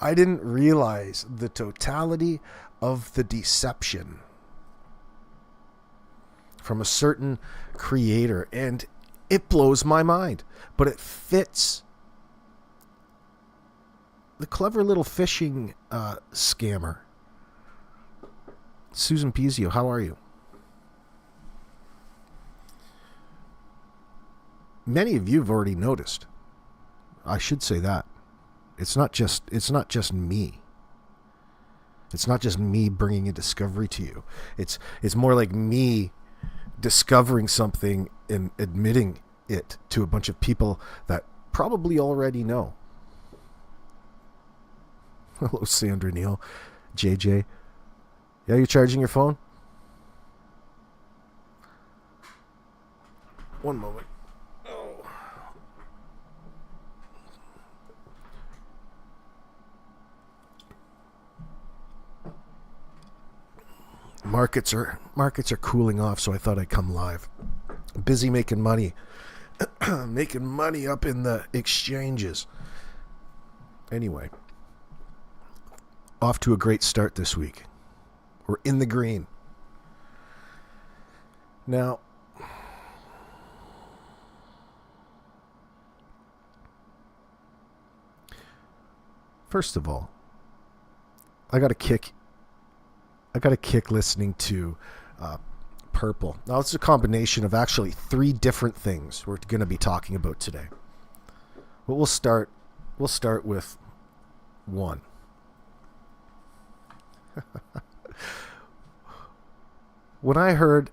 I didn't realize the totality of the deception from a certain creator, and it blows my mind, but it fits the clever little phishing scammer. Susan Bennett, how are you? Many of you have already noticed. I should say that. It's not just me. It's not just me bringing a discovery to you. It's more like me discovering something and admitting it to a bunch of people that probably already know. Hello, Sandra Neal. JJ. Yeah, you charging your phone? One moment. Oh. Markets are cooling off, so I thought I'd come live. Busy making money. Making money up in the exchanges. Anyway. Off to a great start this week. We're in the green. Now, first of all, I got a kick listening to Purple. Now, it's a combination of actually 3 different things we're going to be talking about today. But we'll start with one. When I heard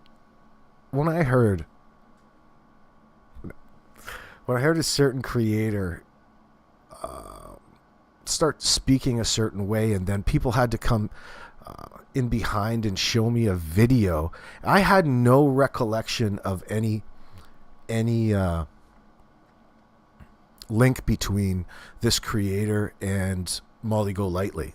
a certain creator start speaking a certain way, and then people had to come in behind and show me a video, I had no recollection of any link between this creator and Molly Golightly.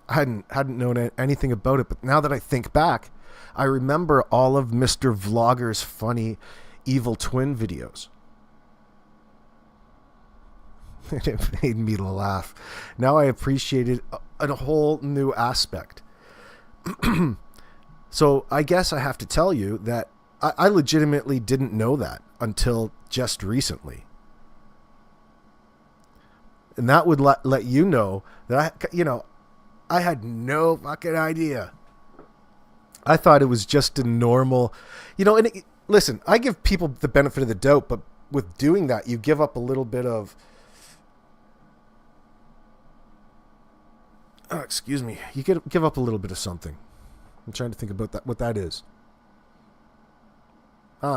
I hadn't known anything about it, but now that I think back, I remember all of Mr. Vlogger's funny evil twin videos. And it made me laugh. Now I appreciate it in a whole new aspect. So I guess I have to tell you that I legitimately didn't know that until just recently. And that would let you know that I had no fucking idea. I thought it was just a normal, listen, I give people the benefit of the doubt, but with doing that, you give up a little bit of, excuse me, you give up a little bit of something. I'm trying to think about that, what that is.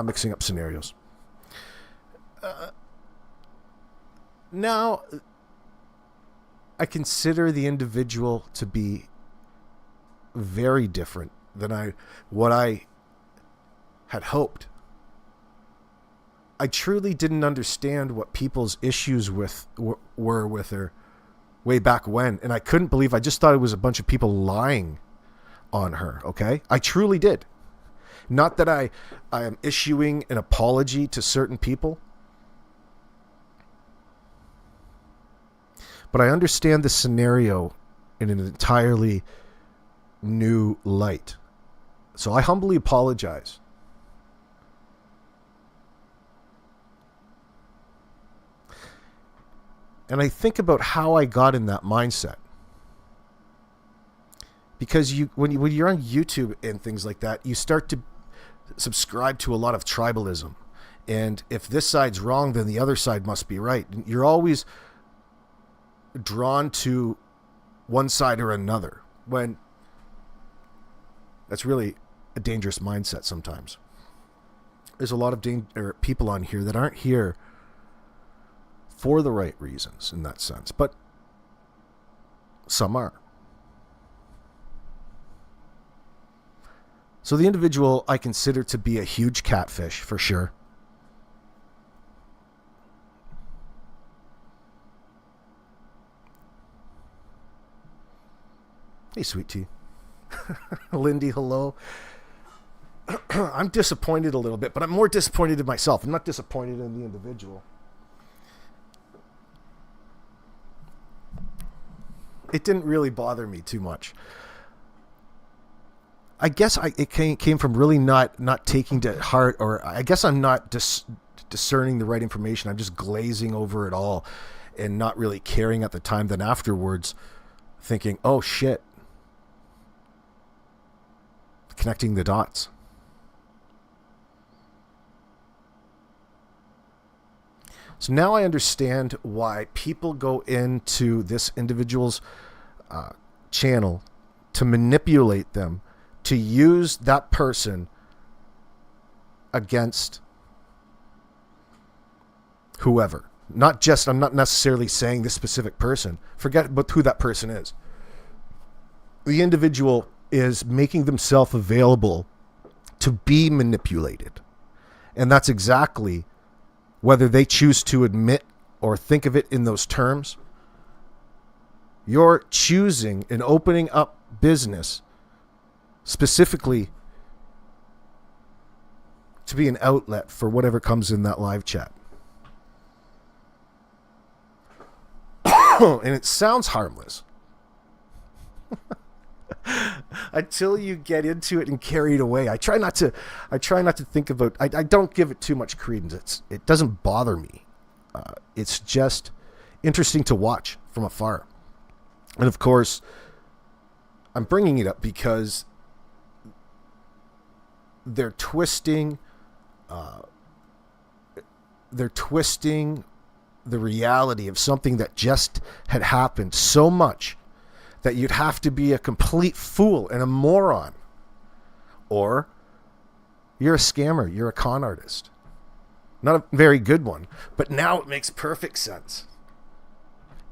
Mixing up scenarios. Now, I consider the individual to be very different than what I had hoped. I truly didn't understand what people's issues were with her way back when, and I couldn't believe. I just thought it was a bunch of people lying on her. Okay, I truly did. Not that I am issuing an apology to certain people, but I understand the scenario in an entirely new light. So I humbly apologize. And I think about how I got in that mindset. Because when you're on YouTube and things like that, you start to subscribe to a lot of tribalism. And if this side's wrong, then the other side must be right. You're always drawn to one side or another, when that's really a dangerous mindset sometimes. There's a lot of people on here that aren't here for the right reasons in that sense, but some are. So the individual I consider to be a huge catfish for sure. Hey, sweet tea. Lindy, hello. I'm disappointed a little bit, but I'm more disappointed in myself. I'm not disappointed in the individual. it didn't really bother me too much. I guess it came from really not taking to heart, or I guess I'm not discerning the right information. I'm just glazing over it all and not really caring at the time. Then afterwards thinking, oh shit, connecting the dots. So now I understand why people go into this individual's channel to manipulate them, to use that person against whoever. I'm not necessarily saying this specific person. Forget about who that person is. The individual is making themselves available to be manipulated. And that's exactly, whether they choose to admit or think of it in those terms, you're choosing and opening up business specifically to be an outlet for whatever comes in that live chat. And it sounds harmless until you get into it and carried away. I try not to think about, I don't give it too much credence. It doesn't bother me. It's just interesting to watch from afar. And of course, I'm bringing it up because they're twisting the reality of something that just had happened so much that you'd have to be a complete fool and a moron, or you're a scammer, you're a con artist. Not a very good one, but now it makes perfect sense.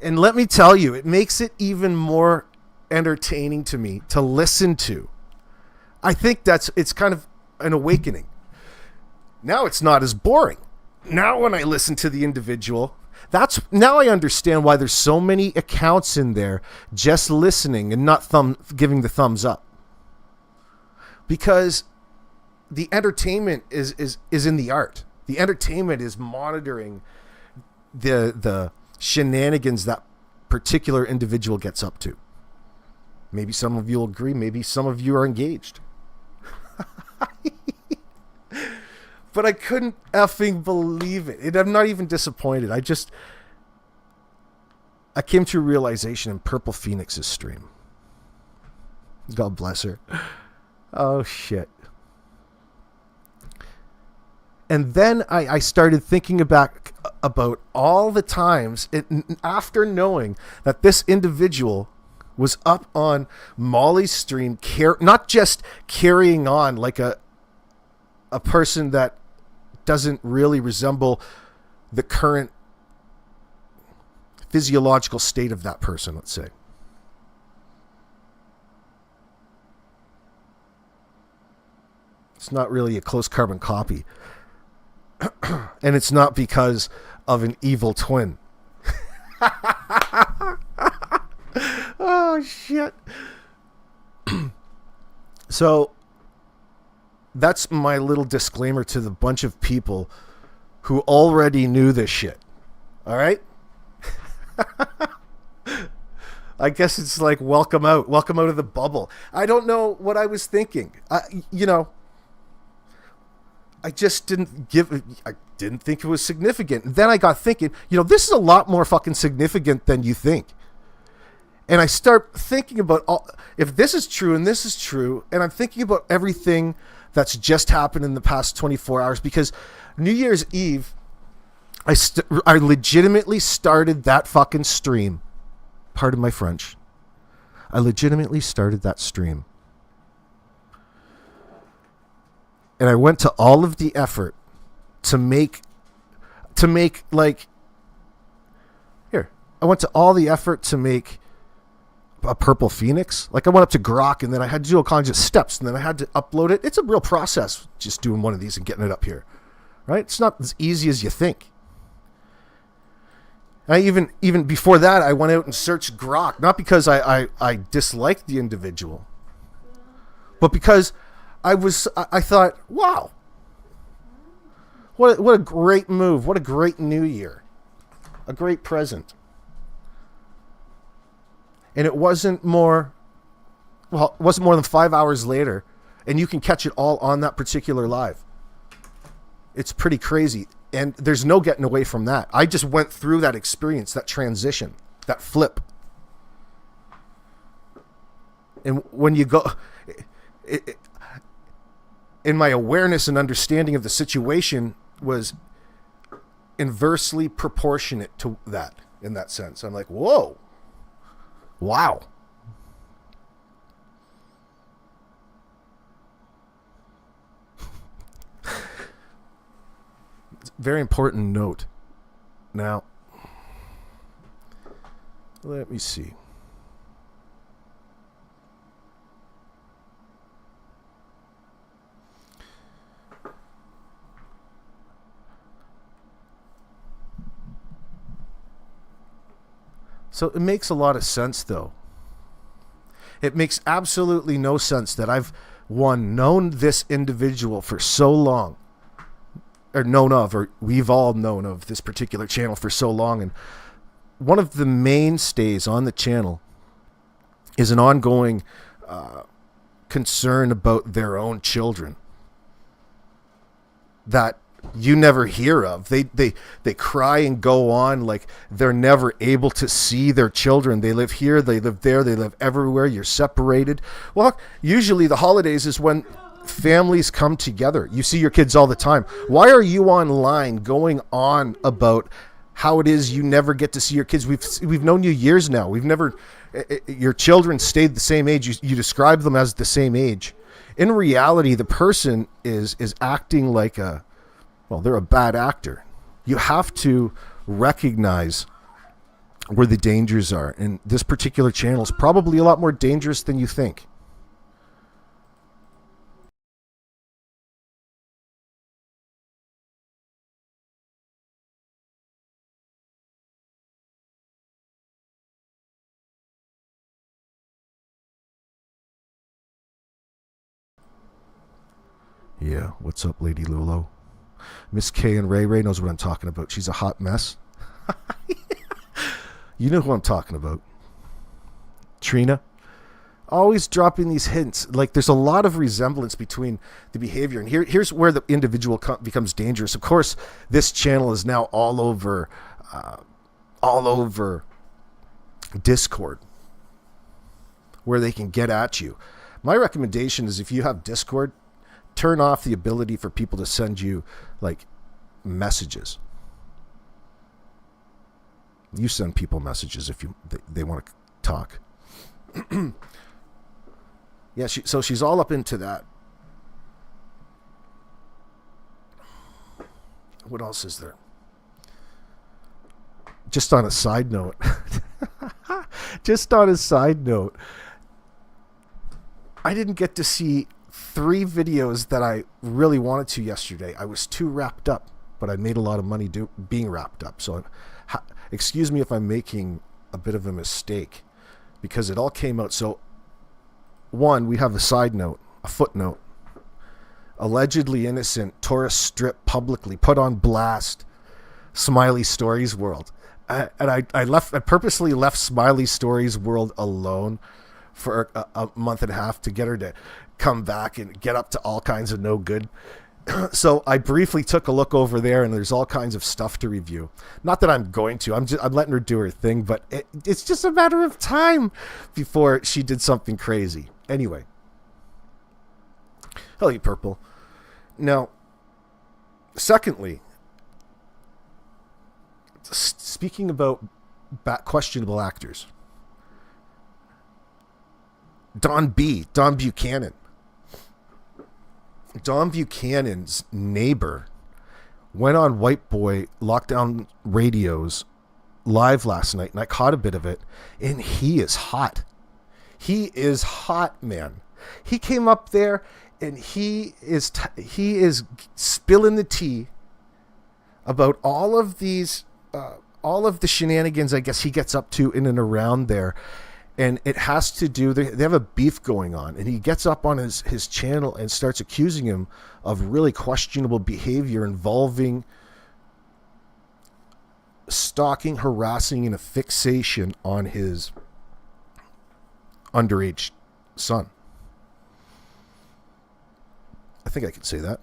And let me tell you, it makes it even more entertaining to me to listen to. I think it's kind of an awakening. Now it's not as boring. Now when I listen to the individual, now I understand why there's so many accounts in there just listening and not giving the thumbs up. Because the entertainment is in the art. The entertainment is monitoring the shenanigans that particular individual gets up to. Maybe some of you will agree, maybe some of you are engaged. But I couldn't effing believe it. I'm not even disappointed. I came to a realization in Purple Phoenix's stream. God bless her. Oh, shit. And then I started thinking about all the times, after knowing that this individual was up on Molly's stream, not just carrying on like a person that doesn't really resemble the current physiological state of that person, let's say. It's not really a close carbon copy. And it's not because of an evil twin. Oh, shit. So that's my little disclaimer to the bunch of people who already knew this shit. All right? I guess it's like, welcome out of the bubble. I don't know what I was thinking. I just didn't think it was significant. And then I got thinking, this is a lot more fucking significant than you think. And I start thinking about if this is true and this is true, and I'm thinking about everything that's just happened in the past 24 hours, because New Year's Eve, I legitimately started that fucking stream. Pardon my French. I legitimately started that stream. And I went to all of the effort to make like, here, I went to all the effort to make a Purple Phoenix. Like, I went up to Grok, and then I had to do a bunch of steps, and then I had to upload it. It's a real process just doing one of these and getting it up here, right? It's not as easy as you think. I even before that, I went out and searched Grok, not because I disliked the individual, but because I thought, wow, what a great move, what a great new year, a great present. And it wasn't more than 5 hours later, and you can catch it all on that particular live. It's pretty crazy. And there's no getting away from that. I just went through that experience, that transition, that flip. And when you go, in my awareness and understanding of the situation was inversely proportionate to that in that sense. I'm like, whoa, wow. Very important note. Now, let me see. So it makes a lot of sense, though. It makes absolutely no sense that I've, known this individual for so long. Or we've all known of this particular channel for so long. And one of the mainstays on the channel is an ongoing concern about their own children that you never hear of. They cry and go on like they're never able to see their children. They live here, they live there, they live everywhere. You're separated. Well, usually the holidays is when families come together. You see your kids all the time. Why are you online going on about how it is you never get to see your kids? We've known you years now. We've never, your children stayed the same age. You describe them as the same age. In reality, the person is acting like they're a bad actor. You have to recognize where the dangers are. And this particular channel is probably a lot more dangerous than you think. Yeah, what's up, Lady Lulo? Miss K and Ray knows what I'm talking about. She's a hot mess. You know who I'm talking about. Trina. Always dropping these hints. Like, there's a lot of resemblance between the behavior. And here's where the individual becomes dangerous. Of course, this channel is now all over Discord, where they can get at you. My recommendation is if you have Discord, turn off the ability for people to send you like messages. You send people messages if they want to talk. Yeah, so she's all up into that. What else is there? Just on a side note. I didn't get to see 3 videos that I really wanted to yesterday. I was too wrapped up, but I made a lot of money being wrapped up. So excuse me if I'm making a bit of a mistake because it all came out. So one, we have a side note, a footnote. Allegedly innocent, tourist strip publicly, put on blast, Smiley Stories World. I purposely left Smiley Stories World alone for a month and a half to get her to come back and get up to all kinds of no good. So I briefly took a look over there, and there's all kinds of stuff to review. Not that I'm going to. I'm letting her do her thing, but it's just a matter of time before she did something crazy. Anyway. Hello, you purple. Now, secondly, speaking about questionable actors, Don Buchanan. Don Buchanan's neighbor went on White Boy Lockdown Radio's live last night, and I caught a bit of it, and he is hot. He is hot, man. He came up there, and he is spilling the tea about all of the shenanigans I guess he gets up to in and around there. And it has to do, they have a beef going on, and he gets up on his channel and starts accusing him of really questionable behavior involving stalking, harassing, and a fixation on his underage son. I think I can say that.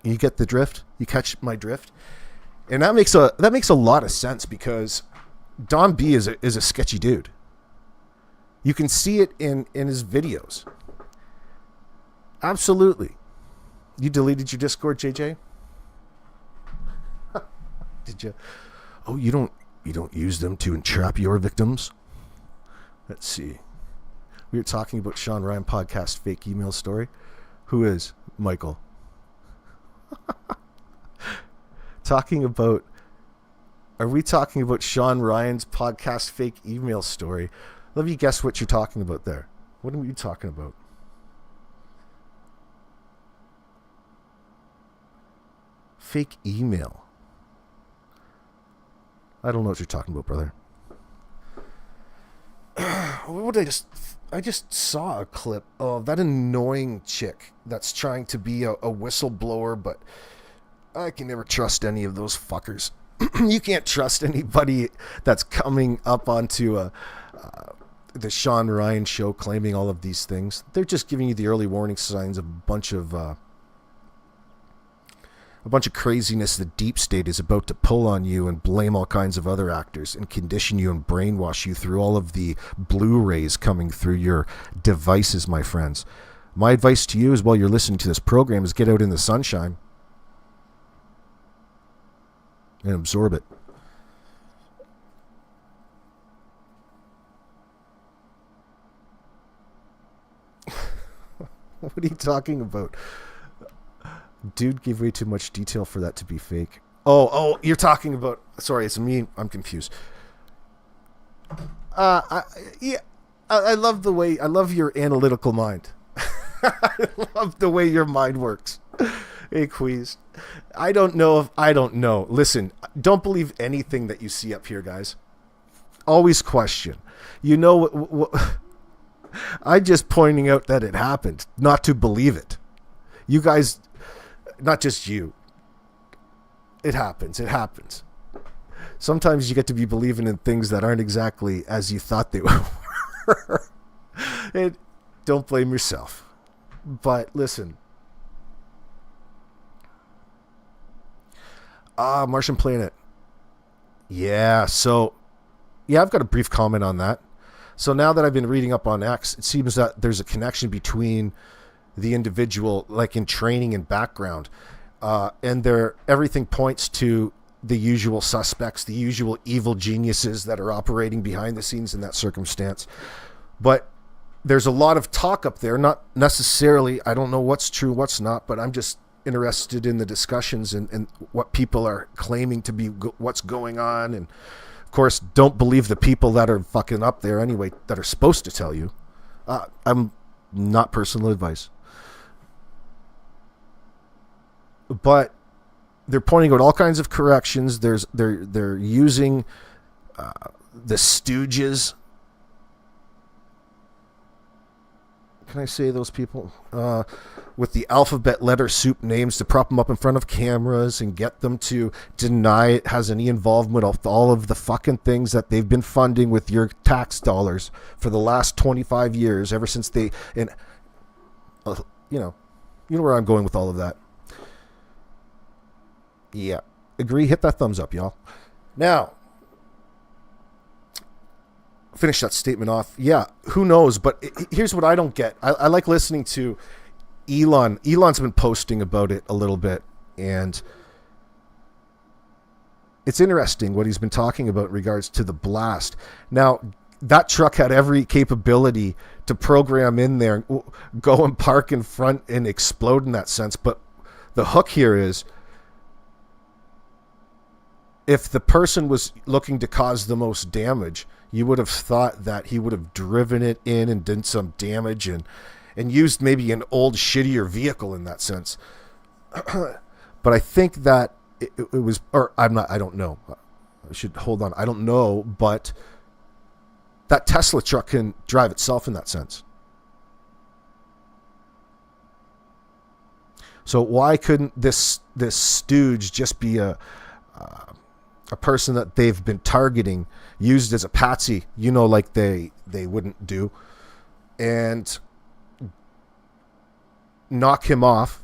You get the drift? You catch my drift? And that makes a lot of sense, because Don B is a sketchy dude. You can see it in his videos. Absolutely. You deleted your Discord, JJ? Did you? Oh, you don't use them to entrap your victims? Let's see. We were talking about Sean Ryan podcast fake email story. Who is Michael? Are we talking about Sean Ryan's podcast fake email story? Let me guess what you're talking about there. What are you talking about? Fake email. I don't know what you're talking about, brother. What did I just saw a clip of that annoying chick that's trying to be a whistleblower, but I can never trust any of those fuckers. You can't trust anybody that's coming up onto the Sean Ryan show claiming all of these things. They're just giving you the early warning signs of a bunch of craziness the deep state is about to pull on you and blame all kinds of other actors and condition you and brainwash you through all of the Blu-rays coming through your devices, my friends. My advice to you is, while you're listening to this program, is get out in the sunshine and absorb it. What are you talking about? Dude gave way too much detail for that to be fake. Oh, you're talking about... Sorry, it's me. I'm confused. I love the way... I love your analytical mind. I love the way your mind works. Hey, Queez. I don't know. Listen, don't believe anything that you see up here, guys. Always question. You know what I'm just pointing out that it happened, not to believe it. You guys... Not just you. It happens. Sometimes you get to be believing in things that aren't exactly as you thought they were. Don't blame yourself. But listen. Martian Planet. Yeah, I've got a brief comment on that. So now that I've been reading up on X, it seems that there's a connection between the individual, like in training and background, and everything points to the usual suspects, the usual evil geniuses that are operating behind the scenes in that circumstance. But there's a lot of talk up there, not necessarily, I don't know what's true, what's not, but I'm just interested in the discussions and what people are claiming to be what's going on. And of course, don't believe the people that are fucking up there anyway, that are supposed to tell you. I'm not personal advice. But they're pointing out all kinds of corrections. They're using the Stooges. Can I say those people? With the alphabet letter soup names to prop them up in front of cameras and get them to deny it has any involvement with all of the fucking things that they've been funding with your tax dollars for the last 25 years, ever since they... And you know where I'm going with all of that. Yeah. Agree? Hit that thumbs up, y'all. Now, finish that statement off. Yeah, who knows? But here's what I don't get. I like listening to Elon. Elon's been posting about it a little bit, and it's interesting what he's been talking about in regards to the blast. Now, that truck had every capability to program in there, go and park in front and explode in that sense. But the hook here is, if the person was looking to cause the most damage, you would have thought that he would have driven it in and done some damage and used maybe an old, shittier vehicle in that sense. But I think that it was, or I don't know. I should hold on. I don't know, but that Tesla truck can drive itself in that sense. So why couldn't this stooge just be a a person that they've been targeting, used as a patsy, like they wouldn't do, and knock him off,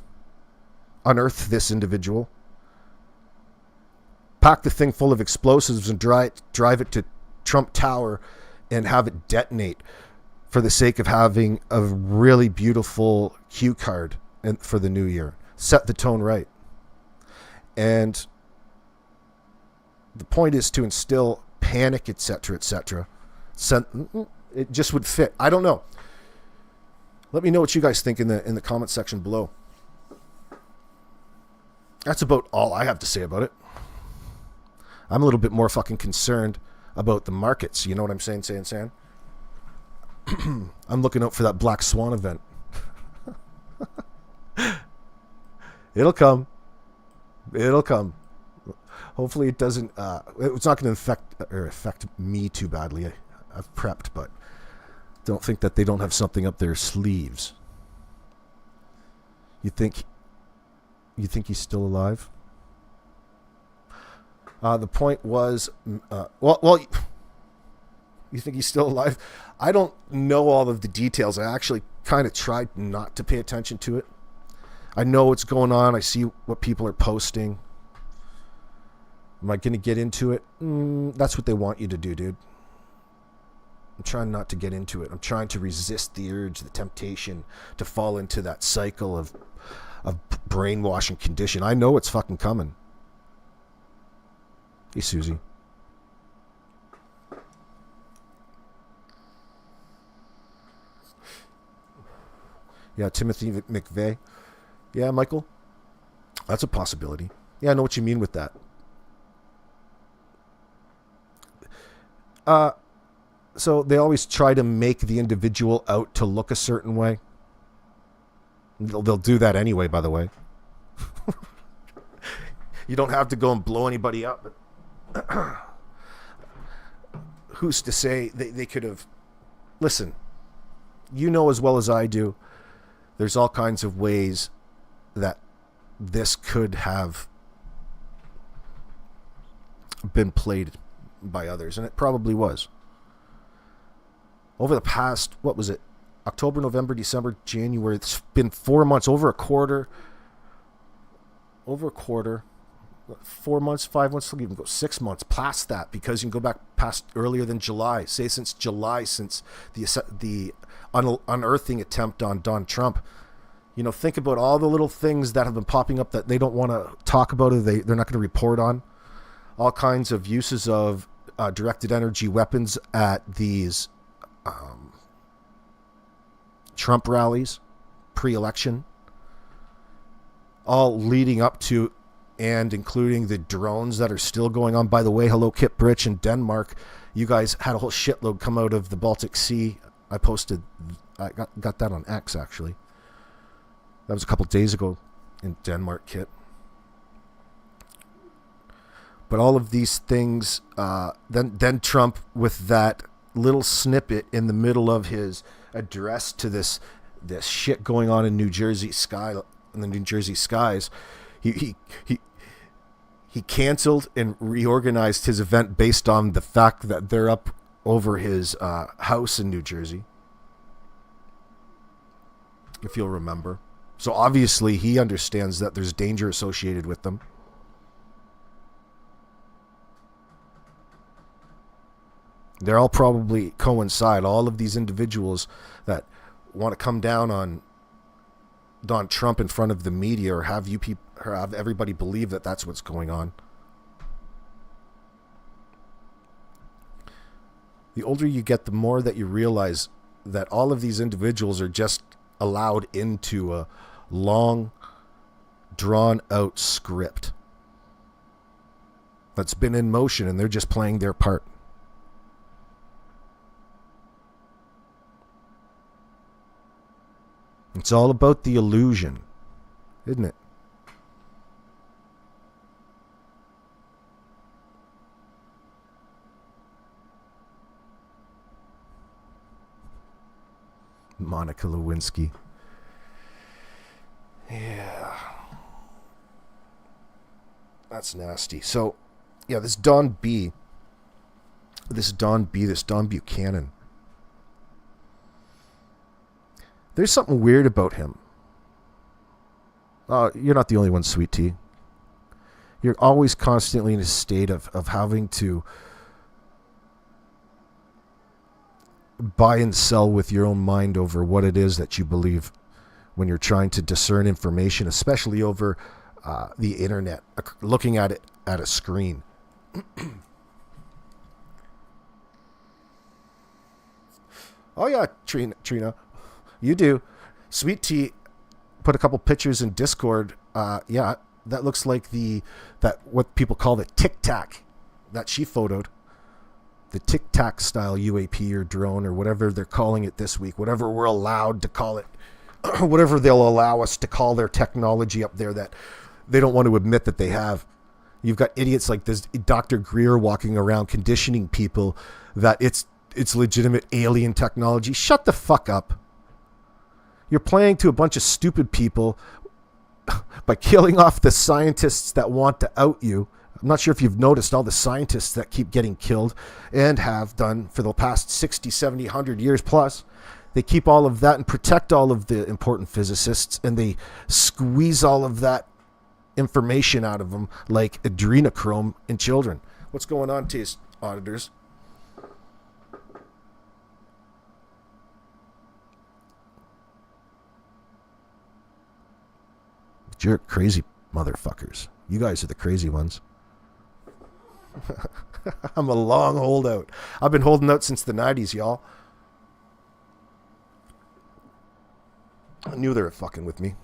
unearth this individual, pack the thing full of explosives and drive it to Trump Tower and have it detonate for the sake of having a really beautiful cue card for the new year. Set the tone right. And the point is to instill panic, etc., etc. It just would fit. I don't know. Let me know what you guys think in the comment section below. That's about all I have to say about it. I'm a little bit more fucking concerned about the markets. You know what I'm saying, San? I'm looking out for that Black Swan event. It'll come. Hopefully it doesn't. It's not going to affect me too badly. I've prepped, but don't think that they don't have something up their sleeves. You think he's still alive? The point was, you think he's still alive? I don't know all of the details. I actually kind of tried not to pay attention to it. I know what's going on. I see what people are posting. Am I going to get into it? That's what they want you to do, dude. I'm trying not to get into it. I'm trying to resist the urge, the temptation to fall into that cycle of brainwashing condition. I know it's fucking coming. Hey, Susie. Yeah, Timothy McVeigh. Yeah, Michael. That's a possibility. Yeah, I know what you mean with that. So they always try to make the individual out to look a certain way. They'll do that anyway, by the way. You don't have to go and blow anybody up. But who's to say they could have... Listen, you know as well as I do, there's all kinds of ways that this could have been played by others, and it probably was. Over the past, what was it? October, November, December, January. It's been 4 months, over a quarter. 4 months, 5 months, we'll even go 6 months past that, because you can go back past earlier than July. Say since July, since the unearthing attempt on Donald Trump. Think about all the little things that have been popping up that they don't want to talk about, or they're not going to report on. All kinds of uses of directed energy weapons at these Trump rallies, pre-election, all leading up to and including the drones that are still going on. By the way, hello, Kip Bridge in Denmark. You guys had a whole shitload come out of the Baltic Sea. I got that on X, actually. That was a couple days ago in Denmark, Kip. But all of these things, then Trump, with that little snippet in the middle of his address to this shit going on in New Jersey in the New Jersey skies, he canceled and reorganized his event based on the fact that they're up over his house in New Jersey, if you'll remember. So obviously he understands that there's danger associated with them. They're all probably coincide. All of these individuals that want to come down on Donald Trump in front of the media, or have everybody believe that that's what's going on. The older you get, the more that you realize that all of these individuals are just allowed into a long, drawn-out script that's been in motion, and they're just playing their part. It's all about the illusion, isn't it? Monica Lewinsky. Yeah. That's nasty. So, Yeah, this Don B. This Don Buchanan. There's something weird about him. You're not the only one, Sweet Tea. You're always constantly in a state of having to buy and sell with your own mind over what it is that you believe when you're trying to discern information, especially over the internet, looking at it at a screen. Oh yeah, Trina, you do. Sweet Tea put a couple pictures in Discord. Yeah, that looks like that what people call the Tic Tac that she photoed. The Tic Tac style UAP or drone or whatever they're calling it this week, whatever we're allowed to call it, whatever they'll allow us to call their technology up there that they don't want to admit that they have. You've got idiots like this Dr. Greer walking around conditioning people that it's legitimate alien technology. Shut the fuck up. You're playing to a bunch of stupid people by killing off the scientists that want to out you. I'm not sure if you've noticed all the scientists that keep getting killed and have done for the past 60, 70, 100 years plus. They keep all of that and protect all of the important physicists, and they squeeze all of that information out of them like adrenochrome in children. What's going on, taste auditors? You're crazy motherfuckers. You guys are the crazy ones. I'm a long holdout. I've been holding out since the 90s, y'all. I knew they were fucking with me.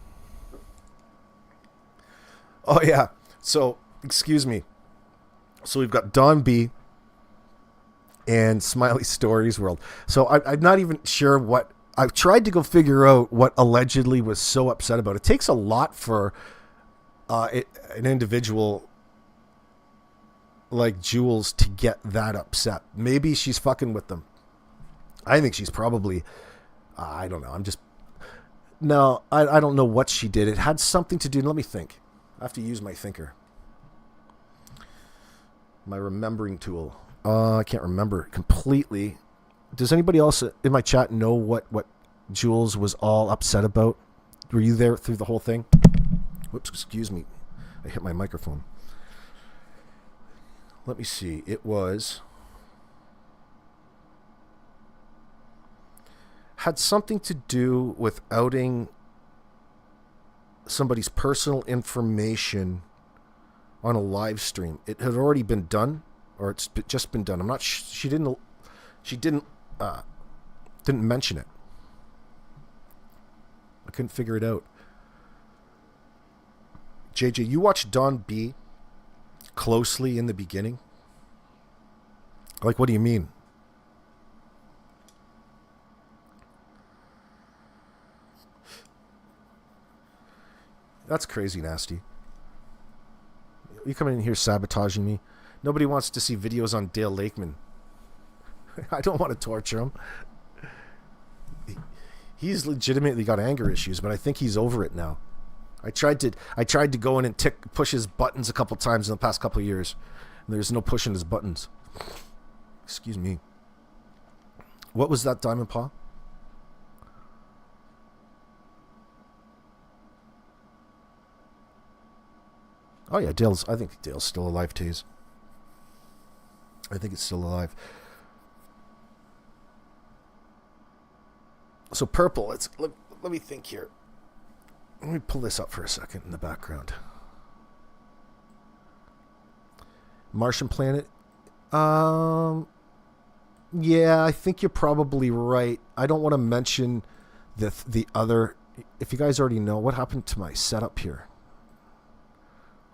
Oh, yeah. So, excuse me. So we've got Don B and Smiley Stories World. So I'm not even sure what... I've tried to go figure out what allegedly was so upset about. It takes a lot for an individual like Jules to get that upset. Maybe she's fucking with them. I think she's probably... I don't know. No, I don't know what she did. It had something to do... Let me think. I have to use my thinker. My remembering tool. I can't remember completely. Does anybody else in my chat know what Jules was all upset about? Were you there through the whole thing? Whoops, excuse me. I hit my microphone. Let me see. It had something to do with outing somebody's personal information on a live stream. It had already been done, or it's just been done. I'm not. She didn't mention it. I couldn't figure it out. JJ, you watched Don B closely in the beginning? Like, what do you mean? That's crazy nasty. You coming in here sabotaging me? Nobody wants to see videos on Dale Lakeman. I don't want to torture him. He's legitimately got anger issues, but I think he's over it now. I tried to go in and push his buttons a couple times in the past couple of years. And there's no pushing his buttons. Excuse me. What was that, Diamond Paw? Oh yeah, I think Dale's still alive, Taze. I think it's still alive. So purple, let me think here. Let me pull this up for a second in the background. Martian planet. Yeah, I think you're probably right. I don't want to mention the other. If you guys already know, what happened to my setup here?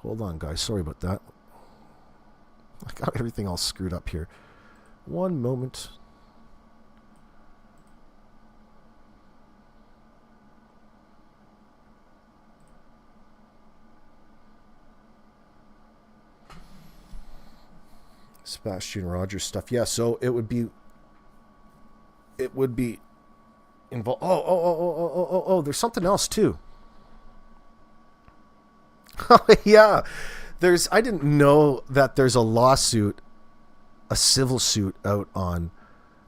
Hold on, guys. Sorry about that. I got everything all screwed up here. One moment. Sebastian Rogers stuff. Yeah, so it would be involved. Oh, there's something else too. Oh yeah, I didn't know that there's a lawsuit, a civil suit out on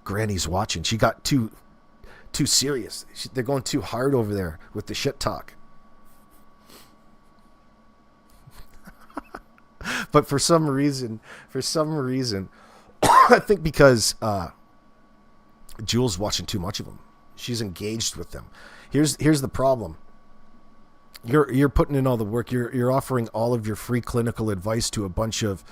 Granny's watching. She got too serious. They're going too hard over there with the shit talk. But for some reason, I think because Jules watching too much of them. She's engaged with them. Here's the problem. You're putting in all the work. You're offering all of your free clinical advice to a bunch of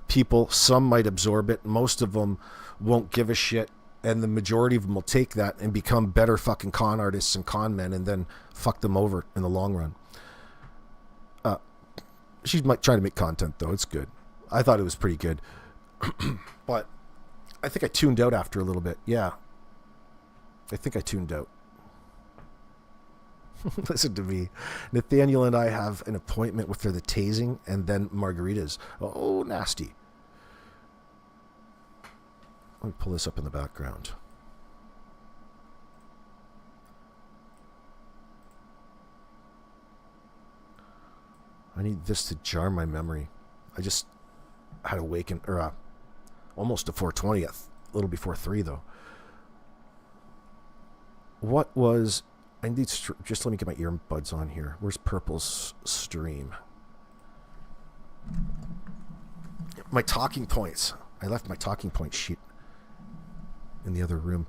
people. Some might absorb it. Most of them won't give a shit. And the majority of them will take that and become better fucking con artists and con men and then fuck them over in the long run. She might try to make content, though. It's good. I thought it was pretty good. But I think I tuned out after a little bit. Yeah. I think I tuned out. Listen to me. Nathaniel and I have an appointment with her, the tasing, and then margaritas. Oh, nasty. Let me pull this up in the background. I need this to jar my memory. I just had awakened, or almost to 4:20, a little before 3 though. What was? I need just let me get my earbuds on here. Where's Purple's stream? My talking points. I left my talking point sheet in the other room.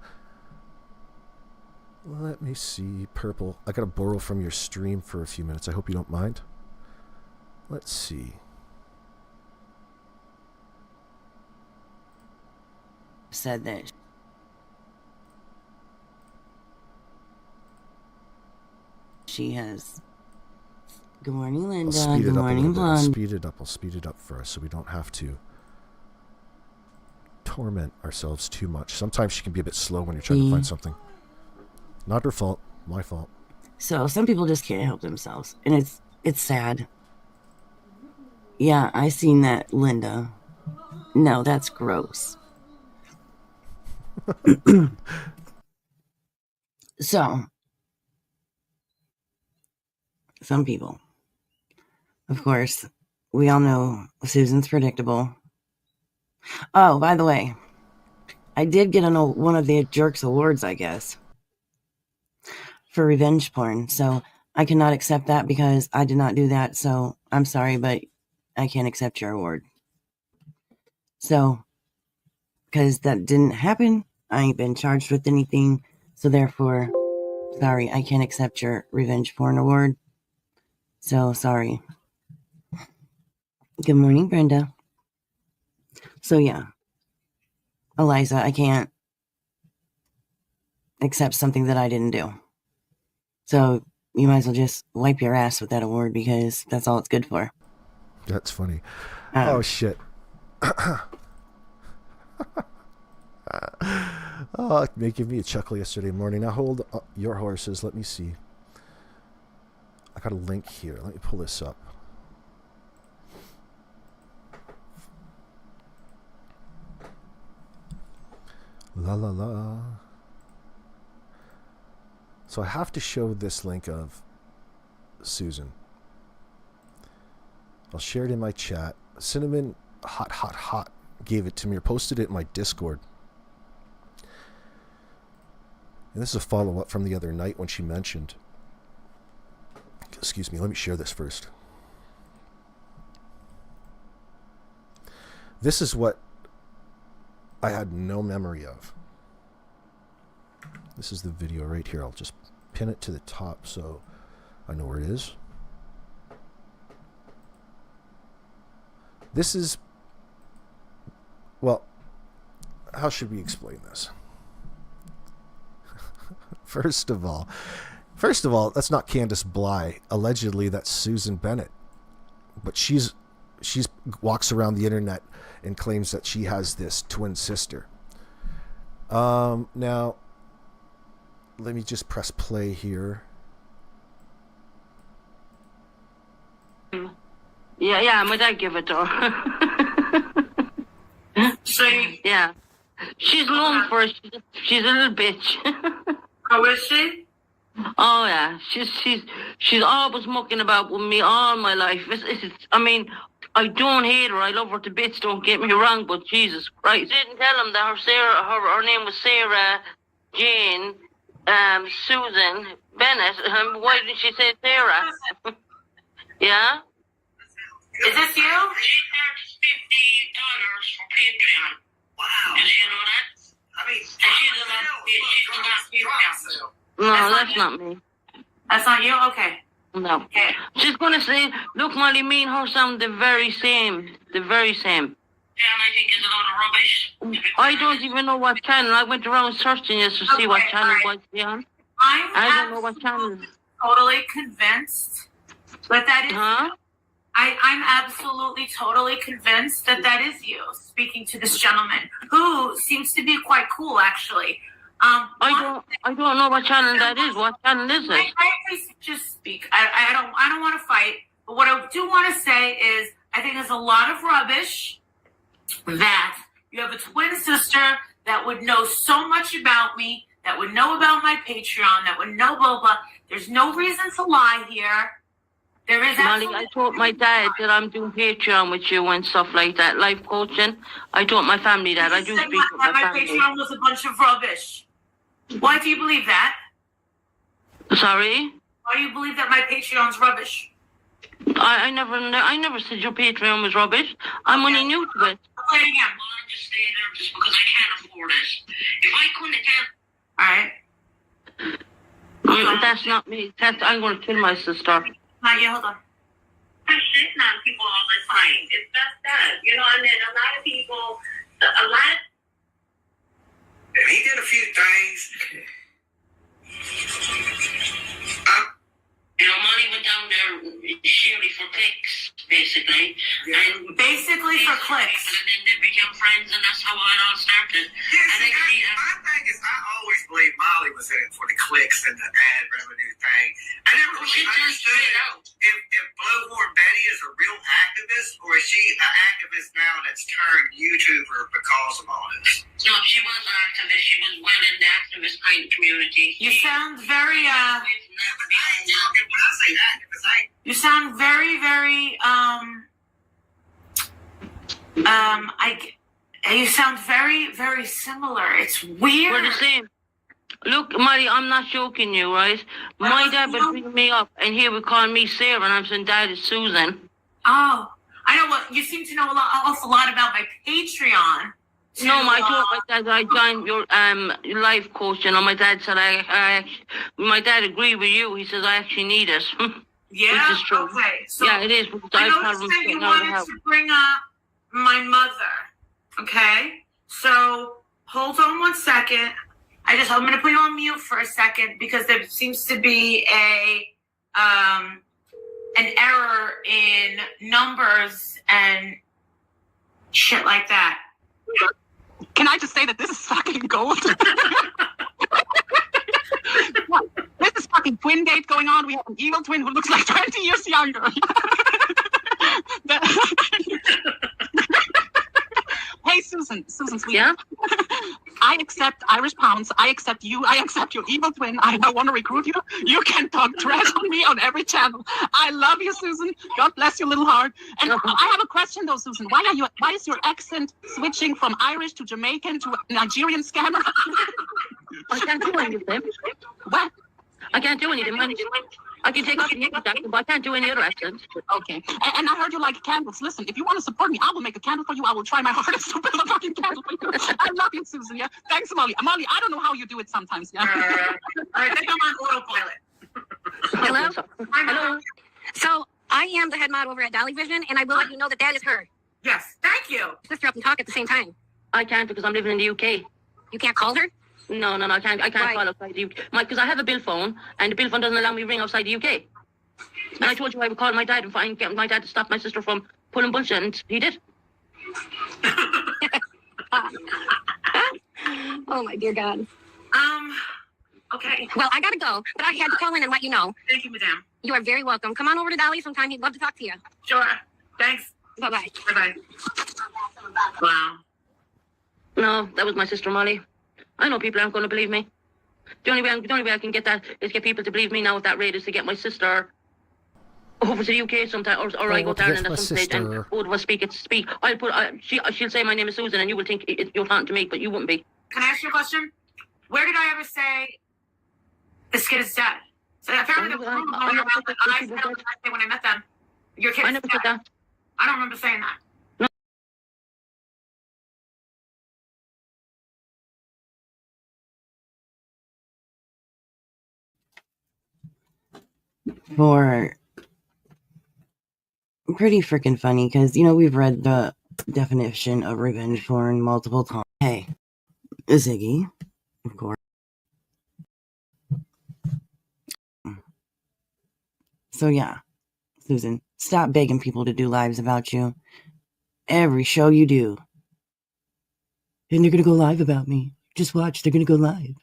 Let me see, Purple. I gotta borrow from your stream for a few minutes. I hope you don't mind. Let's see. Said that. She has. Good morning, Linda. Good morning, Blonde. I'll speed it up for us so we don't have to torment ourselves too much. Sometimes she can be a bit slow when you're trying to find something. Not her fault. My fault. So some people just can't help themselves, and it's sad. Yeah, I seen that, Linda. No, that's gross. So, some people. Of course, we all know Susan's predictable. Oh, by the way, I did get one of the Jerks Awards, I guess, for revenge porn. So I cannot accept that because I did not do that. So I'm sorry, but I can't accept your award. So, because that didn't happen, I ain't been charged with anything. So therefore, sorry, I can't accept your revenge porn award. So sorry. Good morning, Brenda. So yeah, Eliza, I can't accept something that I didn't do. So you might as well just wipe your ass with that award because that's all it's good for. That's funny. Oh, shit. Oh, it gave me a chuckle yesterday morning. Now hold your horses. Let me see. I got a link here. Let me pull this up. La la la. So I have to show this link of Susan. I'll share it in my chat. Cinnamon hot gave it to me or posted it in my Discord. And this is a follow-up from the other night when she mentioned. Excuse me, let me share this first. This is what I had no memory of. This is the video right here. I'll just pin it to the top so I know where it is. This is, well, how should we explain this? First of all, that's not Candace Bly. Allegedly, that's Susan Bennett. But she's walks around the internet and claims that she has this twin sister. Now, let me just press play here. Yeah, my dad gave it to her. See? Yeah. She's known for it. She's a little bitch. How is she? Oh, yeah. She's always mucking about with me all my life. I mean, I don't hate her. I love her to bits. Don't get me wrong, but Jesus Christ, I didn't tell him that her name was Sarah Jane Susan Bennett. Why did she say Sarah? Yeah. Is this you? She charges $50 for Patreon. Wow. Did you know that? I mean, No, that's not me. That's not you? Okay. No. Okay. She's gonna say, look, Molly, me and her sound the very same. The very same. Yeah, I think it's a lot of rubbish. I don't even know what channel. I went around searching just to see what channel was on. I don't know what channel. Totally convinced that is Huh? you. I'm absolutely totally convinced that is you speaking to this gentleman who seems to be quite cool, actually. I don't know what channel that is. What channel is it? I just speak. I don't want to fight, but what I do want to say is I think there's a lot of rubbish that you have a twin sister that would know so much about me, that would know about my Patreon, that would know blah blah. There's no reason to lie here. There is Molly, I told my dad that I'm doing Patreon with you and stuff like that, life coaching. I told my family that. I do speak with my family. Patreon was a bunch of rubbish. Why do you believe that? Sorry? Why do you believe that my Patreon's rubbish? I never said your Patreon was rubbish. I'm only new to it. I'll play it again. I'll just stay there just because I can't afford it. If I couldn't, I can't. All right. That's not me. I'm going to kill my sister. Not yet, hold on. I'm shitting on people all the time. It's just that, you know, and then a lot of people, And he did a few things. You know, Molly went down there surely for clicks, basically. Yeah. And Basically for clicks. And then they became friends, and that's how it all started. Yeah, And see, my thing is, I always believed Molly was in it for the clicks and the ad revenue thing. I never really understood if Blowhorn Betty is a real activist, or is she an activist now that's turned YouTuber because of all this? No, she was an activist. She was well in the activist kind of community. You sound very, When I say activist, you sound very, very, you sound very, very similar. It's weird. We're the same. Look, Molly, I'm not joking you, right? My dad would bring me up, and he would call me Sarah, and I'm saying, Dad, it's Susan. Oh, I know what, you seem to know an awful lot about my Patreon. No, I told my dad I joined your life coaching, and my dad said my dad agreed with you. He says I actually need it. Yeah, which is true. okay. So Yeah, it is. Because I I've noticed problems that you getting out of the wanted house. to bring up my mother. Okay, so hold on one second. I'm going to put you on mute for a second because there seems to be an error in numbers and shit like that. Can I just say that this is fucking gold? This is fucking twin date going on. We have an evil twin who looks like 20 years younger. Hey, Susan, sweetie. Yeah? I accept Irish pounds. I accept you. I accept your evil twin. I don't want to recruit you. You can talk trash on me on every channel. I love you, Susan. God bless your little heart. And I have a question though, Susan. Why is your accent switching from Irish to Jamaican to Nigerian scammer? I can't do anything. What? I can't do anything. I can take off the English accent, but I can't do any other accents. Okay. And I heard you like candles. Listen, if you want to support me, I will make a candle for you. I will try my hardest to build a fucking candle for you. I love you, Susan. Yeah. Thanks, Molly. Molly, I don't know how you do it sometimes. Yeah. I think I'm on autopilot. Hello? Hello? So I am the head model over at Dolly Vision, and I will let you know that that is her. Yes, thank you. Sister up and talk at the same time. I can't because I'm living in the UK. You can't call her? No, I can't. I can't Why? call outside the UK. Because I have a bill phone, and the bill phone doesn't allow me to ring outside the UK. And I told you I would call my dad and get my dad to stop my sister from pulling bullshit, and he did. Oh my dear God. Okay. Well, I gotta go, but I had to call in and let you know. Thank you, madam. You are very welcome. Come on over to Dolly sometime. He'd love to talk to you. Sure. Thanks. Bye-bye. Bye-bye. Wow. No, that was my sister Molly. I know people aren't going to believe me. The only way I can get that is get people to believe me now at that rate is to get my sister over to the UK sometime, or I go to Ireland at some stage, and both of us speak. She'll say my name is Susan, and you will think you're talking to me, but you wouldn't be. Can I ask you a question? Where did I ever say this kid is dead? So apparently there was rumors going around that I said on the first day when I met them, your kid is never dead. said that. I don't remember saying that. For pretty freaking funny, because, you know, we've read the definition of revenge porn multiple times. Hey, Ziggy, of course. So yeah, Susan, stop begging people to do lives about you. Every show you do. And they're going to go live about me. Just watch, they're going to go live.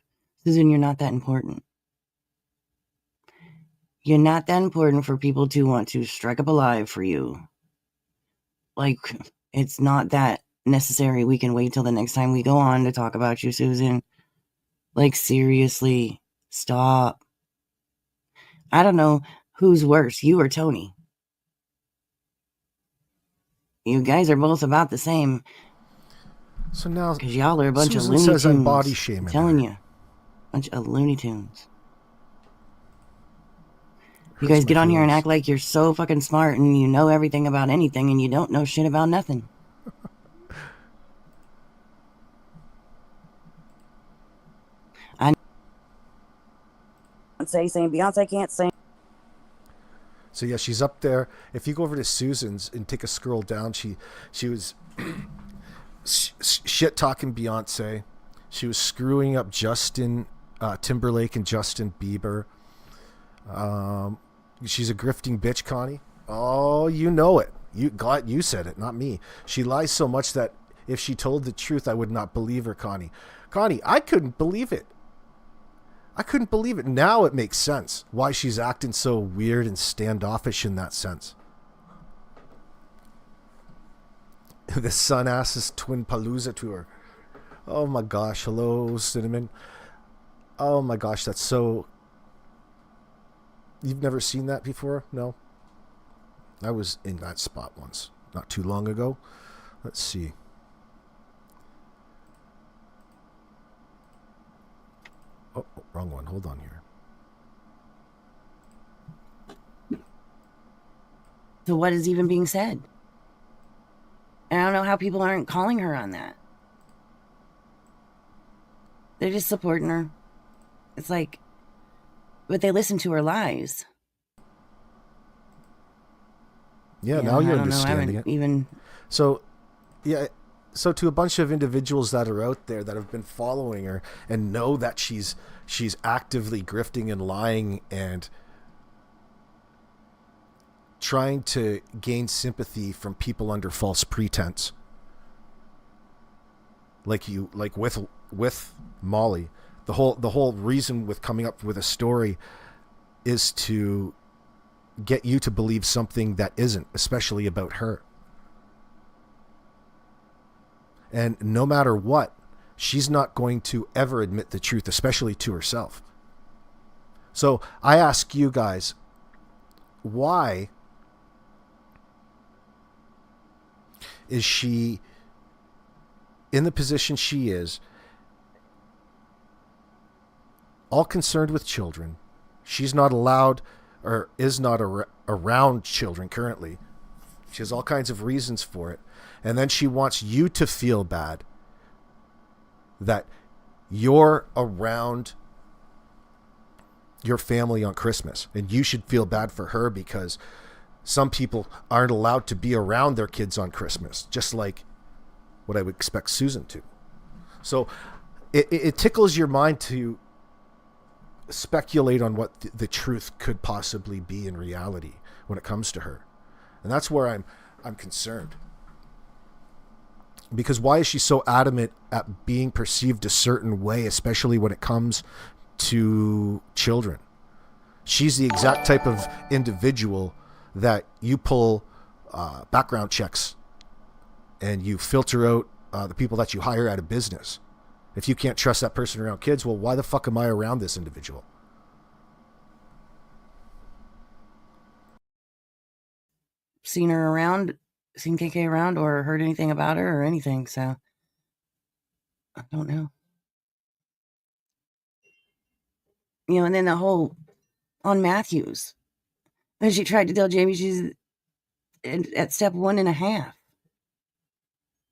Susan, you're not that important. You're not that important for people to want to strike up a live for you. Like, it's not that necessary. We can wait till the next time we go on to talk about you, Susan. Like, seriously, stop. I don't know who's worse, you or Tony. You guys are both about the same. So now, because y'all are a bunch Susan of Looney says Tunes. I'm body shaming. I'm telling you, bunch of Looney Tunes. You guys get on here and act like you're so fucking smart and you know everything about anything and you don't know shit about nothing. Beyonce can't sing. So yeah, she's up there. If you go over to Susan's and take a scroll down, she was shit talking Beyonce. She was screwing up Justin Timberlake and Justin Bieber. She's a grifting bitch, Connie. Oh, you know it. Glad you said it, not me. She lies so much that if she told the truth, I would not believe her, Connie. Connie, I couldn't believe it. I couldn't believe it. Now it makes sense why she's acting so weird and standoffish in that sense. The Sun Asses Twin Palooza tour. Oh my gosh. Hello, Cinnamon. Oh my gosh, that's so... You've never seen that before? No? I was in that spot once, not too long ago. Let's see. Oh, wrong one. Hold on here. So what is even being said? And I don't know how people aren't calling her on that. They're just supporting her. It's like, but they listen to her lies. Yeah, now you're I don't understanding know, it. Even so, yeah. So to a bunch of individuals that are out there that have been following her and know that she's actively grifting and lying and trying to gain sympathy from people under false pretense, like with Molly, the whole reason with coming up with a story is to get you to believe something that isn't, especially about her. And no matter what, she's not going to ever admit the truth, especially to herself. So I ask you guys, why is she in the position she is, all concerned with children? She's not allowed or is not around children currently. She has all kinds of reasons for it. And then she wants you to feel bad that you're around your family on Christmas. And you should feel bad for her because some people aren't allowed to be around their kids on Christmas, just like what I would expect Susan to. So it tickles your mind to speculate on what the truth could possibly be in reality when it comes to her. And that's where I'm concerned. Because why is she so adamant at being perceived a certain way, especially when it comes to children? She's the exact type of individual that you pull background checks and you filter out the people that you hire out of business. If you can't trust that person around kids, well, why the fuck am I around this individual? seen her around, seen KK around, or heard anything about her or anything. So I don't know. And then the whole on Matthews. And she tried to tell Jamie she's at step 1.5.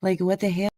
Like, what the hell?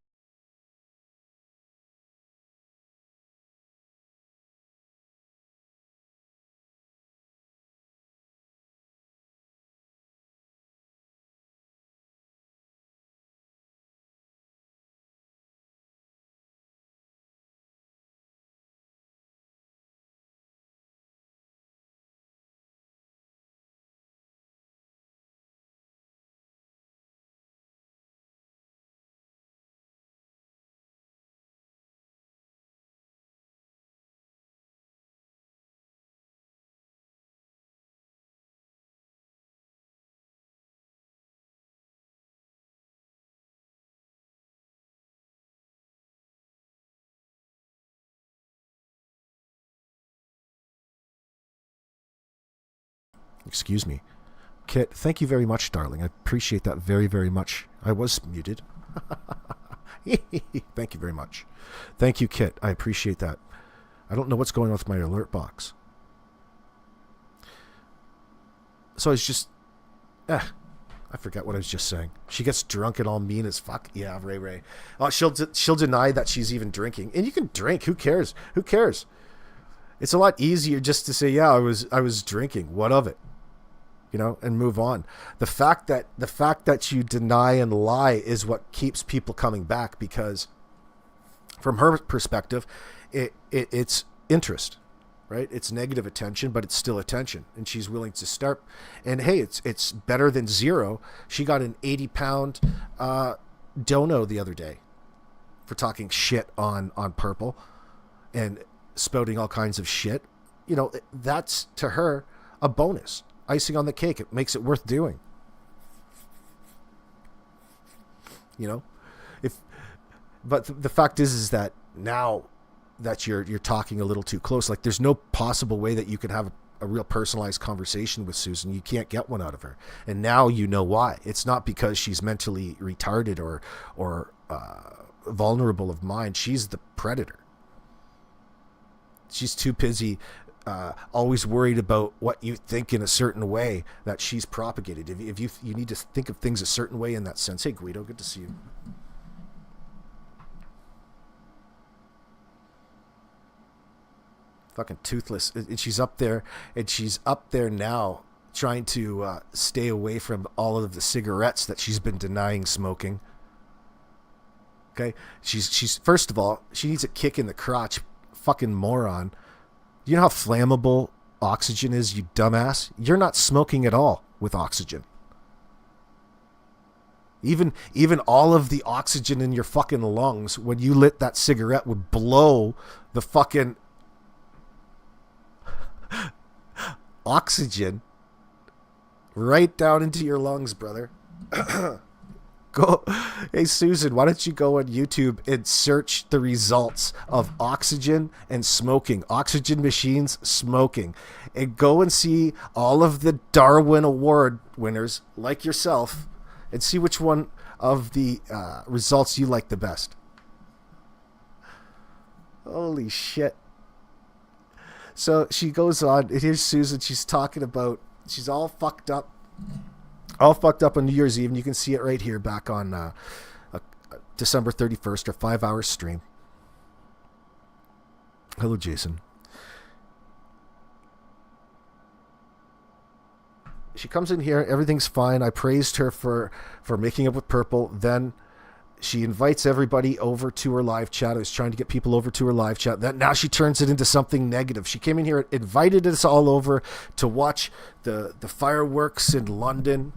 Excuse me. Kit, thank you very much, darling. I appreciate that very, very much. I was muted. Thank you very much. Thank you, Kit. I appreciate that. I don't know what's going on with my alert box. So I was just... I forgot what I was just saying. She gets drunk and all mean as fuck. Yeah, Ray. Oh, she'll deny that she's even drinking. And you can drink. Who cares? Who cares? It's a lot easier just to say, yeah, I was drinking. What of it? You know, and move on. The fact that you deny and lie is what keeps people coming back, because from her perspective, it's interest, right? It's negative attention, but it's still attention, and she's willing to start. And hey, it's better than zero. She got an 80-pound dono the other day for talking shit on Purple and spouting all kinds of shit. You know, that's to her a bonus. Icing on the cake. It makes it worth doing. You know, but the fact is that now that you're talking a little too close, like there's no possible way that you could have a real personalized conversation with Susan. You can't get one out of her, and now you know why. It's not because she's mentally retarded or vulnerable of mind. She's the predator. She's too busy. Always worried about what you think in a certain way that she's propagated. If you need to think of things a certain way in that sense. Hey, Guido, good to see you. Fucking toothless. And she's up there now trying to stay away from all of the cigarettes that she's been denying smoking. Okay? She's first of all, she needs a kick in the crotch. Fucking moron. You know how flammable oxygen is, you dumbass? You're not smoking at all with oxygen. Even all of the oxygen in your fucking lungs, when you lit that cigarette, would blow the fucking oxygen right down into your lungs, brother. Go, hey Susan, why don't you go on YouTube and search the results of oxygen and smoking, oxygen machines smoking, and go and see all of the Darwin Award winners like yourself, and see which one of the results you like the best. Holy shit. So she goes on, and here's Susan. She's talking about, she's all fucked up on New Year's Eve, and you can see it right here back on December 31st, or 5-hour stream. Hello, Jason. She comes in here, everything's fine. I praised her for making up with Purple. Then she invites everybody over to her live chat. I was trying to get people over to her live chat. Now she turns it into something negative. She came in here, invited us all over to watch the fireworks in London.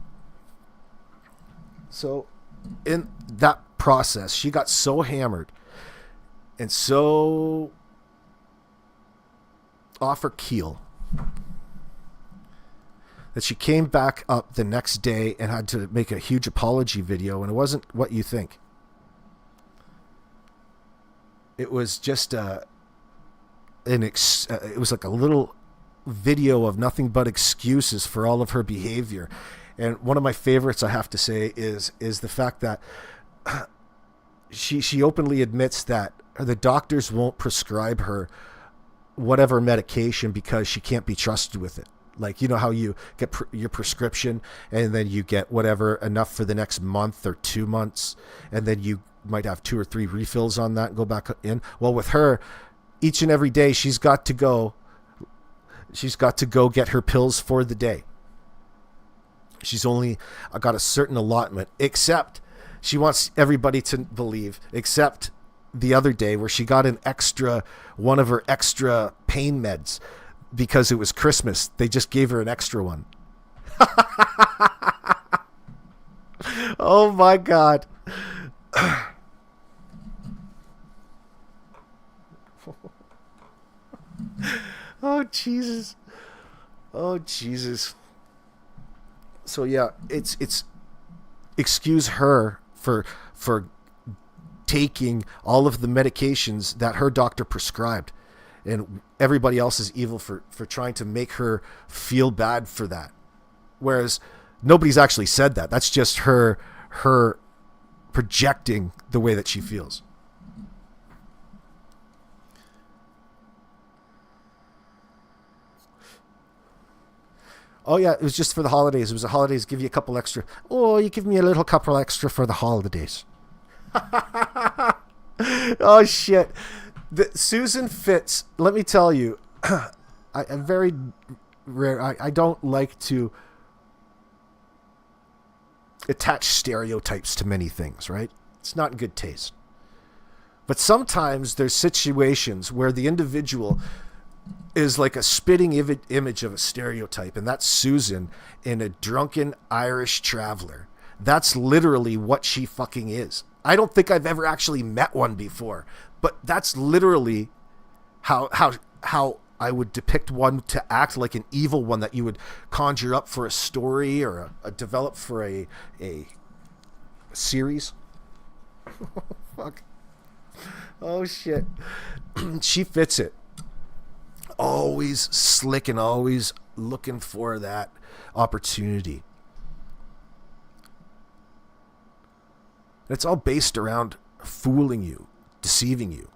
So in that process, she got so hammered and so off her keel that she came back up the next day and had to make a huge apology video, and it wasn't what you think. It was just it was like a little video of nothing but excuses for all of her behavior. And one of my favorites, I have to say, is the fact that she openly admits that the doctors won't prescribe her whatever medication because she can't be trusted with it. Like, you know how you get your prescription and then you get whatever enough for the next month or 2 months, and then you might have 2 or 3 refills on that and go back in. Well, with her, each and every day she's got to go get her pills for the day. She's only got a certain allotment, except she wants everybody to believe, except the other day where she got one of her extra pain meds because it was Christmas. They just gave her an extra one. Oh my God. Oh Jesus. Oh Jesus. So yeah, it's excuse her for taking all of the medications that her doctor prescribed, and everybody else is evil for trying to make her feel bad for that. Whereas nobody's actually said that. That's just her projecting the way that she feels. Oh yeah, it was just for the holidays. It was the holidays. Give you a couple extra. Oh, you give me a little couple extra for the holidays. Oh shit. Susan Fitz, let me tell you, I'm very rare. I don't like to attach stereotypes to many things, right? It's not in good taste. But sometimes there's situations where the individual is like a spitting image of a stereotype, and that's Susan in A Drunken Irish Traveler. That's literally what she fucking is. I don't think I've ever actually met one before, but that's literally how I would depict one to act, like an evil one that you would conjure up for a story or a develop for a series. Fuck. Oh shit. She fits it. Always slick and always looking for that opportunity. It's all based around fooling you, deceiving you.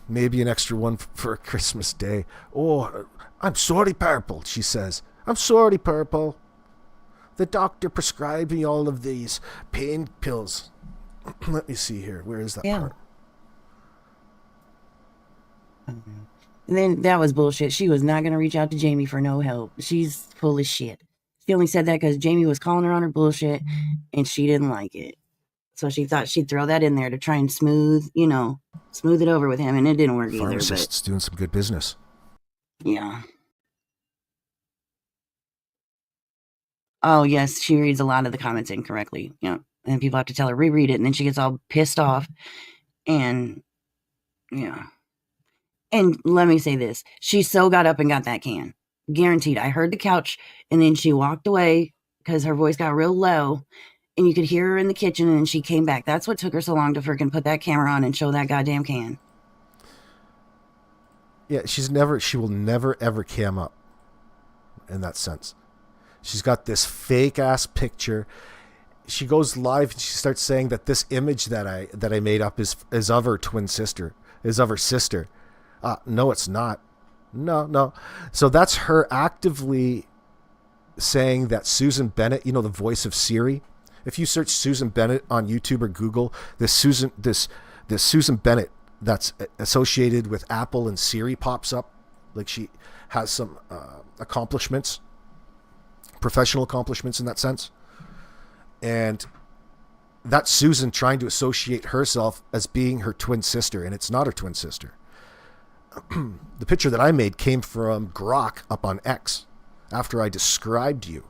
Maybe an extra one for a Christmas day. Oh, I'm sorry, Purple, she says. I'm sorry, Purple. The doctor prescribed me all of these pain pills. Let me see here. Where is that part? And then that was bullshit. She was not going to reach out to Jamie for no help. She's full of shit. She only said that because Jamie was calling her on her bullshit and she didn't like it. So she thought she'd throw that in there to try and smooth it over with him, and it didn't work either. Pharmacist's doing some good business. Yeah. Oh, yes, she reads a lot of the comments incorrectly. Yeah. And people have to tell her, reread it, and then she gets all pissed off. And, yeah. And let me say this. She so got up and got that can. Guaranteed. I heard the couch, and then she walked away because her voice got real low, and you could hear her in the kitchen, and then she came back. That's what took her so long to freaking put that camera on and show that goddamn can. Yeah, she will never, ever cam up in that sense. She's got this fake-ass picture. She goes live and she starts saying that this image that I made up is of her twin sister, is of her sister. No, it's not. No. So that's her actively saying that Susan Bennett, the voice of Siri. If you search Susan Bennett on YouTube or Google, this Susan Bennett that's associated with Apple and Siri pops up. Like, she has some accomplishments, professional accomplishments in that sense. And that's Susan trying to associate herself as being her twin sister, and it's not her twin sister. The picture that I made came from Grok up on X after I described you.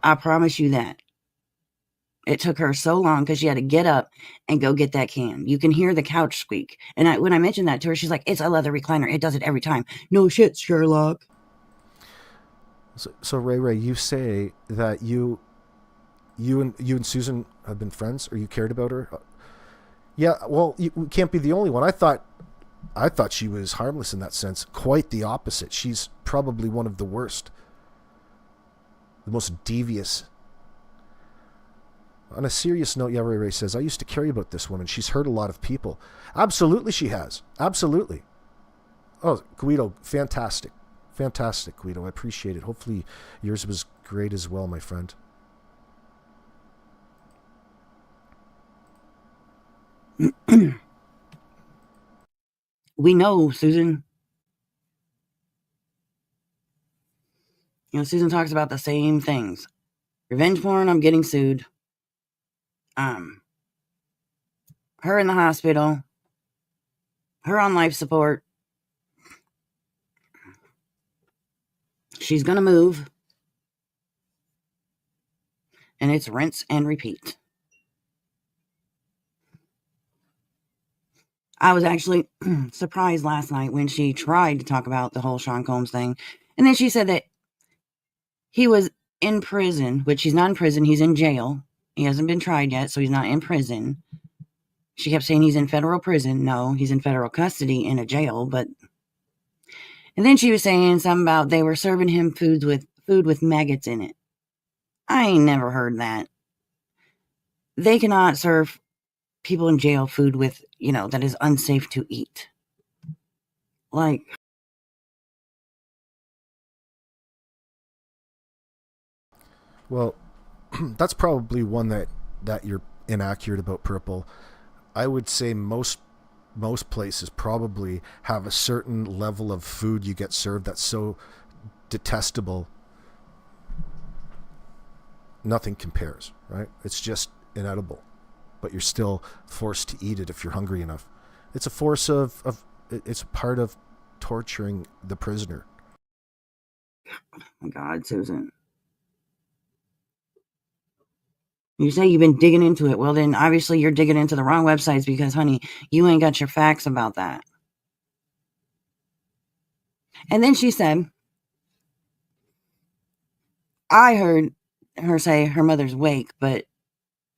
I promise you that. It took her so long because she had to get up and go get that can. You can hear the couch squeak. And when I mentioned that to her, she's like, it's a leather recliner. It does it every time. No shit, Sherlock. So Ray, you say that you and Susan have been friends, or you cared about her. Yeah, well, you can't be the only one. I thought she was harmless in that sense. Quite the opposite. She's probably one of the worst, the most devious. On a serious note, Ray Ray says, I used to care about this woman. She's hurt a lot of people. Absolutely she has. Absolutely. Oh, Guido, fantastic. Fantastic, Guido. I appreciate it. Hopefully yours was great as well, my friend. We know, Susan. You know, Susan talks about the same things. Revenge porn, I'm getting sued. Her in the hospital. Her on life support. She's gonna move. And it's rinse and repeat. I was actually surprised last night when she tried to talk about the whole Sean Combs thing. And then she said that he was in prison, which he's not in prison. He's in jail. He hasn't been tried yet, so he's not in prison. She kept saying he's in federal prison. No, he's in federal custody in a jail. But and then she was saying something about they were serving him food with maggots in it. I ain't never heard that. They cannot serve people in jail food with, that is unsafe to eat. Like, well, that's probably one that you're inaccurate about, Purple. I would say most places probably have a certain level of food you get served that's so detestable. Nothing compares, right? It's just inedible, but you're still forced to eat it if you're hungry enough. It's a force it's a part of torturing the prisoner. Oh my God, Susan. You say you've been digging into it. Well, then obviously you're digging into the wrong websites because, honey, you ain't got your facts about that. And then she said, I heard her say her mother's wake, but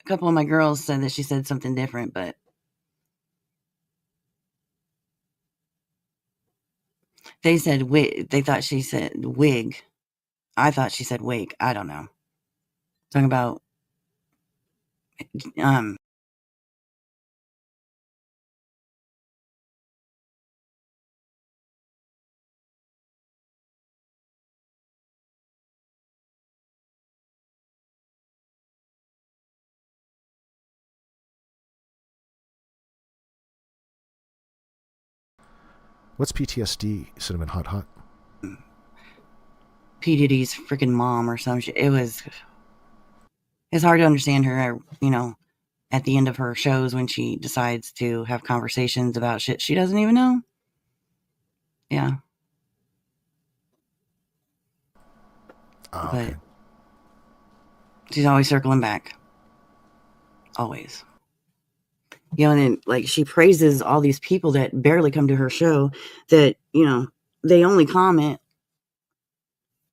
a couple of my girls said that she said something different, but they said wig. They thought she said wig. I thought she said wake. I don't know. Talking about What's PTSD? Cinnamon hot. P. Diddy's freaking mom or some shit. It's hard to understand her, at the end of her shows when she decides to have conversations about shit she doesn't even know. Yeah. Okay. But she's always circling back. Always. And then, like, she praises all these people that barely come to her show that, they only comment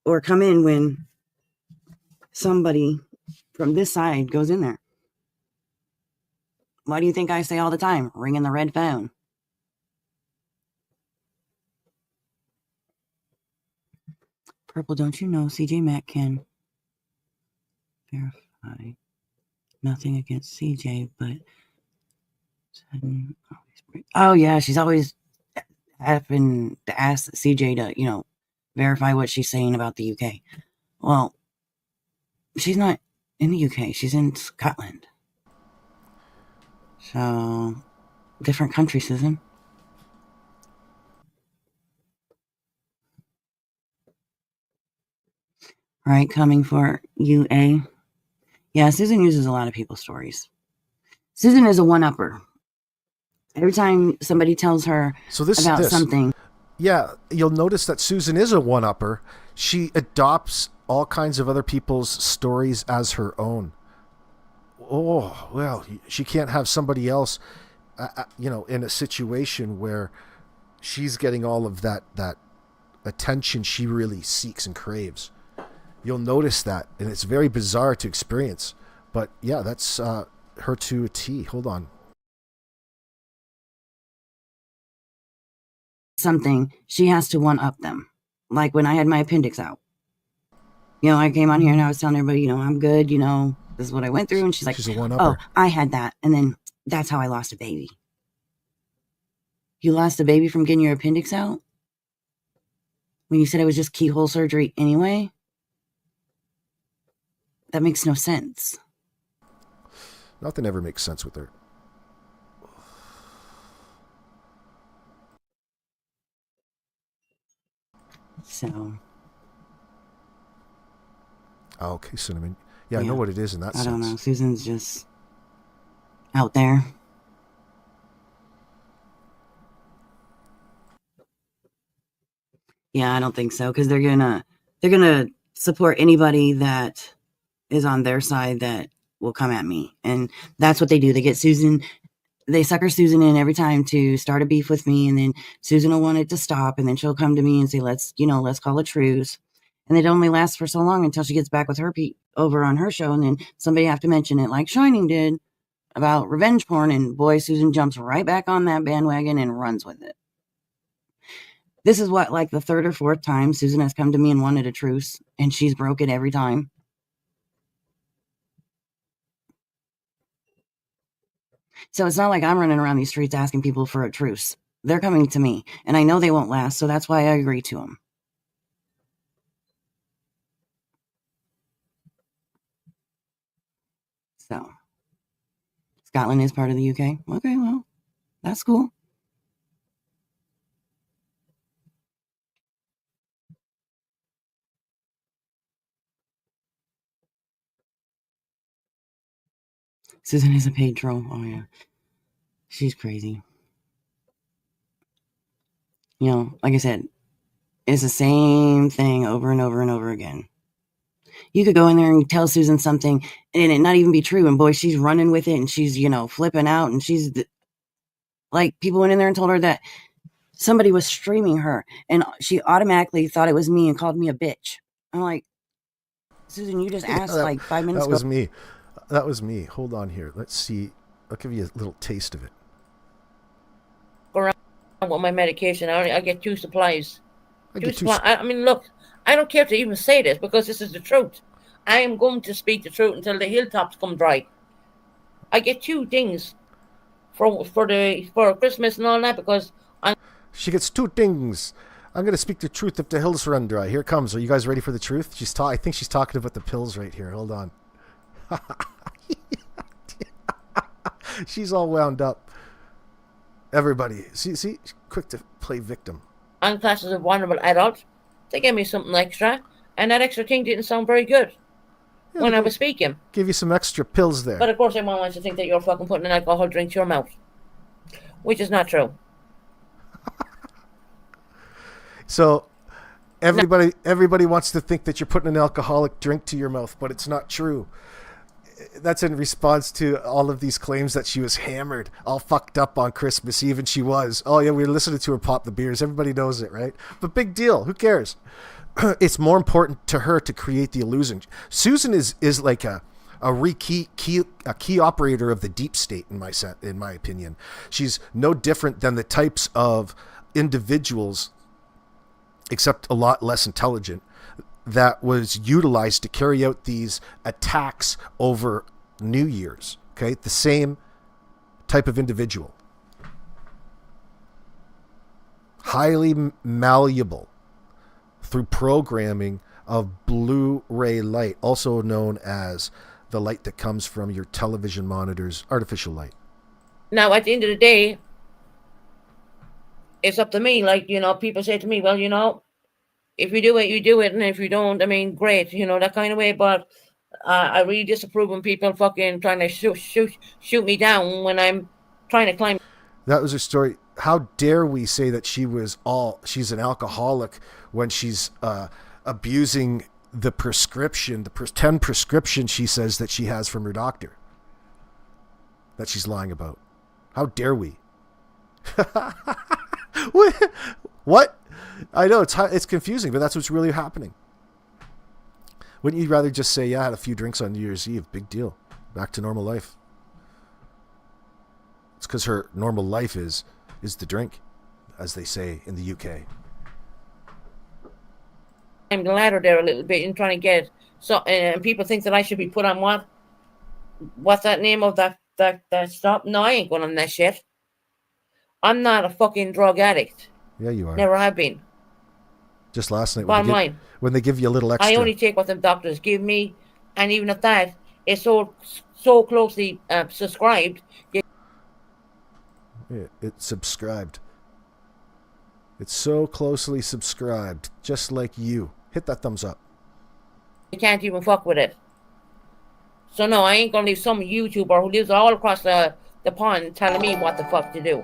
or come in when somebody from this side goes in there. Why do you think I say all the time, ringing the red phone? Purple, don't you know CJ Mack can verify nothing against CJ, but oh yeah, she's always having to ask CJ to, verify what she's saying about the UK. Well, she's not in the UK, she's in Scotland. So, different country, Susan. All right, coming for UA. Yeah, Susan uses a lot of people's stories. Susan is a one-upper. Every time somebody tells her about something. Yeah, you'll notice that Susan is a one-upper. She adopts all kinds of other people's stories as her own. Oh, well, she can't have somebody else, in a situation where she's getting all of that attention she really seeks and craves. You'll notice that, and it's very bizarre to experience. But yeah, that's her to a T. Hold on. something, she has to one-up them. Like when I had my appendix out. You know, I came on here and I was telling everybody, you know, I'm good, you know, this is what I went through. And she's like, She's a one-upper. oh, I had that. And then that's how I lost a baby. You lost a baby from getting your appendix out? When you said it was just keyhole surgery anyway? That makes no sense. Nothing ever makes sense with her. So. Oh, okay, Cinnamon. Yeah, I know what it is in that sense. I don't know. Susan's just out there. Yeah, I don't think so, because they're gonna support anybody that is on their side that will come at me, and that's what they do. They get Susan, they sucker Susan in every time to start a beef with me, and then Susan will want it to stop, and then she'll come to me and say, let's call a truce. And it only lasts for so long until she gets back with her over on her show, and then somebody have to mention it, like Shining did about revenge porn, and boy, Susan jumps right back on that bandwagon and runs with it. This is what, like the third or fourth time Susan has come to me and wanted a truce, and she's broke it every time. So it's not like I'm running around these streets asking people for a truce. They're coming to me, and I know they won't last, so that's why I agree to them. So, Scotland is part of the UK. Okay, well, that's cool. Susan is a paid troll. Oh, yeah. She's crazy. You know, like I said, it's the same thing over and over and over again. You could go in there and tell Susan something and it not even be true. And boy, she's running with it and she's, you know, flipping out. And she's like, people went in there and told her that somebody was streaming her. And she automatically thought it was me and called me a bitch. I'm like, Susan, you just asked like 5 minutes ago. That was me. That was me. Hold on here. Let's see. I'll give you a little taste of it. Around with my medication, I get 2 supplies. I mean, look, I don't care to even say this because this is the truth. I am going to speak the truth until the hilltops come dry. I get 2 things for Christmas and all that because she gets 2 things. I'm going to speak the truth if the hills run dry. Here it comes. Are you guys ready for the truth? I think she's talking about the pills right here. Hold on. She's all wound up. Everybody, see, quick to play victim. On classes of vulnerable adults, they gave me something extra, and that extra thing didn't sound very good when I was speaking. Give you some extra pills there. But of course, everyone wants to think that you're fucking putting an alcohol drink to your mouth, which is not true. So, everybody wants to think that you're putting an alcoholic drink to your mouth, but it's not true. That's in response to all of these claims that she was hammered, all fucked up on Christmas Eve, and she was. Oh yeah, we were listening to her pop the beers. Everybody knows it, right? But big deal. Who cares? It's more important to her to create the illusion. Susan is like a key operator of the deep state in my opinion. She's no different than the types of individuals, except a lot less intelligent, that was utilized to carry out these attacks over New Year's. Okay, the same type of individual, highly malleable through programming of blue-ray light, also known as the light that comes from your television monitor's artificial light. Now, at the end of the day, it's up to me. Like, you know, people say to me, well, you know, if you do it, you do it. And if you don't, I mean, great, you know, that kind of way. But I really disapprove when people fucking trying to shoot me down when I'm trying to climb. That was her story. How dare we say that she's an alcoholic when she's abusing the prescription, the 10 prescription she says that she has from her doctor that she's lying about. How dare we? What? I know it's confusing, but that's what's really happening. Wouldn't you rather just say, yeah, I had a few drinks on New Year's Eve, big deal, back to normal life? It's because her normal life is the drink. as they say in the UK. I'm the ladder there a little bit and trying to get it. So, and people think that I should be put on what's that name of that stuff? No, I ain't going on that shit. I'm not a fucking drug addict. Yeah, you are. Never have been. Just last night Bottom line, when they give you a little extra. I only take what the doctors give me, and even if that is so closely subscribed. It's subscribed. It's so closely subscribed, just like you. Hit that thumbs up. You can't even fuck with it. So no, I ain't gonna leave some YouTuber who lives all across the pond telling me what the fuck to do.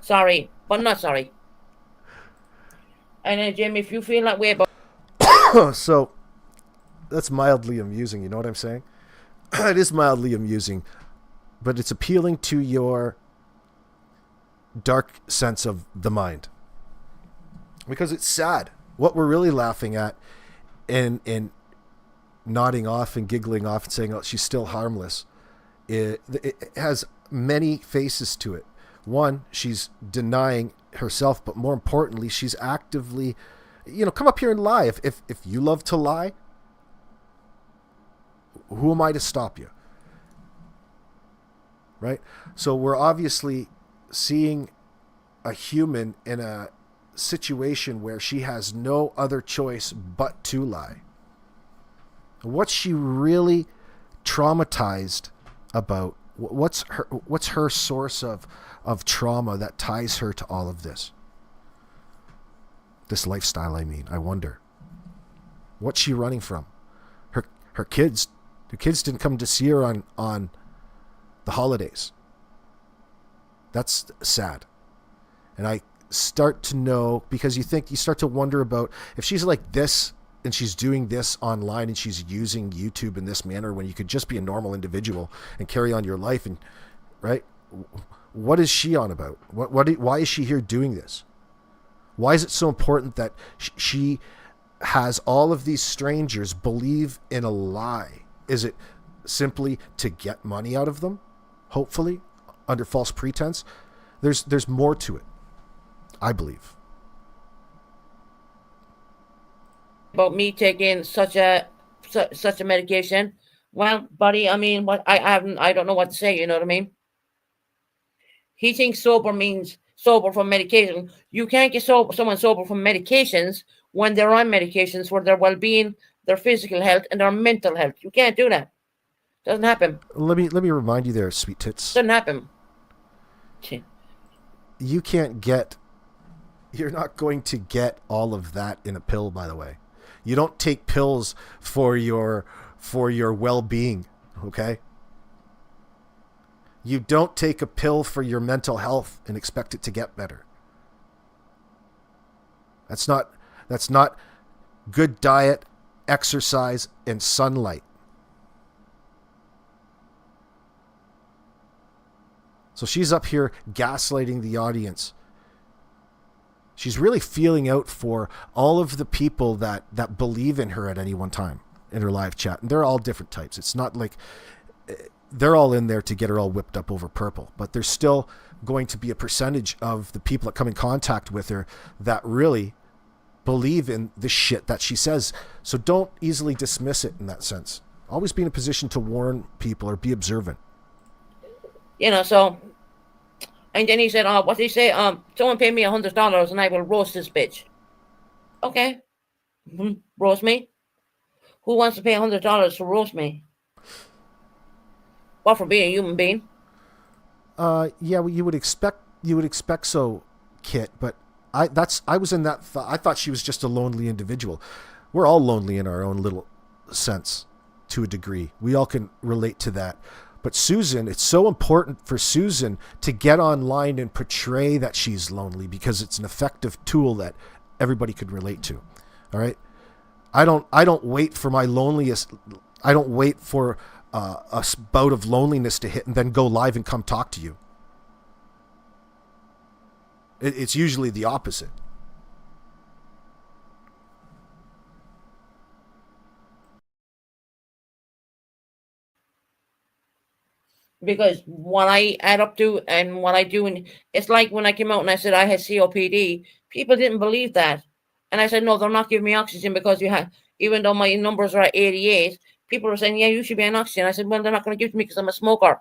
Sorry, but not sorry. And then Jim, if you feel that way about so that's mildly amusing, you know what I'm saying? It is mildly amusing, but it's appealing to your dark sense of the mind. Because it's sad. What we're really laughing at and nodding off and giggling off and saying, oh, she's still harmless, it has many faces to it. One, she's denying herself, but more importantly, she's actively, come up here and lie. If you love to lie, who am I to stop you? Right? So we're obviously seeing a human in a situation where she has no other choice but to lie. What's she really traumatized about? What's her source of trauma that ties her to all of this? This lifestyle, I mean. I wonder. What's she running from? Her kids. The kids didn't come to see her on the holidays. That's sad. And I start to know, because you start to wonder about if she's like this and she's doing this online and she's using YouTube in this manner when you could just be a normal individual and carry on your life, and right? What is she on about? Why is she here doing this? Why is it so important that she has all of these strangers believe in a lie? Is it simply to get money out of them? Hopefully, under false pretense? There's more to it, I believe. About me taking such a medication. Well, buddy, I mean, what I don't know what to say. You know what I mean? He thinks sober means sober from medication. You can't get someone sober from medications when they're on medications for their well-being, their physical health, and their mental health. You can't do that. Doesn't happen. Let me remind you there, sweet tits. Doesn't happen. You're not going to get all of that in a pill, by the way. You don't take pills for your well-being, okay? You don't take a pill for your mental health and expect it to get better. That's not good diet, exercise, and sunlight. So she's up here gaslighting the audience. She's really feeling out for all of the people that believe in her at any one time in her live chat. And they're all different types. It's not like they're all in there to get her all whipped up over purple. But there's still going to be a percentage of the people that come in contact with her that really believe in the shit that she says. So don't easily dismiss it in that sense. Always be in a position to warn people or be observant. So, and then he said, what did he say? Someone pay me $100 and I will roast this bitch. Okay. Roast me? Who wants to pay $100 to roast me? What, for being a human being? Yeah, well, you would expect so, Kit, but I was in that thought. I thought she was just a lonely individual. We're all lonely in our own little sense to a degree. We all can relate to that. But Susan, it's so important for Susan to get online and portray that she's lonely because it's an effective tool that everybody could relate to. All right. I don't wait for my loneliest. I don't wait for a bout of loneliness to hit and then go live and come talk to you. It's usually the opposite. because what I add up to and what I do, and it's like when I came out and I said I had COPD, people didn't believe that, and I said no, they're not giving me oxygen because you have, even though my numbers are at 88, people are saying yeah, you should be on oxygen. I said well, they're not going to give it to me because I'm a smoker.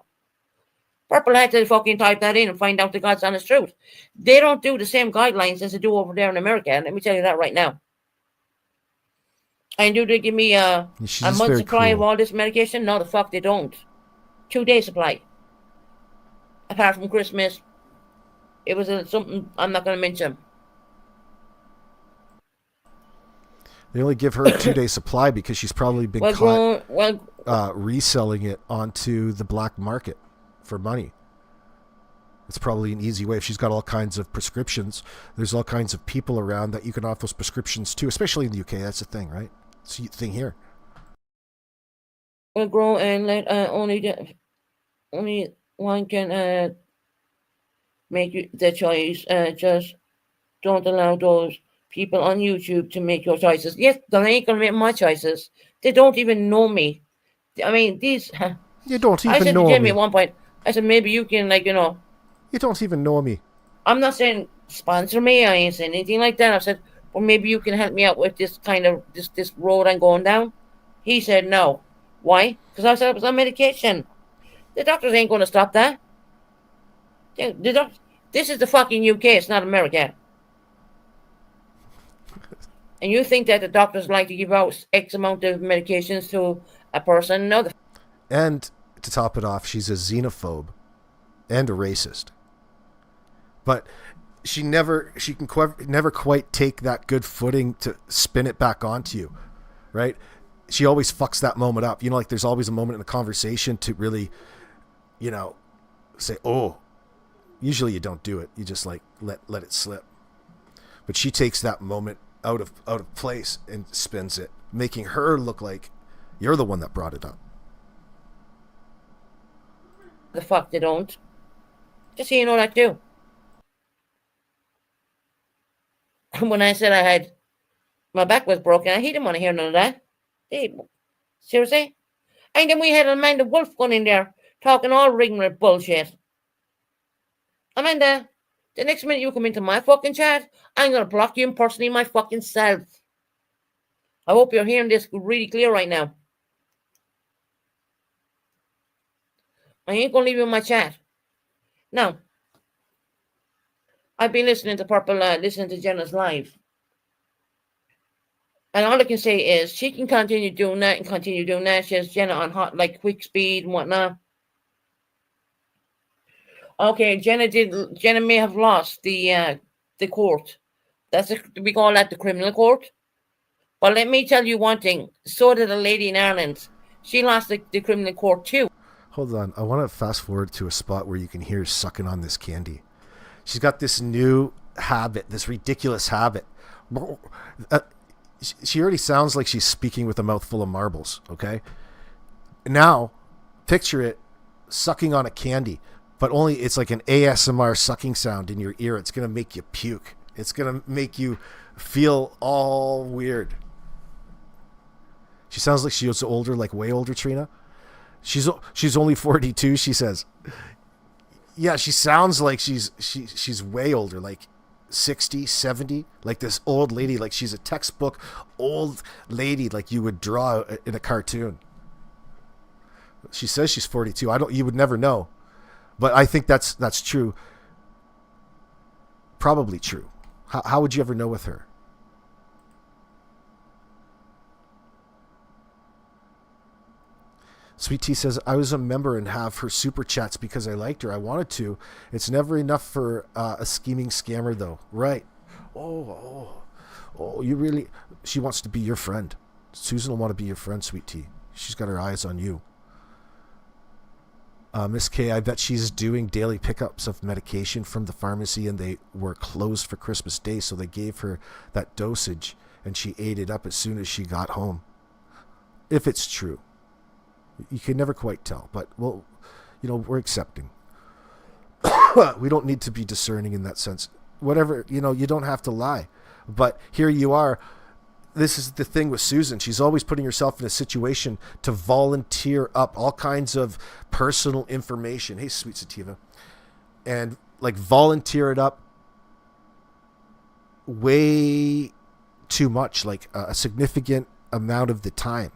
Purple had to fucking type that in and find out the God's honest truth. They don't do the same guidelines as they do over there in America. Let me tell you that right now. And do they give me a month supply of all this medication? No, the fuck they don't. 2 days supply. Apart from Christmas. It was something I'm not going to mention. They only give her a 2-day supply because she's probably been caught reselling it onto the black market for money. It's probably an easy way. If she's got all kinds of prescriptions, there's all kinds of people around that you can offer those prescriptions to, especially in the UK. That's the thing, right? It's the thing here. Well, grow and let only one can make the choice. Just don't allow those people on YouTube to make your choices. Yes, they ain't gonna make my choices. They don't even know me. I mean, these. You don't even know me. I said to Jamie at one point, I said, maybe you can, like, you know. You don't even know me. I'm not saying sponsor me. I ain't saying anything like that. I said, well, maybe you can help me out with this kind of, this road I'm going down. He said no. Why? Because I said it was on medication. The doctors ain't going to stop that. This is the fucking UK. It's not America. And you think that the doctors like to give out X amount of medications to a person? No. And to top it off, she's a xenophobe and a racist. But she can never quite take that good footing to spin it back onto you, right? She always fucks that moment up. You know, like there's always a moment in the conversation to really, you know, say, oh, usually you don't do it. You just like let it slip. But she takes that moment out of place and spins it, making her look like you're the one that brought it up. The fuck they don't. Just so you know that too. When I said my back was broken, he didn't want to hear none of that. Seriously? And then we had Amanda Wolf going in there talking all rigmarole bullshit. Amanda, the next minute you come into my fucking chat, I'm going to block you personally my fucking self. I hope you're hearing this really clear right now. I ain't going to leave you in my chat. Now, I've been listening to listening to Jenna's live. And all I can say is she can continue doing that and continue doing that. She has Jenna on hot, like quick speed and whatnot. Okay, Jenna may have lost the court. We call that the criminal court. But let me tell you one thing. So did a lady in Ireland. She lost the criminal court too. Hold on. I want to fast forward to a spot where you can hear her sucking on this candy. She's got this new habit, this ridiculous habit. She already sounds like she's speaking with a mouthful of marbles, okay? Now, picture it sucking on a candy, but only it's like an ASMR sucking sound in your ear. It's going to make you puke. It's going to make you feel all weird. She sounds like she was older, like way older, Trina. She's only 42, she says. Yeah, she sounds like she's way older, like 60, 70, like this old lady, like she's a textbook old lady like you would draw in a cartoon. She says she's 42. You would never know. But I think that's true. Probably true. How would you ever know with her? Sweet Tea says, I was a member and have her super chats because I liked her. I wanted to. It's never enough for a scheming scammer, though. Right. Oh, you really... She wants to be your friend. Susan will want to be your friend, Sweet Tea. She's got her eyes on you. Miss K, I bet she's doing daily pickups of medication from the pharmacy and they were closed for Christmas Day, so they gave her that dosage and she ate it up as soon as she got home. If it's true. You can never quite tell, but well, we're accepting. We don't need to be discerning in that sense. Whatever, you don't have to lie. But here you are. this is the thing with Susan. She's always putting herself in a situation to volunteer up all kinds of personal information. Hey, sweet sativa. And like volunteer it up way too much, like a significant amount of the time.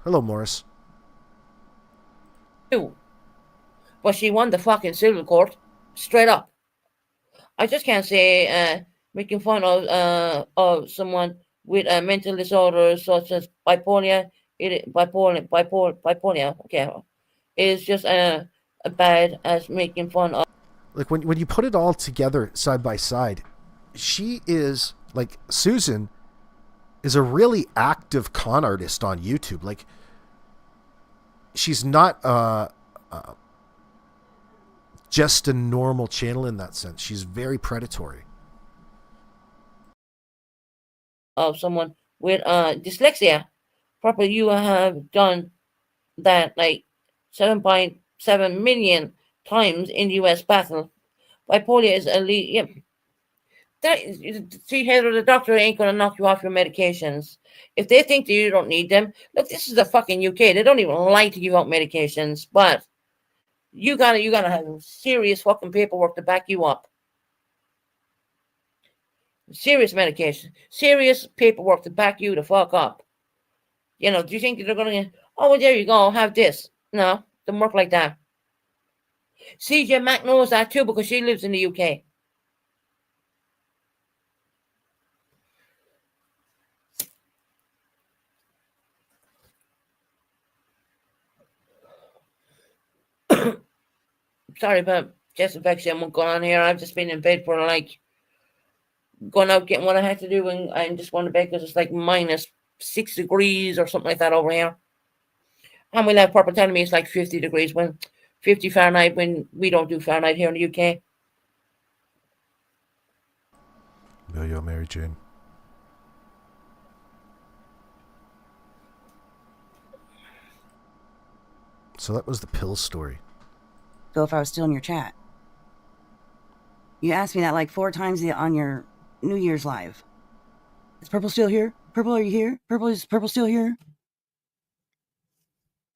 Hello, Morris. But she won the fucking civil court straight up. I just can't say making fun of someone with a mental disorder such as bipolar. Bipolar. Okay, is just bad as making fun of. Like when you put it all together side by side, she is like Susan is a really active con artist on YouTube. Like she's not just a normal channel in that sense. She's very predatory. Of someone with dyslexia. Probably you have done that like 7.7 million times in the US battle. Bipolar is elite. Yep. See, Heather, the doctor ain't going to knock you off your medications. If they think that you don't need them, look, this is the fucking UK. They don't even like to give out medications, but you gotta have serious fucking paperwork to back you up. Serious medication, serious paperwork to back you the fuck up. You know, do you think they're going to, oh, well, there you go, have this? No, doesn't work like that. CJ Mack knows that too because she lives in the UK. Sorry about chest infection. What's going on here? I've just been in bed for like going out getting what I had to do, and I just went to bed because it's like -6 degrees or something like that over here. And we have Purple telling me it's like 50 degrees when 50 Fahrenheit when we don't do Fahrenheit here in the UK. Yo, Mary Jane. So that was the pill story. So if I was still in your chat. You asked me that like 4 times on your New Year's live. Is Purple still here? Purple, are you here? Is Purple still here?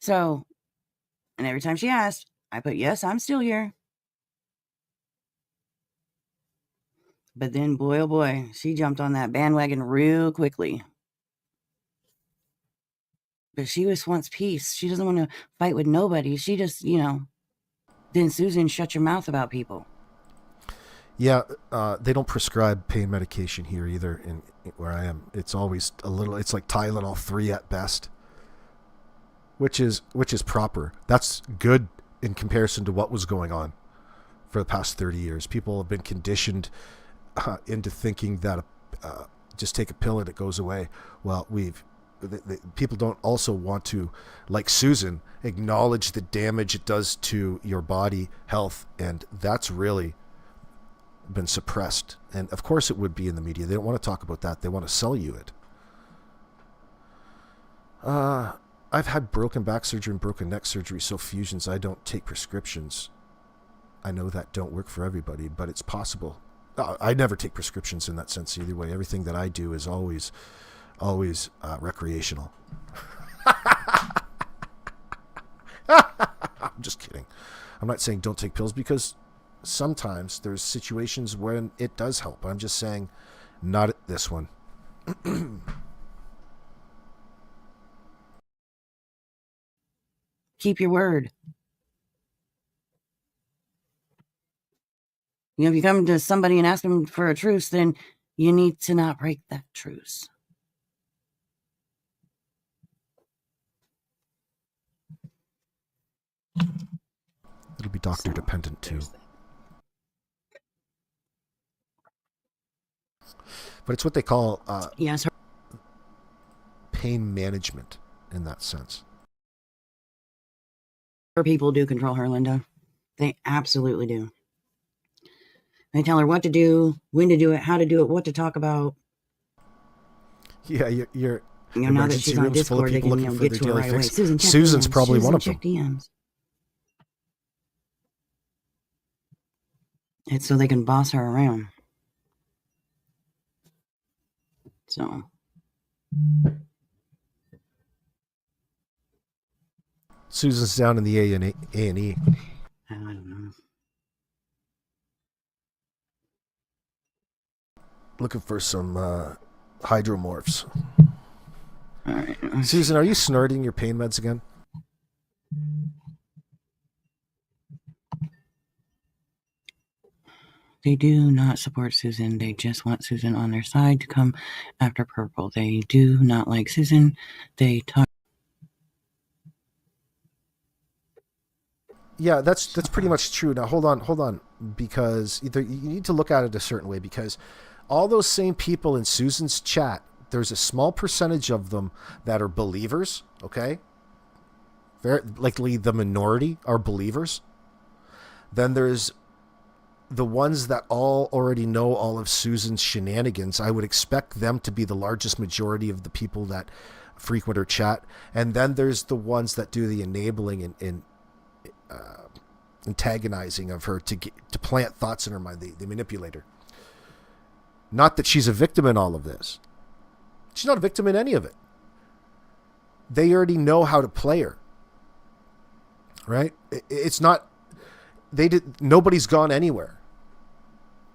So, and every time she asked, I put, yes, I'm still here. But then, boy, oh boy, she jumped on that bandwagon real quickly. But she just wants peace. She doesn't want to fight with nobody. She just, then Susan, shut your mouth about people. Yeah, they don't prescribe pain medication here either in where I am. It's always it's like Tylenol 3 at best. Which is proper. That's good in comparison to what was going on for the past 30 years. People have been conditioned into thinking that just take a pill and it goes away. Well, people don't also want to, like Susan, acknowledge the damage it does to your body, health, and that's really been suppressed. And of course it would be in the media. They don't want to talk about that. They want to sell you it. I've had broken back surgery and broken neck surgery, so fusions, I don't take prescriptions. I know that don't work for everybody, but it's possible. I never take prescriptions in that sense either way. Everything that I do is always recreational. I'm just kidding. I'm not saying don't take pills because sometimes there's situations when it does help. I'm just saying not this one. Keep your word. If you come to somebody and ask them for a truce, then you need to not break that truce. It'll be doctor dependent too. But it's what they call pain management in that sense. Her people do control her, Linda. They absolutely do. They tell her what to do, when to do it, how to do it, what to talk about. Yeah, you're now that she's on Discord, they can get to her right away. Susan's probably one of them. DMs. It's so they can boss her around. So, Susan's down in the A&E. I don't know. Looking for some hydromorphs. All right. Susan, are you snorting your pain meds again? They do not support Susan. They just want Susan on their side to come after Purple. They do not like Susan. They talk. Yeah, that's pretty much true. Now, hold on, because you need to look at it a certain way, because all those same people in Susan's chat, there's a small percentage of them that are believers, okay? Very likely the minority are believers. Then there's the ones that all already know all of Susan's shenanigans. I would expect them to be the largest majority of the people that frequent her chat. And then there's the ones that do the enabling and antagonizing of her to plant thoughts in her mind. They manipulate her. Not that she's a victim in all of this. She's not a victim in any of it. They already know how to play her. Right? It's not... Nobody's gone anywhere.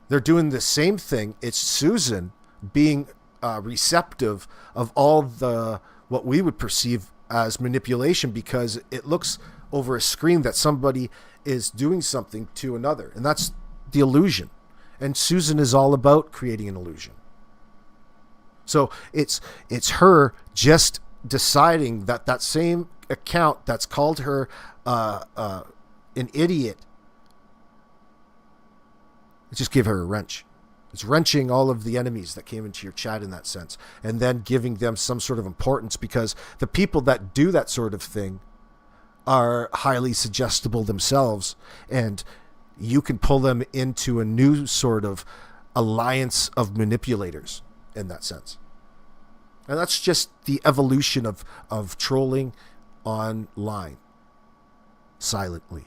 They're doing the same thing. It's Susan being receptive of all the what we would perceive as manipulation, because it looks over a screen that somebody is doing something to another, and that's the illusion. And Susan is all about creating an illusion. So it's her just deciding that same account that's called her an idiot, just give her a wrench. It's wrenching all of the enemies that came into your chat in that sense, and then giving them some sort of importance, because the people that do that sort of thing are highly suggestible themselves, and you can pull them into a new sort of alliance of manipulators in that sense. And that's just the evolution of trolling online silently.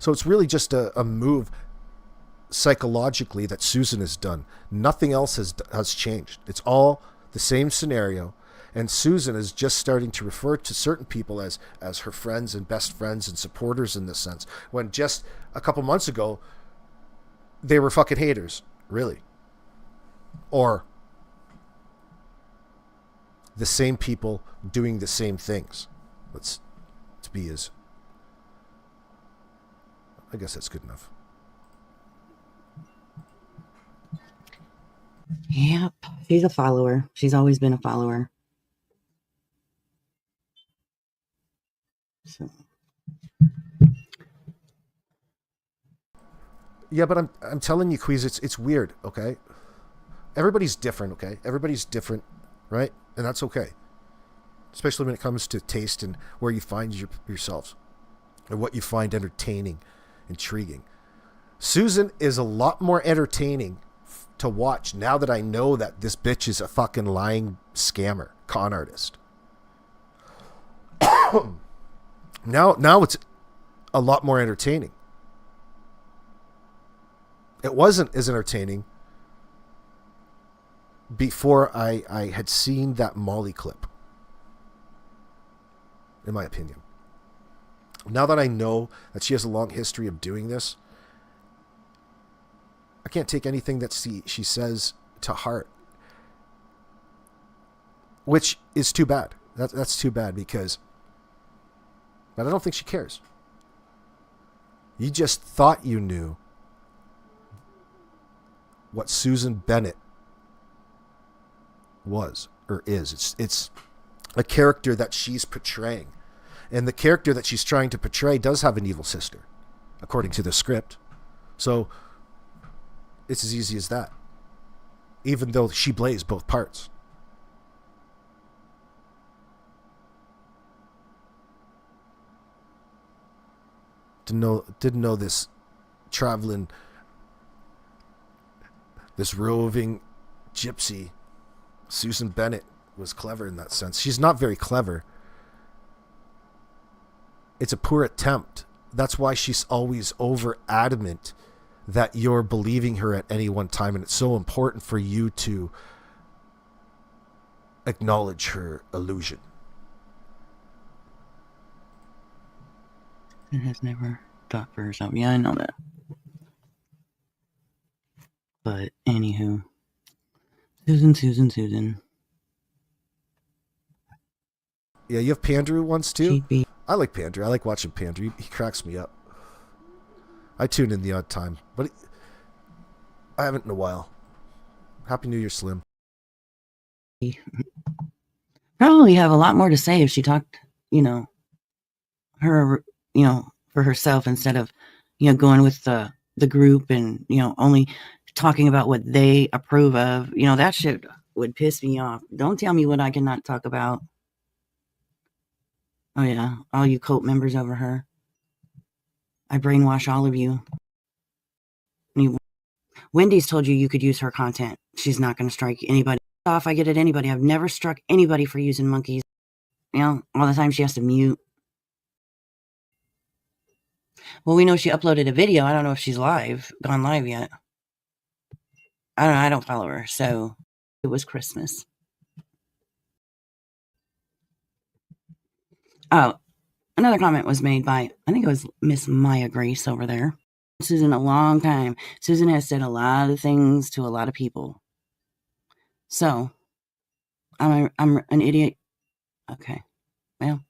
So it's really just a move psychologically that Susan has done. Nothing else has changed. It's all the same scenario. And Susan is just starting to refer to certain people as her friends and best friends and supporters in this sense, when just a couple months ago, they were fucking haters, really. Or the same people doing the same things. Let's be as... I guess that's good enough. Yep. She's a follower. She's always been a follower. So. Yeah, but I'm telling you, Queez, it's weird, okay? Everybody's different, okay? Everybody's different, right? And that's okay. Especially when it comes to taste and where you find yourselves and what you find entertaining, intriguing. Susan is a lot more entertaining to watch now that I know that this bitch is a fucking lying scammer, con artist. Now it's a lot more entertaining. It wasn't as entertaining before I had seen that Molly clip, in my opinion. Now that I know that she has a long history of doing this, I can't take anything that she says to heart, which is too bad. That's too bad, but I don't think she cares. You just thought you knew what Susan Bennett was or is. It's a character that she's portraying. And the character that she's trying to portray does have an evil sister, according to the script. So it's as easy as that. Even though she plays both parts. Didn't know this roving gypsy, Susan Bennett, was clever in that sense. She's not very clever. It's a poor attempt. That's why she's always over adamant that you're believing her at any one time, and it's so important for you to acknowledge her illusion. It has never thought for herself. Yeah, I know that. But anywho, Susan. Yeah, you have Pandrew once too? She'd be. I like Pandrew. I like watching Pandrew. He cracks me up. I tune in the odd time, but I haven't in a while. Happy New Year, Slim. Probably have a lot more to say if she talked, her, for herself instead of, going with the group and, only talking about what they approve of. That shit would piss me off. Don't tell me what I cannot talk about. Oh, yeah. All you cult members over her. I brainwash all of you. Wendy's told you could use her content. She's not going to strike anybody off. I get at anybody. I've never struck anybody for using monkeys. All the time she has to mute. Well, we know she uploaded a video. I don't know if she's gone live yet. I don't know. I don't follow her. So it was Christmas. Oh, another comment was made by, I think it was Miss Maya Grace over there. Susan a long time. Susan has said a lot of things to a lot of people. So, I'm an idiot. Okay. Well,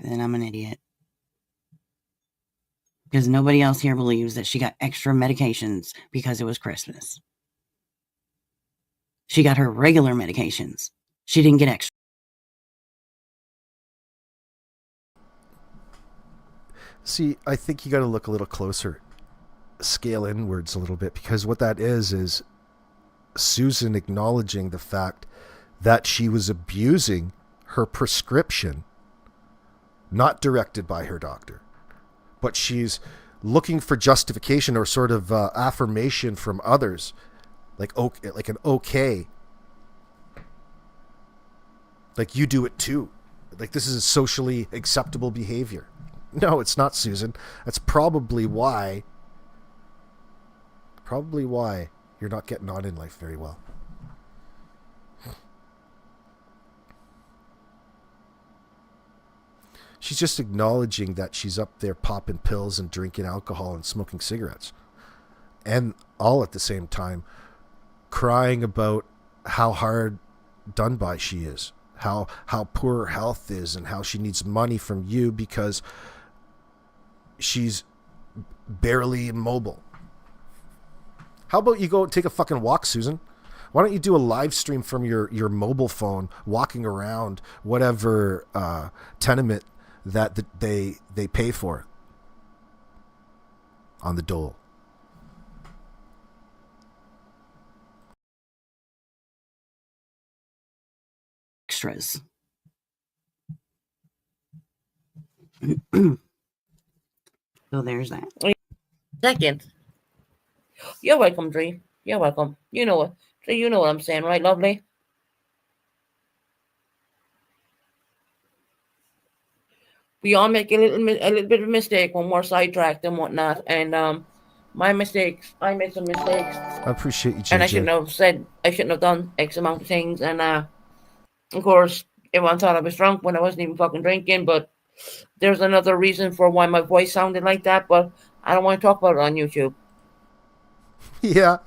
then I'm an idiot. Because nobody else here believes that she got extra medications because it was Christmas. She got her regular medications. She didn't get extra. See, I think you got to look a little closer, scale inwards a little bit, because what that is Susan acknowledging the fact that she was abusing her prescription, not directed by her doctor, but she's looking for justification or sort of affirmation from others, like an okay, like you do it too, like this is a socially acceptable behavior. No, it's not, Susan. That's probably why you're not getting on in life very well. She's just acknowledging that she's up there popping pills and drinking alcohol and smoking cigarettes. And all at the same time crying about how hard done by she is, how poor her health is, and how she needs money from you because she's barely immobile. How about you go take a fucking walk, Susan? Why don't you do a live stream from your mobile phone, walking around whatever tenement that they pay for on the dole? Extras. So there's that. Second. You're welcome, Dree. You're welcome. You know what? Dree, you know what I'm saying, right, lovely? We all make a little bit of mistake when we're sidetracked and whatnot. And my mistakes, I made some mistakes. I appreciate you, JJ. And I shouldn't have done X amount of things. And of course, everyone thought I was drunk when I wasn't even fucking drinking. But there's another reason for why my voice sounded like that. But I don't want to talk about it on YouTube. Yeah.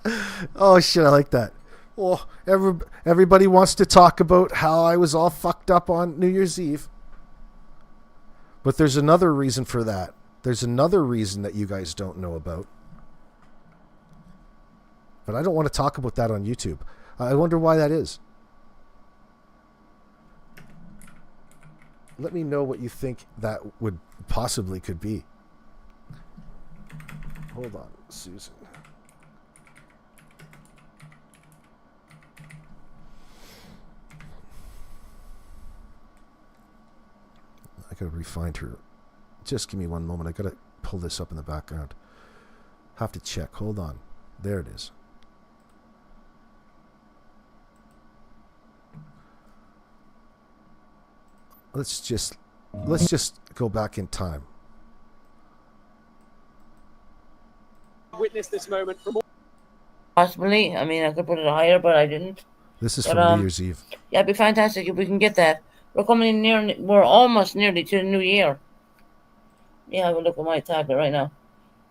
Oh, shit, I like that. Well, everybody wants to talk about how I was all fucked up on New Year's Eve. But there's another reason for that. There's another reason that you guys don't know about. But I don't want to talk about that on YouTube. I wonder why that is. Let me know what you think that would possibly could be. Hold on, Susan. I gotta refind her. Just give me one moment. I gotta pull this up in the background. Have to check. Hold on. There it is. Let's just go back in time. witnessed this moment from all. Possibly. I mean, I could put it higher, but I didn't. This is But, from New Year's Eve. Yeah, it'd be fantastic if we can get that. We're almost nearly to the new year. Yeah, have a look at my tablet right now.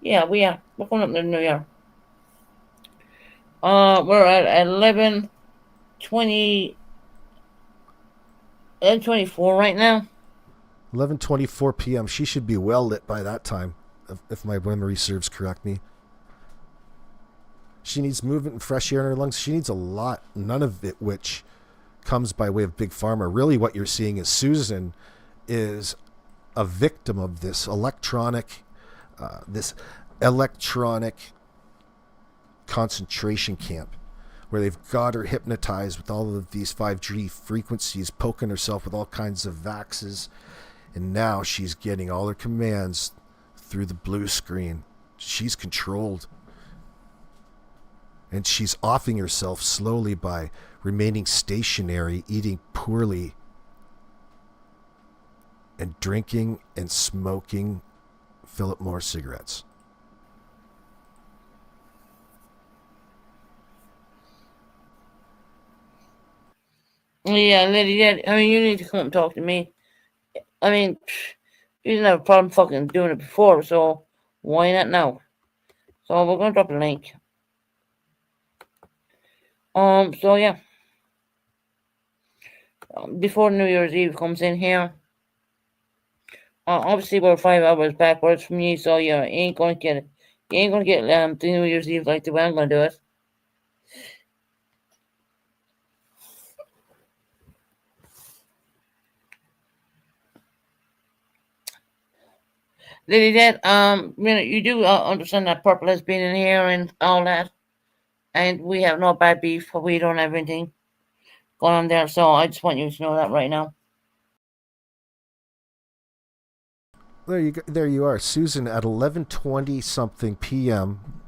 Yeah, we are. We're coming up to the new year. We're at 11:24 right now. 11:24 p.m. She should be well lit by that time, if my memory serves correct me. She needs movement and fresh air in her lungs. She needs a lot, none of it which comes by way of Big Pharma. Really what you're seeing is Susan is a victim of this electronic concentration camp where they've got her hypnotized with all of these 5G frequencies, poking herself with all kinds of vaxes, and now she's getting all her commands through the blue screen. She's controlled. And she's offing herself slowly by remaining stationary, eating poorly, and drinking and smoking Philip Morris cigarettes. Yeah, Lady, I mean, you need to come and talk to me. I mean, you didn't have a problem fucking doing it before, so why not now? So we're gonna drop a link. So yeah. Before New Year's Eve comes in here. Obviously we're 5 hours backwards from you, so you ain't gonna get it. You ain't gonna get the New Year's Eve like the way I'm gonna do it. Lady Dead, you do understand that purple has been in here and all that, and we have no bad beef. We don't have anything going on there, so I just want you to know that right now. There you are, Susan, at 11:20 something p.m.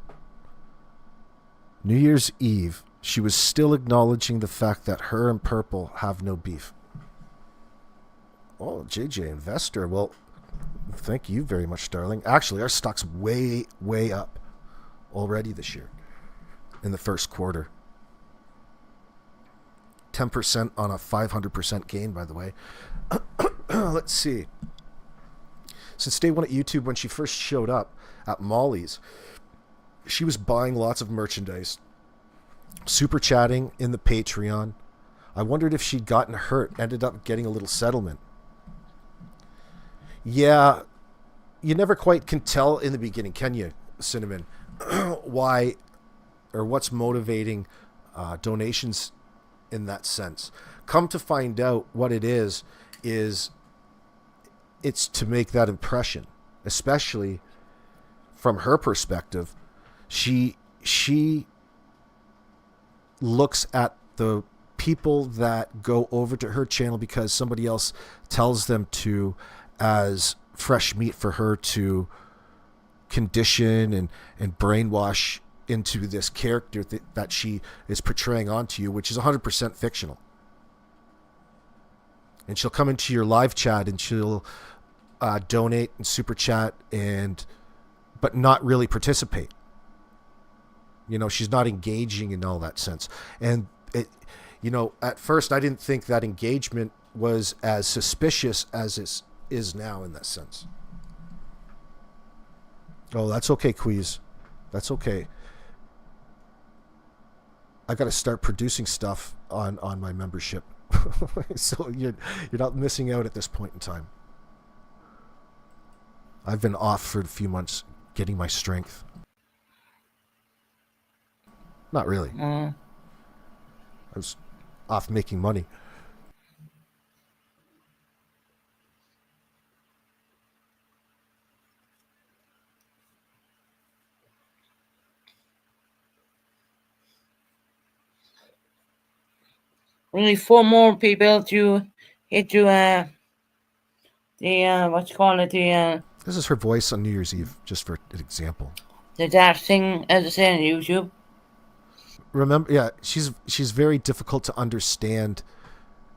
New Year's Eve. She was still acknowledging the fact that her and Purple have no beef. Oh, JJ Investor. Well, thank you very much, darling. Actually, our stock's way, way up already this year in the first quarter. 10% on a 500% gain, by the way. Let's see. Since day one at YouTube, when she first showed up at Molly's, she was buying lots of merchandise, super chatting in the Patreon. I wondered if she'd gotten hurt, ended up getting a little settlement. Yeah, you never quite can tell in the beginning, can you, Cinnamon? Why or what's motivating donations in that sense. Come to find out what it is it's to make that impression, especially from her perspective. She looks at the people that go over to her channel because somebody else tells them to as fresh meat for her to condition and brainwash into this character that she is portraying onto you, which is 100% fictional. And she'll come into your live chat and she'll donate and super chat but not really participate. You know, she's not engaging in all that sense. And at first I didn't think that engagement was as suspicious as it is now in that sense. Oh, that's okay, Queez. That's okay. I got to start producing stuff on my membership. So you're not missing out at this point in time. I've been off for a few months getting my strength. Not really. I was off making money. Really 4 more people to hit to This is her voice on New Year's Eve, just for an example. The dash thing, as I say on YouTube. Remember, yeah, she's very difficult to understand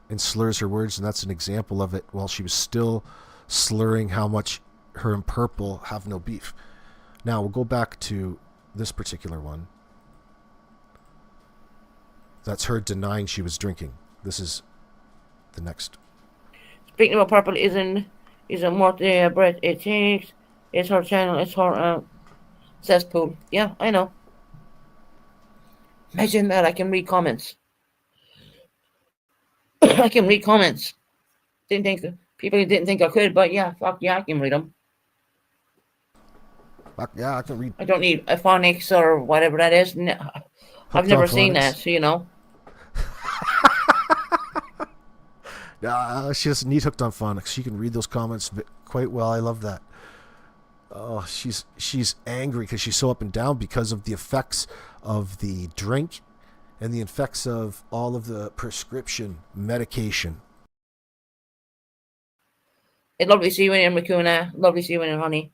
and slurs her words, and that's an example of it, while she was still slurring how much her and Purple have no beef. Now, we'll go back to this particular one. That's her denying she was drinking. This is the next. Speaking about purple isn't what the breath it takes. It's her channel. It's her cesspool. Yeah, I know. Imagine that. I can read comments. I can read comments. People didn't think I could, but yeah, fuck yeah, I can read them. Fuck yeah, I can read. I don't need a phonics or whatever that is. I've never seen that, so you know. She doesn't need hooked on phonics. She can read those comments quite well. I love that. Oh, she's angry because she's so up and down because of the effects of the drink and the effects of all of the prescription medication. It's lovely to see you in, Makuna. Lovely to see you in, honey.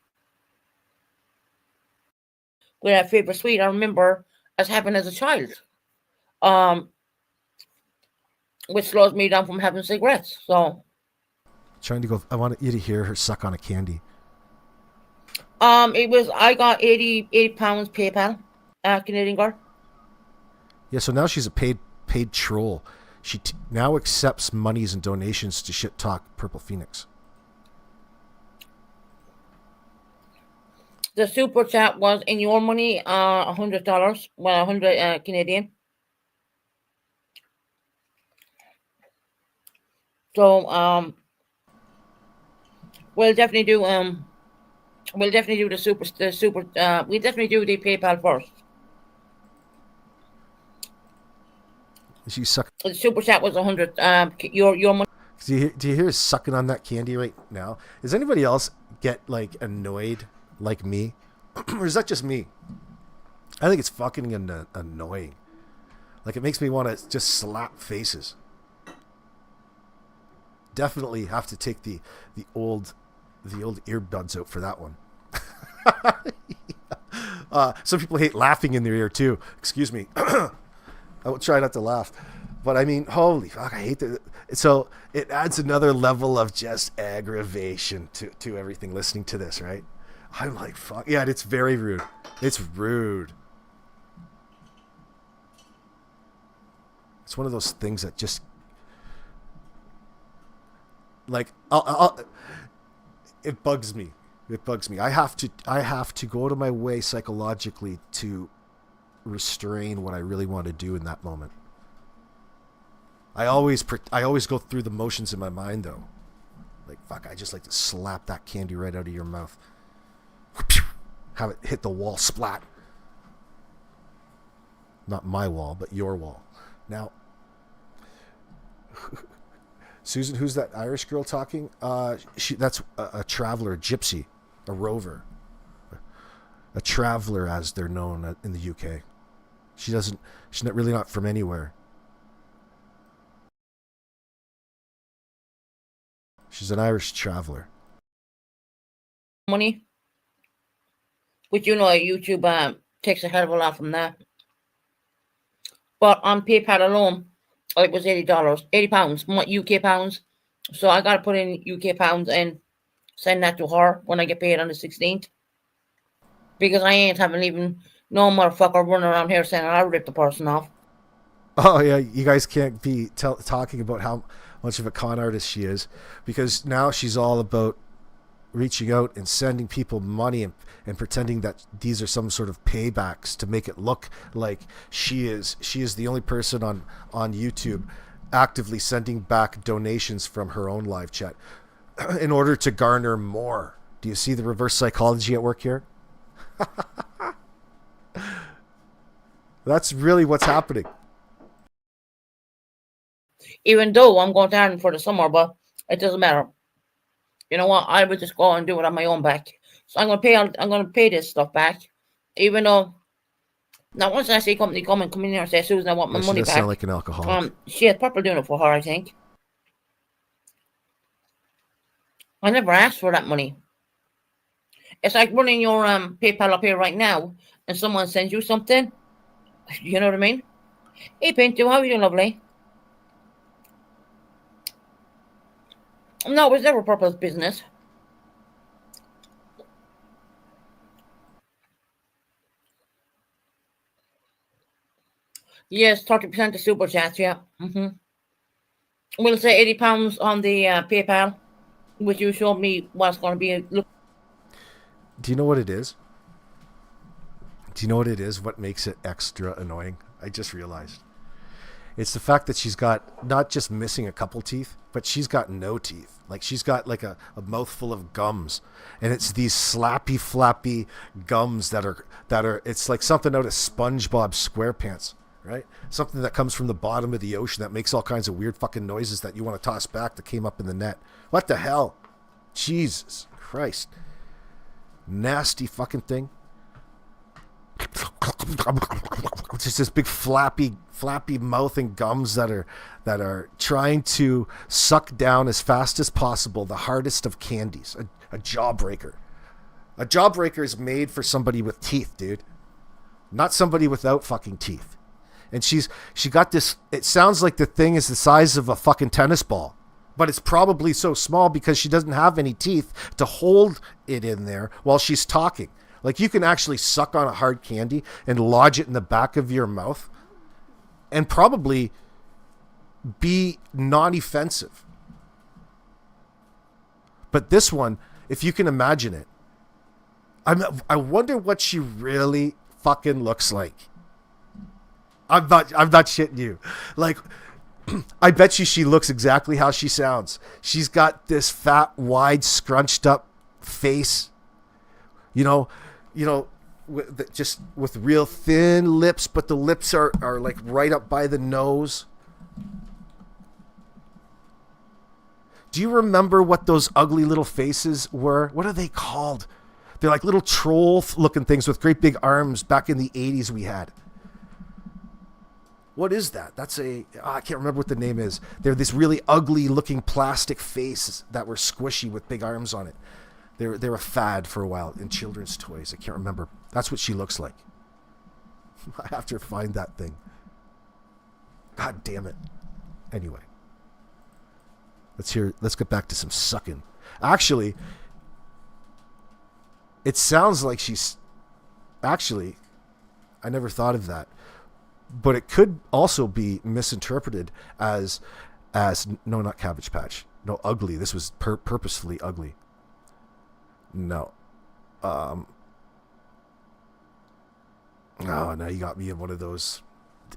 With that favorite sweet, I remember as happened as a child. Which slows me down from having cigarettes. So trying to go. I want you to hear her suck on a candy. I got 80 pounds PayPal, Canadian girl. Yeah, so now she's a paid troll. She now accepts monies and donations to shit talk Purple Phoenix. The super chat was in your money, $100. Well, 100 Canadian. So we'll definitely do the super we'll definitely do the PayPal first. She suck. The super chat was 100. Your money. Do you hear her sucking on that candy right now? Does anybody else get like annoyed like me, or is that just me? I think it's fucking annoying. Like it makes me want to just slap faces. Definitely have to take the old earbuds out for that one. Some people hate laughing in their ear too. Excuse me. I will try not to laugh, but I mean, holy fuck, I hate that. So it adds another level of just aggravation to everything listening to this, right? I'm like, fuck yeah, it's very rude. It's rude. It's one of those things that just like it bugs me. It bugs me. I have to go to my way psychologically to restrain what I really want to do in that moment. I always go through the motions in my mind though. Like fuck, I just like to slap that candy right out of your mouth. Have it hit the wall splat. Not my wall, but your wall. Now Susan, who's that Irish girl talking? That's a traveler, a gypsy, a rover, a traveler as they're known in the UK. She's really not from anywhere. She's an Irish traveler. Money, which you know, YouTube takes a hell of a lot from that. But on PayPal alone, it was $80, £80, UK pounds. So I gotta put in UK pounds and send that to her when I get paid on the 16th. Because I ain't having even no motherfucker running around here saying I'll rip the person off. Oh yeah, you guys can't be talking about how much of a con artist she is, because now she's all about reaching out and sending people money and pretending that these are some sort of paybacks to make it look like she is the only person on YouTube actively sending back donations from her own live chat in order to garner more. Do you see the reverse psychology at work here? That's really what's happening. Even though I'm going to Ireland for the summer, but it doesn't matter. You know what? I would just go and do it on my own back. So I'm going to pay this stuff back, even though. Now, once I see company come in here and say, Susan, I want my money back. Sound like an alcoholic. She has Purple doing it for her, I think. I never asked for that money. It's like running your PayPal up here right now, and someone sends you something. You know what I mean? Hey, Pinto, how are you, lovely? No, it was never Purple's business. Yes, 30% of super chats. Yeah. We'll say £80 on the PayPal, which you showed me what's going to be. Do you know what it is? Do you know what it is? What makes it extra annoying? I just realized. It's the fact that she's got not just missing a couple teeth, but she's got no teeth. Like she's got like a mouthful of gums, and it's these slappy, flappy gums that are. It's like something out of SpongeBob SquarePants, right? Something that comes from the bottom of the ocean that makes all kinds of weird fucking noises that you want to toss back that came up in the net. What the hell? Jesus Christ! Nasty fucking thing. It's just this big flappy mouth and gums that are trying to suck down as fast as possible the hardest of candies. A jawbreaker. A jawbreaker is made for somebody with teeth, dude. Not somebody without fucking teeth. And she got this. It sounds like the thing is the size of a fucking tennis ball, but it's probably so small because she doesn't have any teeth to hold it in there while she's talking. Like you can actually suck on a hard candy and lodge it in the back of your mouth and probably be non-offensive. But this one, if you can imagine it, I wonder what she really fucking looks like. I'm not shitting you. Like, I bet you she looks exactly how she sounds. She's got this fat, wide, scrunched up face. You know, just with real thin lips, but the lips are like right up by the nose. Do you remember what those ugly little faces were? What are they called? They're like little troll-looking things with great big arms back in the 80s we had. What is that? I can't remember what the name is. They're this really ugly-looking plastic face that were squishy with big arms on it. They're a fad for a while in children's toys. I can't remember. That's what she looks like. I have to find that thing. God damn it. Anyway. Let's get back to some sucking. Actually, it sounds like she's... Actually, I never thought of that. But it could also be misinterpreted as no, not Cabbage Patch. No, ugly. This was purposefully ugly. No. Oh, now you got me in one of those.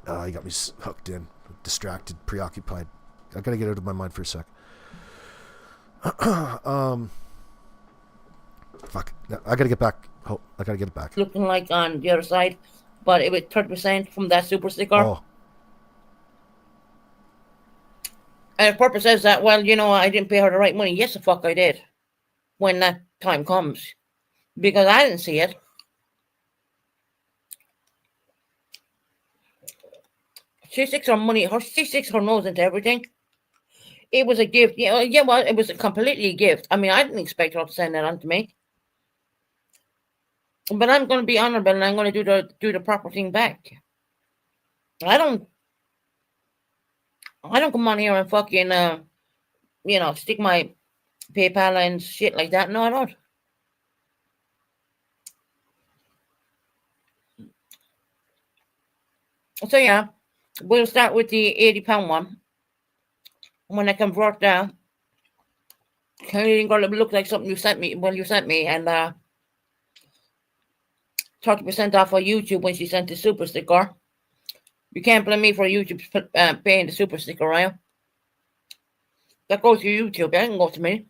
You got me hooked in, distracted, preoccupied. I gotta get out of my mind for a sec. Fuck. I gotta get back. Oh, I gotta get it back. Looking like on the other side, but it was 30% from that super sticker. Oh. And the purpose says that, well, I didn't pay her the right money. Yes, the fuck I did. When that time comes. Because I didn't see it. She sticks her money, she sticks her nose into everything. It was a gift. Well, it was a completely gift. I mean, I didn't expect her to send that on to me. But I'm going to be honorable and I'm going to do the proper thing back. I don't come on here and fucking, stick my PayPal and shit like that. No, I don't. So yeah, we'll start with the £80 one. When I convert that, it ain't gonna look like something you sent me. Well, you sent me, and 30% off of YouTube when she sent the super sticker. You can't blame me for YouTube paying the super sticker, right? That goes to YouTube. That can go to me.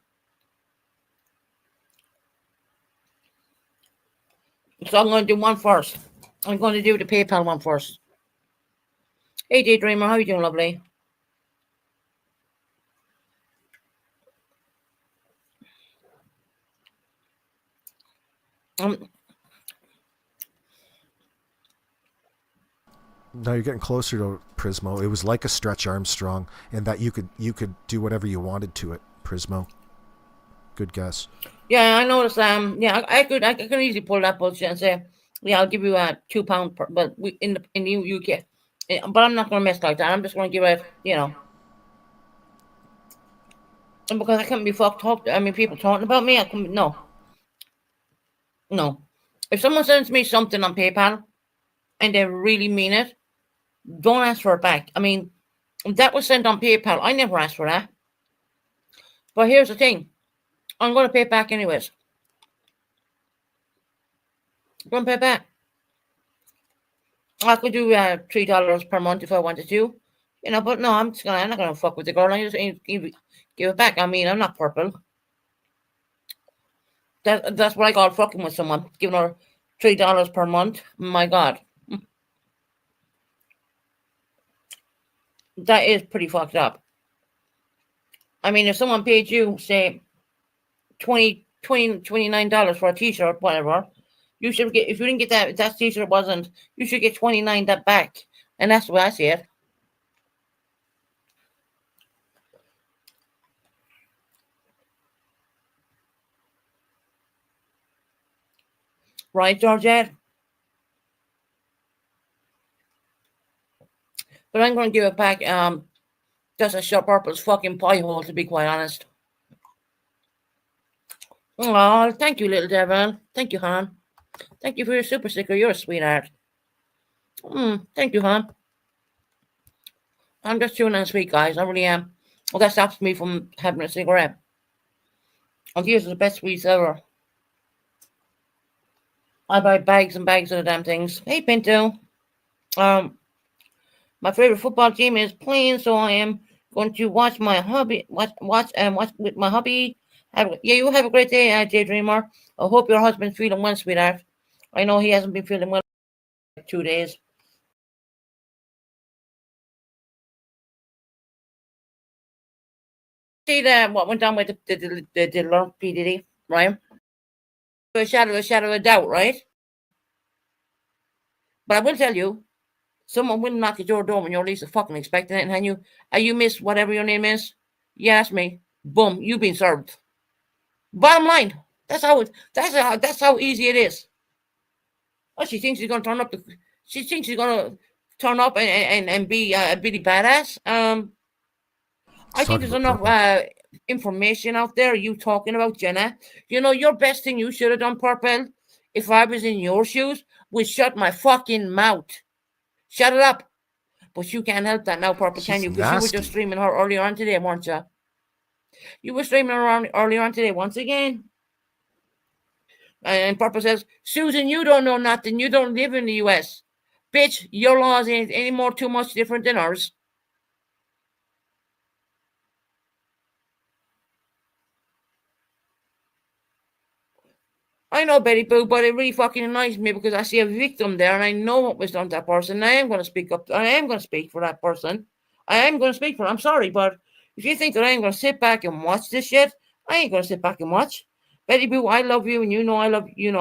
So I'm going to do one first. I'm going to do the PayPal one first. Hey, Daydreamer, how you doing, lovely? Now you're getting closer to Prismo. It was like a Stretch Armstrong, and that you could do whatever you wanted to it. Prismo, good guess. Yeah, I noticed. Yeah, I could easily pull that bullshit and say, yeah, I'll give you £2 per, but in the UK, but I'm not gonna mess like that. I'm just gonna give it, because I can't be fucked up. I mean, people talking about me. I can no. If someone sends me something on PayPal and they really mean it, Don't ask for it back. I mean, that was sent on PayPal. I never asked for that. But here's the thing. I'm going to pay it back anyways. I'm going to pay it back. I could do $3 per month if I wanted to. But no, I'm not going to fuck with the girl. I just give it back. I mean, I'm not purple. That's what I call fucking with someone. Giving her $3 per month. My God. That is pretty fucked up. I mean, if someone paid you, say, $29 for a t-shirt, whatever, you should get, if you didn't get that t-shirt wasn't, you should get $29 that back. And that's the way I see it. Right, Georgette? But I'm going to give it back. Just a short purple's fucking pie hole, to be quite honest. Oh, thank you, little devil. Thank you, hon. Thank you for your super sticker. You're a sweetheart. Thank you, hon. I'm just chewing on sweet, guys. I really am. Well, that stops me from having a cigarette. And these are the best sweets ever. I buy bags and bags of the damn things. Hey, Pinto. My favorite football team is playing, so I am going to watch my hubby. Watch with my hubby. You have a great day, Daydreamer. I hope your husband's feeling well, sweetheart. I know he hasn't been feeling well for 2 days. See what went on with the Lord P. Diddy, right? A shadow of doubt, right? But I will tell you, someone will knock at your door when you're least fucking expecting it, and you miss whatever your name is. Yeah, that's me. Boom, you've been served. Bottom line, that's how easy it is. Oh, she thinks she's gonna turn up. She thinks she's gonna turn up and be a bitty badass. I think there's enough information out there. You talking about Jenna? Your best thing you should have done, Purple. If I was in your shoes, would shut my fucking mouth. Shut it up. But you can't help that now, Purple, can you? Because you were just streaming her earlier on today, weren't you? You were streaming her earlier on today once again. And Purple says, Susan, you don't know nothing. You don't live in the U.S. Bitch, your laws ain't any more too much different than ours. I know, Betty Boo, but it really fucking annoys me because I see a victim there and I know what was done to that person. And I am going to speak up. I am going to speak for that person. I am going to speak for. I'm sorry, but if you think that I am going to sit back and watch this shit, I ain't going to sit back and watch. Betty Boo, I love you, and you know I love you,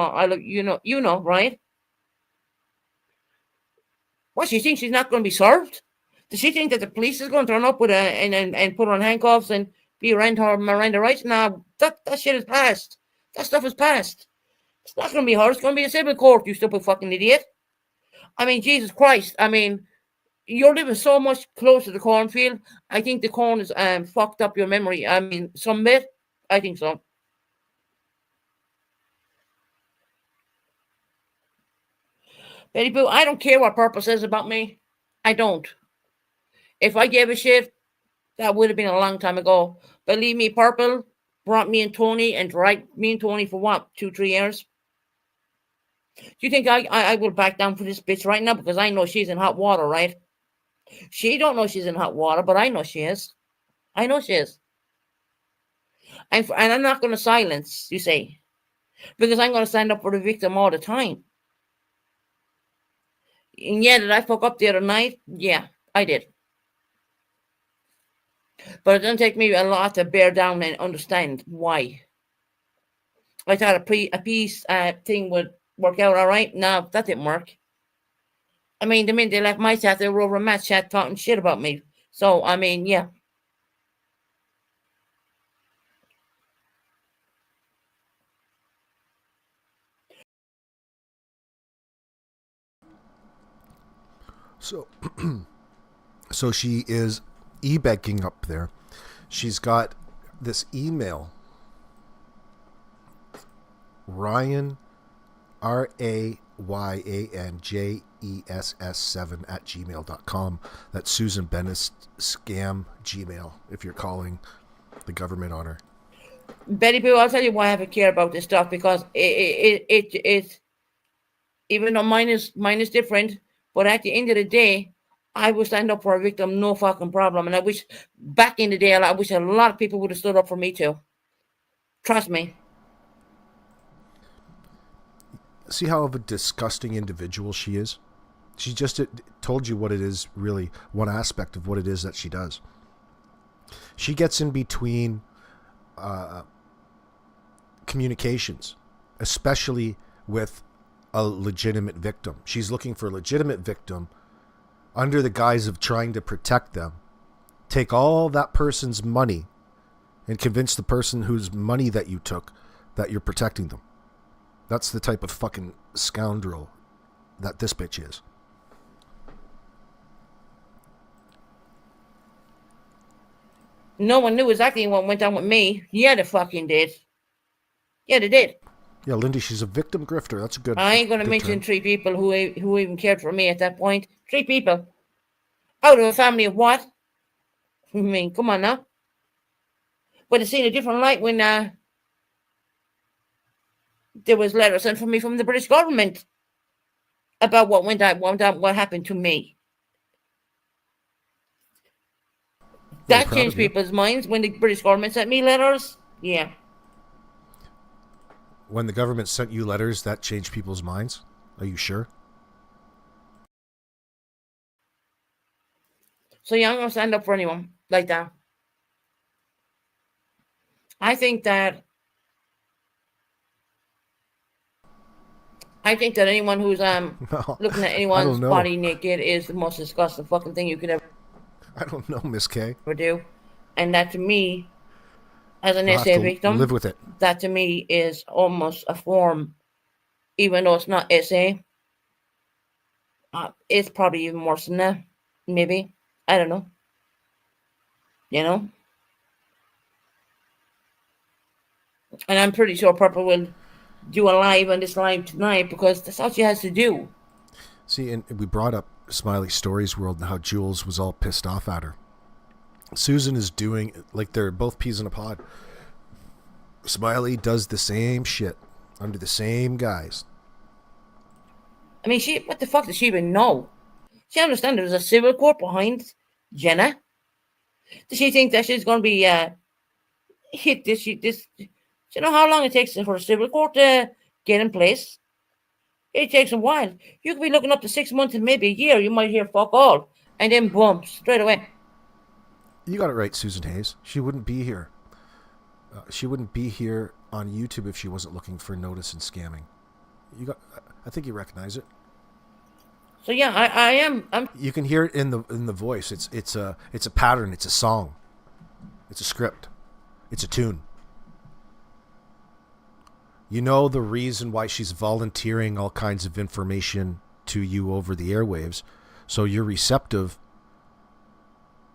right? What, she thinks she's not going to be served? Does she think that the police is going to turn up with and put her on handcuffs and be around her Miranda rights? Now that shit is past. That stuff is past. It's not going to be her. It's going to be a civil court, you stupid fucking idiot. I mean, Jesus Christ. I mean, you're living so much closer to the cornfield. I think the corn has fucked up your memory. I mean, some bit. I think so. Betty Boo, I don't care what Purple says about me. I don't. If I gave a shit, that would have been a long time ago. Believe me, Purple brought me and Tony and dragged me and Tony for what, 2-3 years? Do you think I will back down for this bitch right now? Because I know she's in hot water, right? She don't know she's in hot water, but I know she is. I know she is. And I'm not going to silence, you say. Because I'm going to stand up for the victim all the time. And yeah, did I fuck up the other night? Yeah, I did. But it doesn't take me a lot to bear down and understand why. I thought a peace thing would work out all right. No, that didn't work. I mean, the minute they left my chat, they were over Matt's chat talking shit about me. So, I mean, yeah. So she is e-becking up there. She's got this email. Ryan RAYANJESS7@gmail.com. That's Susan Bennett's scam Gmail if you're calling the government on her. Betty Boo, I'll tell you why I haven't cared about this stuff, because it even though mine is different, but at the end of the day, I would stand up for a victim, no fucking problem. And I wish back in the day, I wish a lot of people would have stood up for me too. Trust me. See how of a disgusting individual she is? She just told you what it is, really, one aspect of what it is that she does. She gets in between communications, especially with a legitimate victim. She's looking for a legitimate victim under the guise of trying to protect them. Take all that person's money and convince the person whose money that you took that you're protecting them. That's the type of fucking scoundrel that this bitch is. No one knew exactly what went on with me. Yeah, they fucking did. Yeah, they did. Yeah, Lindy, she's a victim grifter. That's a good. I ain't gonna mention term. 3 people who even cared for me at that point. 3 people out of a family of what? I mean, come on now. But it's seen a different light when there was letters sent for me from the British government about what went on, what happened to me. That changed people's minds when the British government sent me letters. Yeah. When the government sent you letters, that changed people's minds? Are you sure? So yeah, I'm going to stand up for anyone like that. I think that anyone who's looking at anyone's body naked is the most disgusting fucking thing you could ever. I don't know, Miss K. Do. And that to me, as an SA victim, live with it. That to me is almost a form, even though it's not SA. It's probably even worse than that. Maybe. I don't know. You know? And I'm pretty sure Purple will do a live on this live tonight, because that's all she has to do. See, and we brought up Smiley Stories World and how Jules was all pissed off at her. Susan is doing, like, they're both peas in a pod. Smiley does the same shit under the same guise. I mean, what the fuck does she even know? She understands there's a civil court behind Jenna. Does she think that she's going to be hit this? Do you know how long it takes for a civil court to get in place? It takes a while. You could be looking up to 6 months and maybe a year. You might hear fuck all. And then boom, straight away. You got it right, Susan Hayes. She wouldn't be here. She wouldn't be here on YouTube if she wasn't looking for notice and scamming. I think you recognize it. So yeah, I am. You can hear it in the voice. It's a pattern. It's a song. It's a script. It's a tune. You know the reason why she's volunteering all kinds of information to you over the airwaves, so you're receptive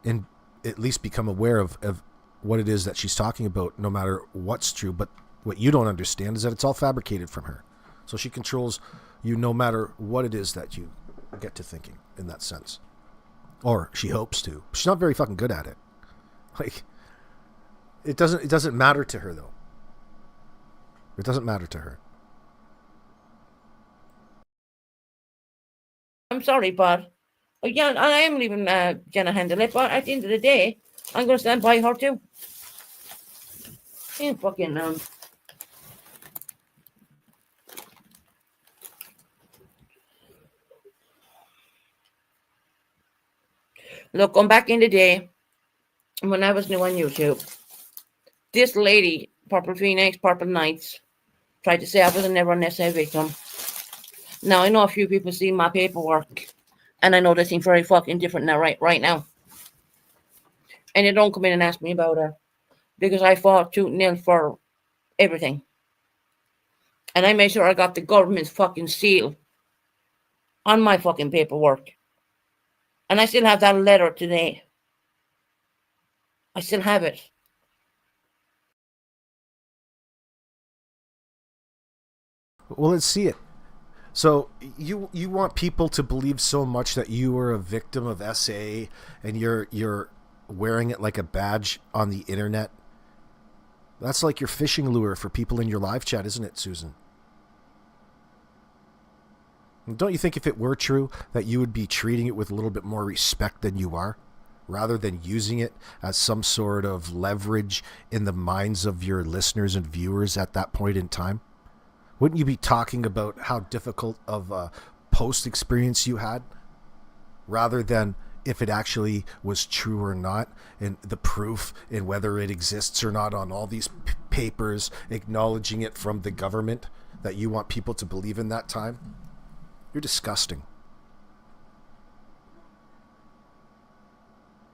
and at least become aware of what it is that she's talking about, no matter what's true. But what you don't understand is that it's all fabricated from her. So she controls you no matter what it is that you get to thinking in that sense. Or she hopes to. She's not very fucking good at it. Like, it doesn't matter to her, though. It doesn't matter to her. I'm sorry, but yeah, I am leaving Jenna handle it. But at the end of the day, I'm going to stand by her too. And fucking Look, going back in the day when I was new on YouTube, this lady, Purple Phoenix, Purple Knights, tried to say I was a never necessary victim. Now, I know a few people see my paperwork, and I know they seem very fucking different now, right now. And they don't come in and ask me about her, because I fought tooth and nail for everything. And I made sure I got the government's fucking seal on my fucking paperwork. And I still have that letter today. I still have it. Well, let's see it. So you want people to believe so much that you were a victim of SA and you're wearing it like a badge on the internet. That's like your fishing lure for people in your live chat, isn't it, Susan? Don't you think if it were true that you would be treating it with a little bit more respect than you are, rather than using it as some sort of leverage in the minds of your listeners and viewers at that point in time? Wouldn't you be talking about how difficult of a post experience you had, rather than if it actually was true or not, and the proof and whether it exists or not on all these papers acknowledging it from the government that you want people to believe in that time? You're disgusting.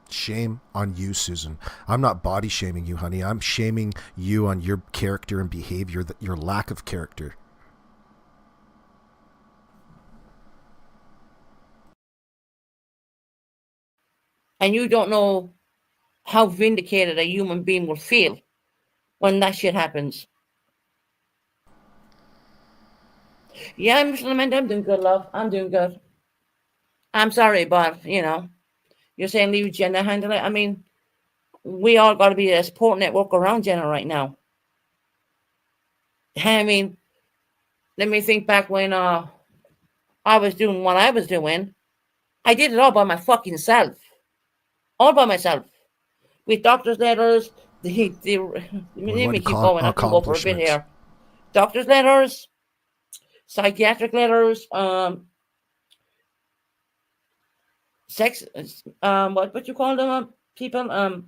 Shame on you, Susan. I'm not body shaming you, honey. I'm shaming you on your character and behavior, your lack of character. And you don't know how vindicated a human being will feel when that shit happens. Yeah, Mr. Lament, I'm doing good, love. I'm doing good. I'm sorry, but, you're saying leave Jenna handle it. I mean, we all got to be a support network around Jenna right now. I mean, let me think back when I was doing what I was doing. I did it all by my fucking self. All by myself. With doctor's letters. Let me keep going. I can go for a bit here. Doctor's letters. Psychiatric letters. Sex. What you call them? People.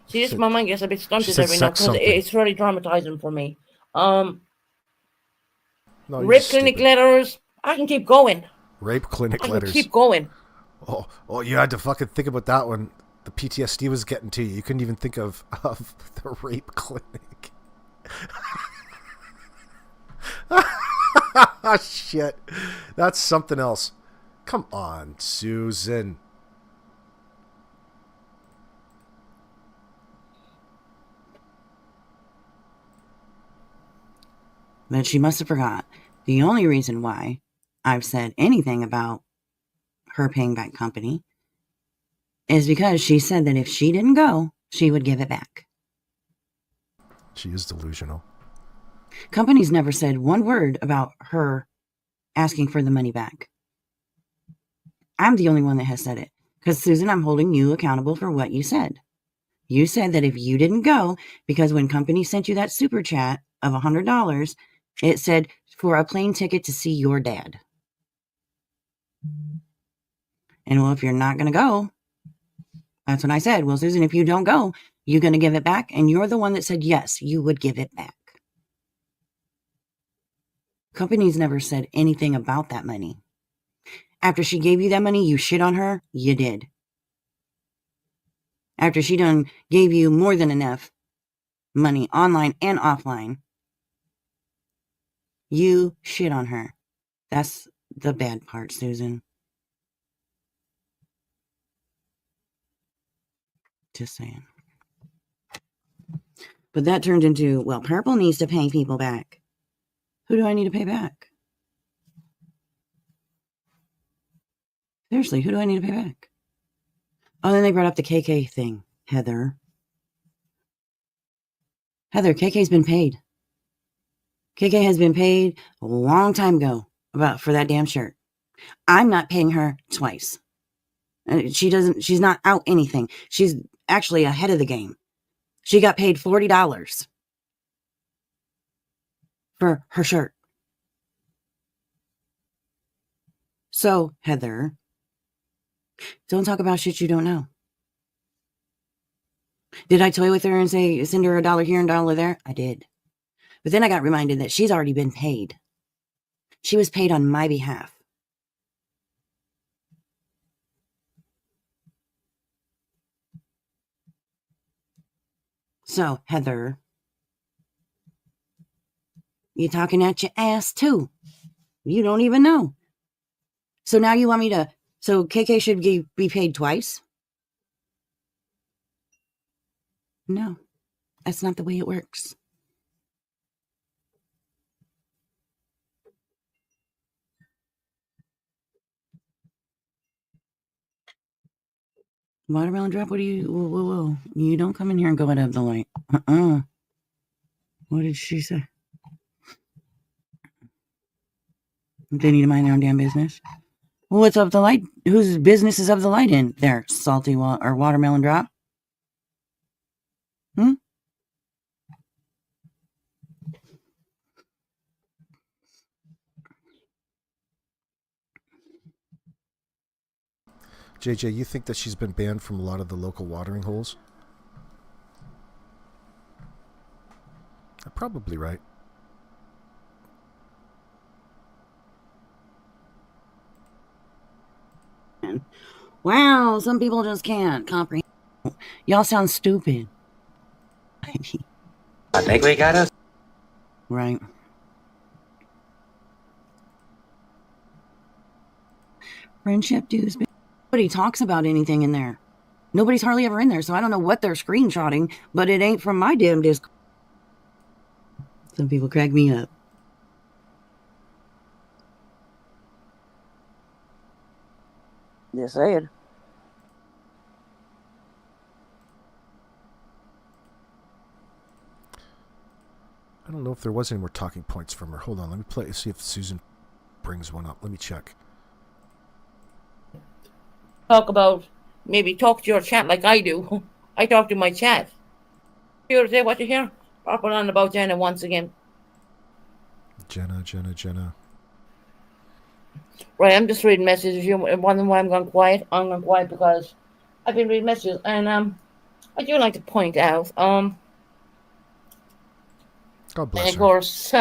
See, this my mind gets a bit stunted every now because it's really dramatizing for me. Rape clinic letters. I can keep going. Rape clinic letters. Keep going. Oh, you had to fucking think about that one. The PTSD was getting to you. You couldn't even think of the rape clinic. Shit. That's something else. Come on, Susan. But she must have forgot. The only reason why I've said anything about her paying back company is because she said that if she didn't go, she would give it back. She is delusional. Company's never said one word about her asking for the money back. I'm the only one that has said it. Because, Susan, I'm holding you accountable for what you said. You said that if you didn't go, because when company sent you that super chat of $100, it said for a plane ticket to see your dad. And well, if you're not going to go, that's when I said, well, Susan, if you don't go, you're going to give it back. And you're the one that said, yes, you would give it back. Company's never said anything about that money. After she gave you that money, you shit on her. You did. After she done gave you more than enough money online and offline, you shit on her. That's the bad part, Susan. Just saying. But that turned into, well, Purple needs to pay people back. Who do I need to pay back? Seriously, who do I need to pay back? Oh, then they brought up the KK thing. Heather, KK's been paid. KK has been paid a long time ago for that damn shirt. I'm not paying her twice. She's not out anything. She's actually ahead of the game. She got paid $40 for her shirt. So, Heather, don't talk about shit you don't know. Did I toy with her and say, send her $1 here and $1 there? I did. But then I got reminded that she's already been paid. She was paid on my behalf. So, Heather, you're talking at your ass too. You don't even know. So now you want me to... So KK should be paid twice? No, that's not the way it works. Watermelon drop, what do you... Whoa. You don't come in here and go out of the light. What did she say? They need to mind their own damn business. Well, what's up the light? Whose business is up the light in there? Salty or watermelon drop? JJ, you think that she's been banned from a lot of the local watering holes? You're probably right. Wow, some people just can't comprehend. Y'all sound stupid. I think we got us. Right. Friendship dues. Nobody talks about anything in there. Nobody's hardly ever in there, so I don't know what they're screenshotting, but it ain't from my damn Discord. Some people crack me up. Deceit. I don't know if there was any more talking points from her. Hold on, let me play. See if Susan brings one up. Let me check. Maybe talk to your chat like I do. I talk to my chat. You say what you hear? Purple on about Jenna once again. Jenna. Right, I'm just reading messages. You wondering why I'm going quiet? I'm going quiet because I've been reading messages, and I do like to point out, God bless and of her. course,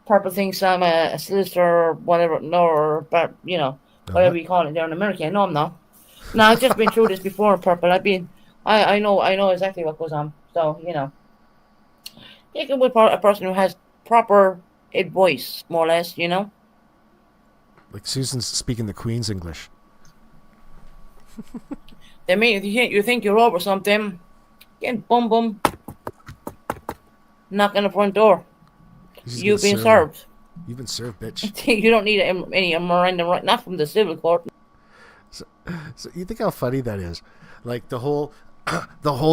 Purple thinks I'm a solicitor or whatever, but whatever you call it there in America. No, I'm not. No, I've just been through this before, Purple. I know exactly what goes on. So take it with a person who has proper advice, more or less. Like Susan's speaking the Queen's English. I mean, if you think you're over something, get boom, knock on the front door. You've been served. You've been served, bitch. You don't need any memorandum, right? Not from the civil court. So you think how funny that is? Like the whole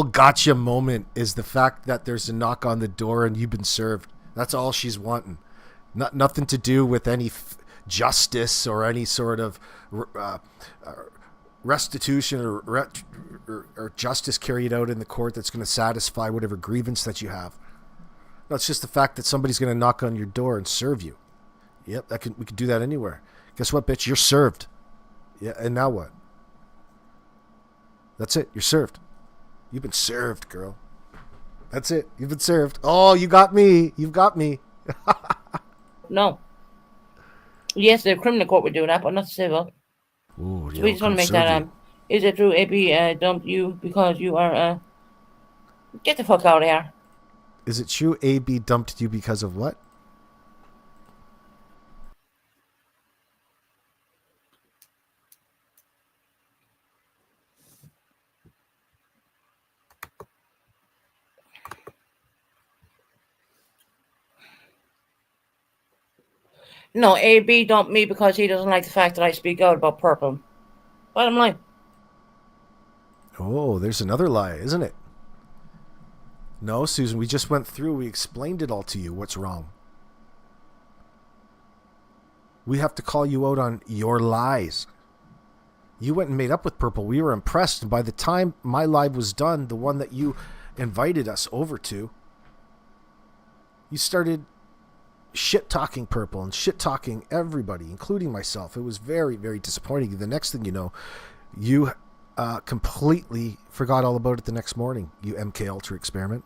gotcha moment is the fact that there's a knock on the door and you've been served. That's all she's wanting. Nothing to do with any justice or any sort of restitution or justice carried out in the court that's going to satisfy whatever grievance that you have. No, it's just the fact that somebody's going to knock on your door and serve you. Yep, we could do that anywhere. Guess what, bitch? You're served. Yeah, and now what? That's it. You're served. You've been served, girl. That's it. You've been served. Oh, you got me. You've got me. No. Yes, the criminal court would do that, but not civil. Ooh, So we just want to make that. Is it true AB dumped you because you are get the fuck out of here? Is it true AB dumped you because of what? No, AB dumped me because he doesn't like the fact that I speak out about purple. Bottom line. Oh, there's another lie, isn't it? No, Susan, we just went through. We explained it all to you. What's wrong? We have to call you out on your lies. You went and made up with Purple. We were impressed. And by the time my live was done, the one that you invited us over to, you started shit-talking Purple and shit-talking everybody, including myself. It was very, very disappointing. The next thing you know, you completely forgot all about it the next morning, you MK Ultra experiment.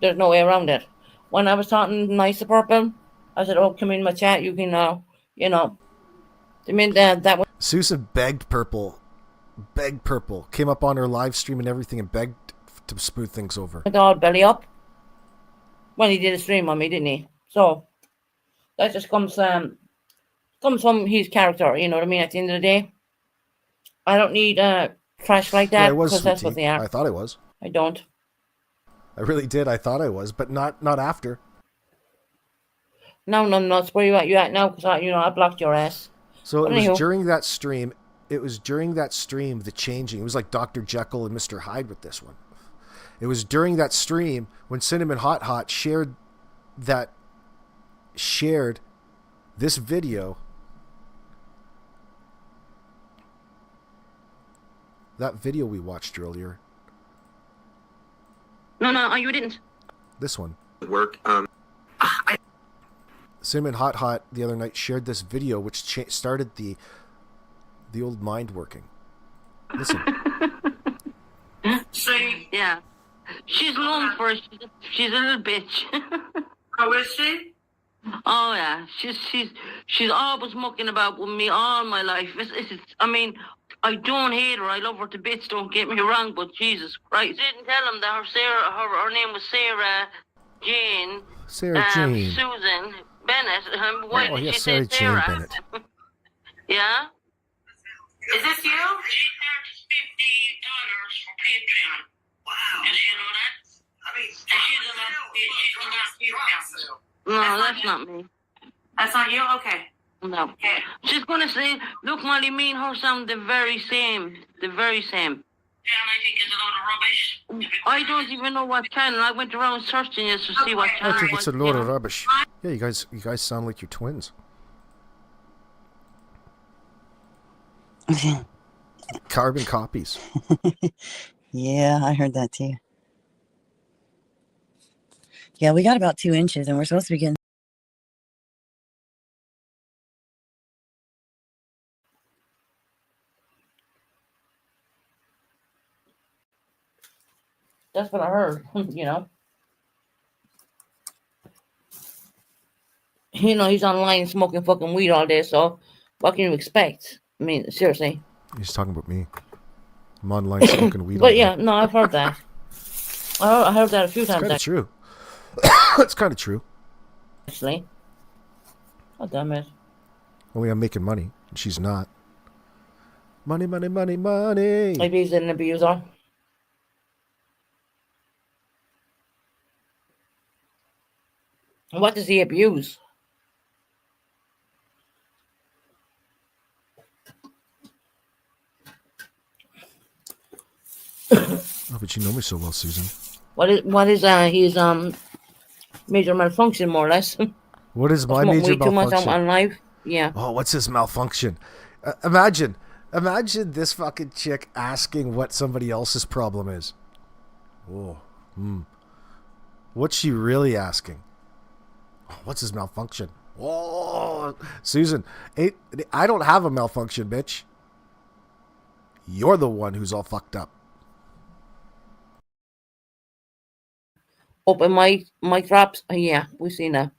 There's no way around it. When I was talking nice to Purple, I said, oh, come in my chat. You can, I mean, that was... Susan begged Purple, came up on her live stream and everything and begged to smooth things over. All belly up. When he did a stream on me, didn't he? So, that just comes from his character, you know what I mean? At the end of the day, I don't need trash like that, because that's what they are. I thought I was. I don't. I really did. I thought I was, but not after. No. It's where you at now, because I blocked your ass. So it was during that stream. during that stream, the changing. It was like Dr. Jekyll and Mr. Hyde with this one. It was during that stream when Cinnamon Hot Hot shared this video. That video we watched earlier. No, you didn't. This one. Work. Cinnamon Hot Hot the other night shared this video which started the old mind working. Listen. See? Yeah. She's known for it. She's a little bitch. How is she? Oh yeah, she's always mucking about with me all my life. I mean, I don't hate her. I love her to bits. Don't get me wrong, but Jesus Christ, I didn't tell him that her name was Sarah Jane. Sarah Jane. Susan Bennett. Why did yes, she say Sarah Jane Sarah? Bennett. Yeah. Is this you? She charges $50 for Patreon. Wow. Did you know that? I mean, She's a lot. No, that's not me. That's not you? Okay. No. Okay. She's gonna say, look, Molly, me and her sound the very same. The very same. And I think it's a load of rubbish. I don't even know what channel. I went around searching it to see what Okay, channel. I think it it's a was, load you of know. rubbish. Yeah, you guys sound like you're twins. Carbon copies. Yeah, I heard that too. Yeah, we got about 2 inches and we're supposed to be getting. That's what I heard, you know. You know, he's online smoking fucking weed all day, so what can you expect? I mean, seriously. He's talking about me. I'm online smoking weed. But yeah, no, I've heard that. I heard that a few It's times kind of true. It's kind of true. actually. God damn it. Only I'm making money, and she's not. Money, money, money, money. Maybe he's an abuser. What does he abuse? Oh, but you know me so well, Susan. What is his major malfunction, more or less? What is my Smoke major way too much malfunction? on live. Yeah. Oh, what's his malfunction? Imagine this fucking chick asking what somebody else's problem is. Oh, What's she really asking? Oh, what's his malfunction? Oh, Susan, I don't have a malfunction, bitch. You're the one who's all fucked up. Open mic drops. Yeah, we've seen that.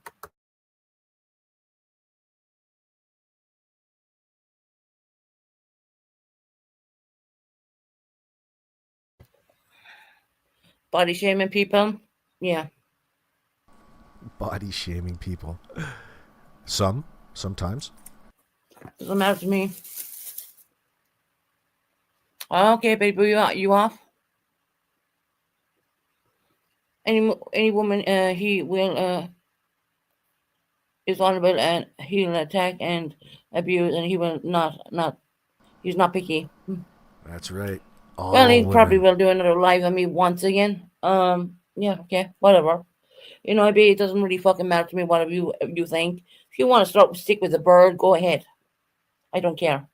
Body shaming people. Yeah. Body shaming people. Sometimes. Doesn't matter to me. Okay, baby, you off? Any woman he will is vulnerable and he'll attack and abuse and he will not he's not picky. That's right. Well, he All probably women. will do another live on me once again. Yeah, okay, whatever. You know, it doesn't really fucking matter to me whatever you think. If you want to stick with the bird, go ahead. I don't care.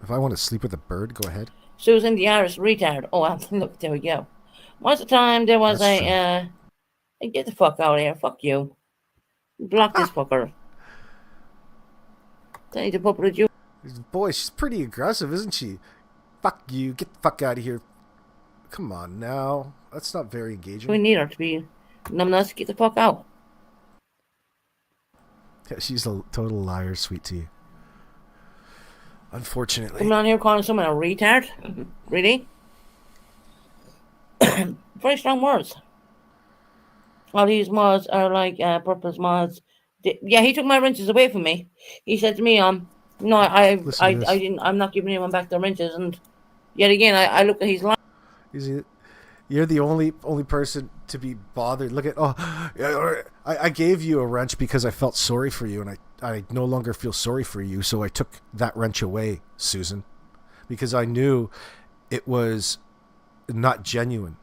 If I want to sleep with a bird, go ahead. Susan the Irish retard. Oh, look, there we go. Once a time there was That's get the fuck out of here. Fuck you. Block this fucker. I need to put with you. Boy, she's pretty aggressive, isn't she? Fuck you. Get the fuck out of here. Come on now. That's not very engaging. We need her to be numbness. Get the fuck out. Yeah, she's a total liar, sweet tea. Unfortunately. Coming on here calling someone a retard? Really? Very strong words. All these mods are like purpose mods. Yeah, he took my wrenches away from me. He said to me, no, I didn't. I'm not giving anyone back their wrenches. And yet again, I look at his line. You're the only person to be bothered. Look at I gave you a wrench because I felt sorry for you, and I no longer feel sorry for you, so I took that wrench away, Susan, because I knew it was not genuine.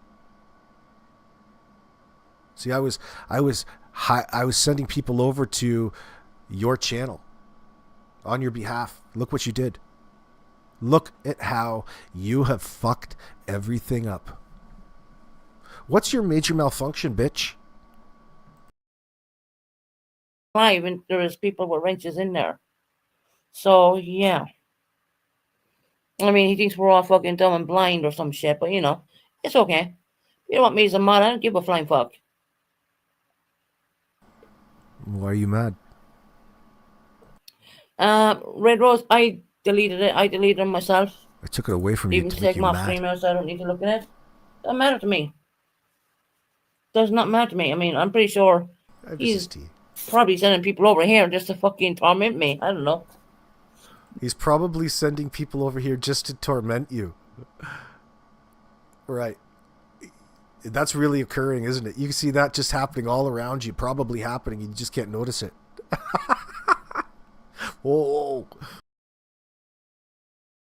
See, I was sending people over to your channel on your behalf. Look what you did. Look at how you have fucked everything up. What's your major malfunction, bitch? Live, and there is people with wrenches in there. So yeah. I mean, he thinks we're all fucking dumb and blind or some shit, but it's okay. You don't want me as a mod, I don't give a flying fuck. Why are you mad? Red Rose, I deleted it. I deleted it myself. I took it away from you Even to to make take you them off mad. streamers, so I don't need to look at it. Doesn't matter to me. Does not matter to me. I mean, I'm pretty sure he's probably sending people over here just to fucking torment me. I don't know. He's probably sending people over here just to torment you. Right. That's really occurring, isn't it? You can see that just happening all around you, probably happening. You just can't notice it. Whoa.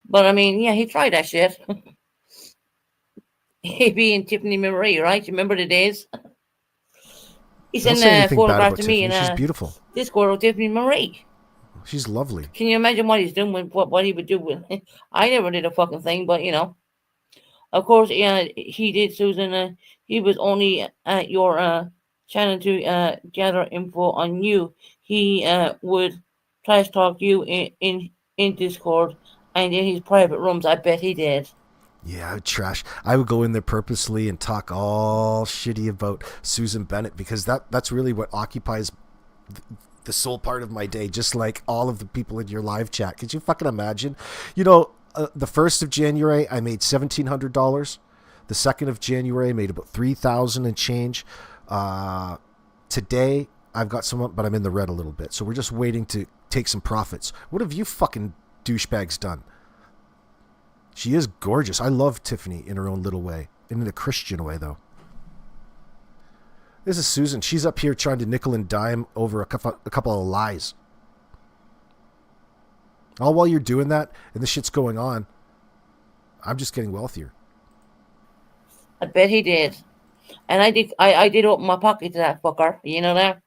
But I mean, yeah, he tried that shit. He and Tiffany Marie, right? You remember the days? He sent a photograph to me, and she's beautiful. This girl, Tiffany Marie. She's lovely. Can you imagine what he's doing with what he would do with? I never did a fucking thing, but of course, yeah, he did, Susan. He was only at your channel to gather info on you. He would trash talk you in Discord and in his private rooms. I bet he did. Yeah, I would go in there purposely and talk all shitty about Susan Bennett, because that's really what occupies the sole part of my day, just like all of the people in your live chat. Could you fucking imagine? The 1st of January, I made $1,700. The 2nd of January, I made about $3,000 and change. Today, I've got some, but I'm in the red a little bit. So we're just waiting to take some profits. What have you fucking douchebags done? She is gorgeous. I love Tiffany in her own little way. In a Christian way, though. This is Susan. She's up here trying to nickel and dime over a couple of lies. All while you're doing that and this shit's going on, I'm just getting wealthier. I bet he did. And I did open my pocket to that fucker. You know that?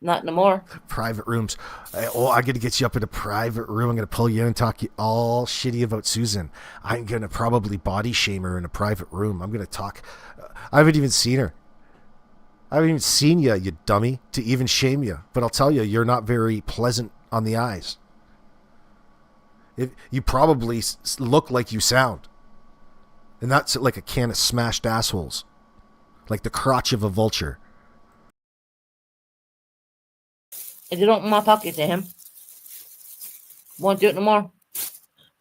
Not no more. Private rooms. I got to get you up in a private room. I'm going to pull you in and talk you all shitty about Susan. I'm going to probably body shame her in a private room. I'm going to talk. I haven't even seen her. I haven't even seen you, you dummy, to even shame you. But I'll tell you, you're not very pleasant on the eyes. You probably look like you sound. And that's like a can of smashed assholes. Like the crotch of a vulture. I did open my pocket to him. Won't do it no more.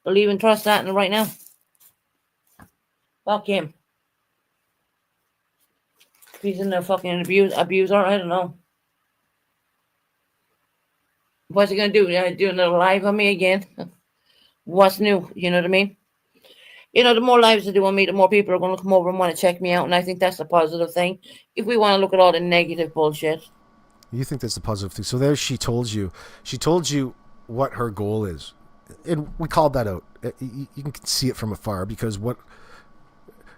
Believe and trust that right now. Fuck him. If he's in there fucking abuser, I don't know. What's he gonna do? Do another live on me again? What's new? You know what I mean? The more lives they do on me, the more people are going to come over and want to check me out. And I think that's a positive thing. If we want to look at all the negative bullshit. You think that's the positive thing. So there she told you what her goal is. And we called that out. You can see it from afar, because what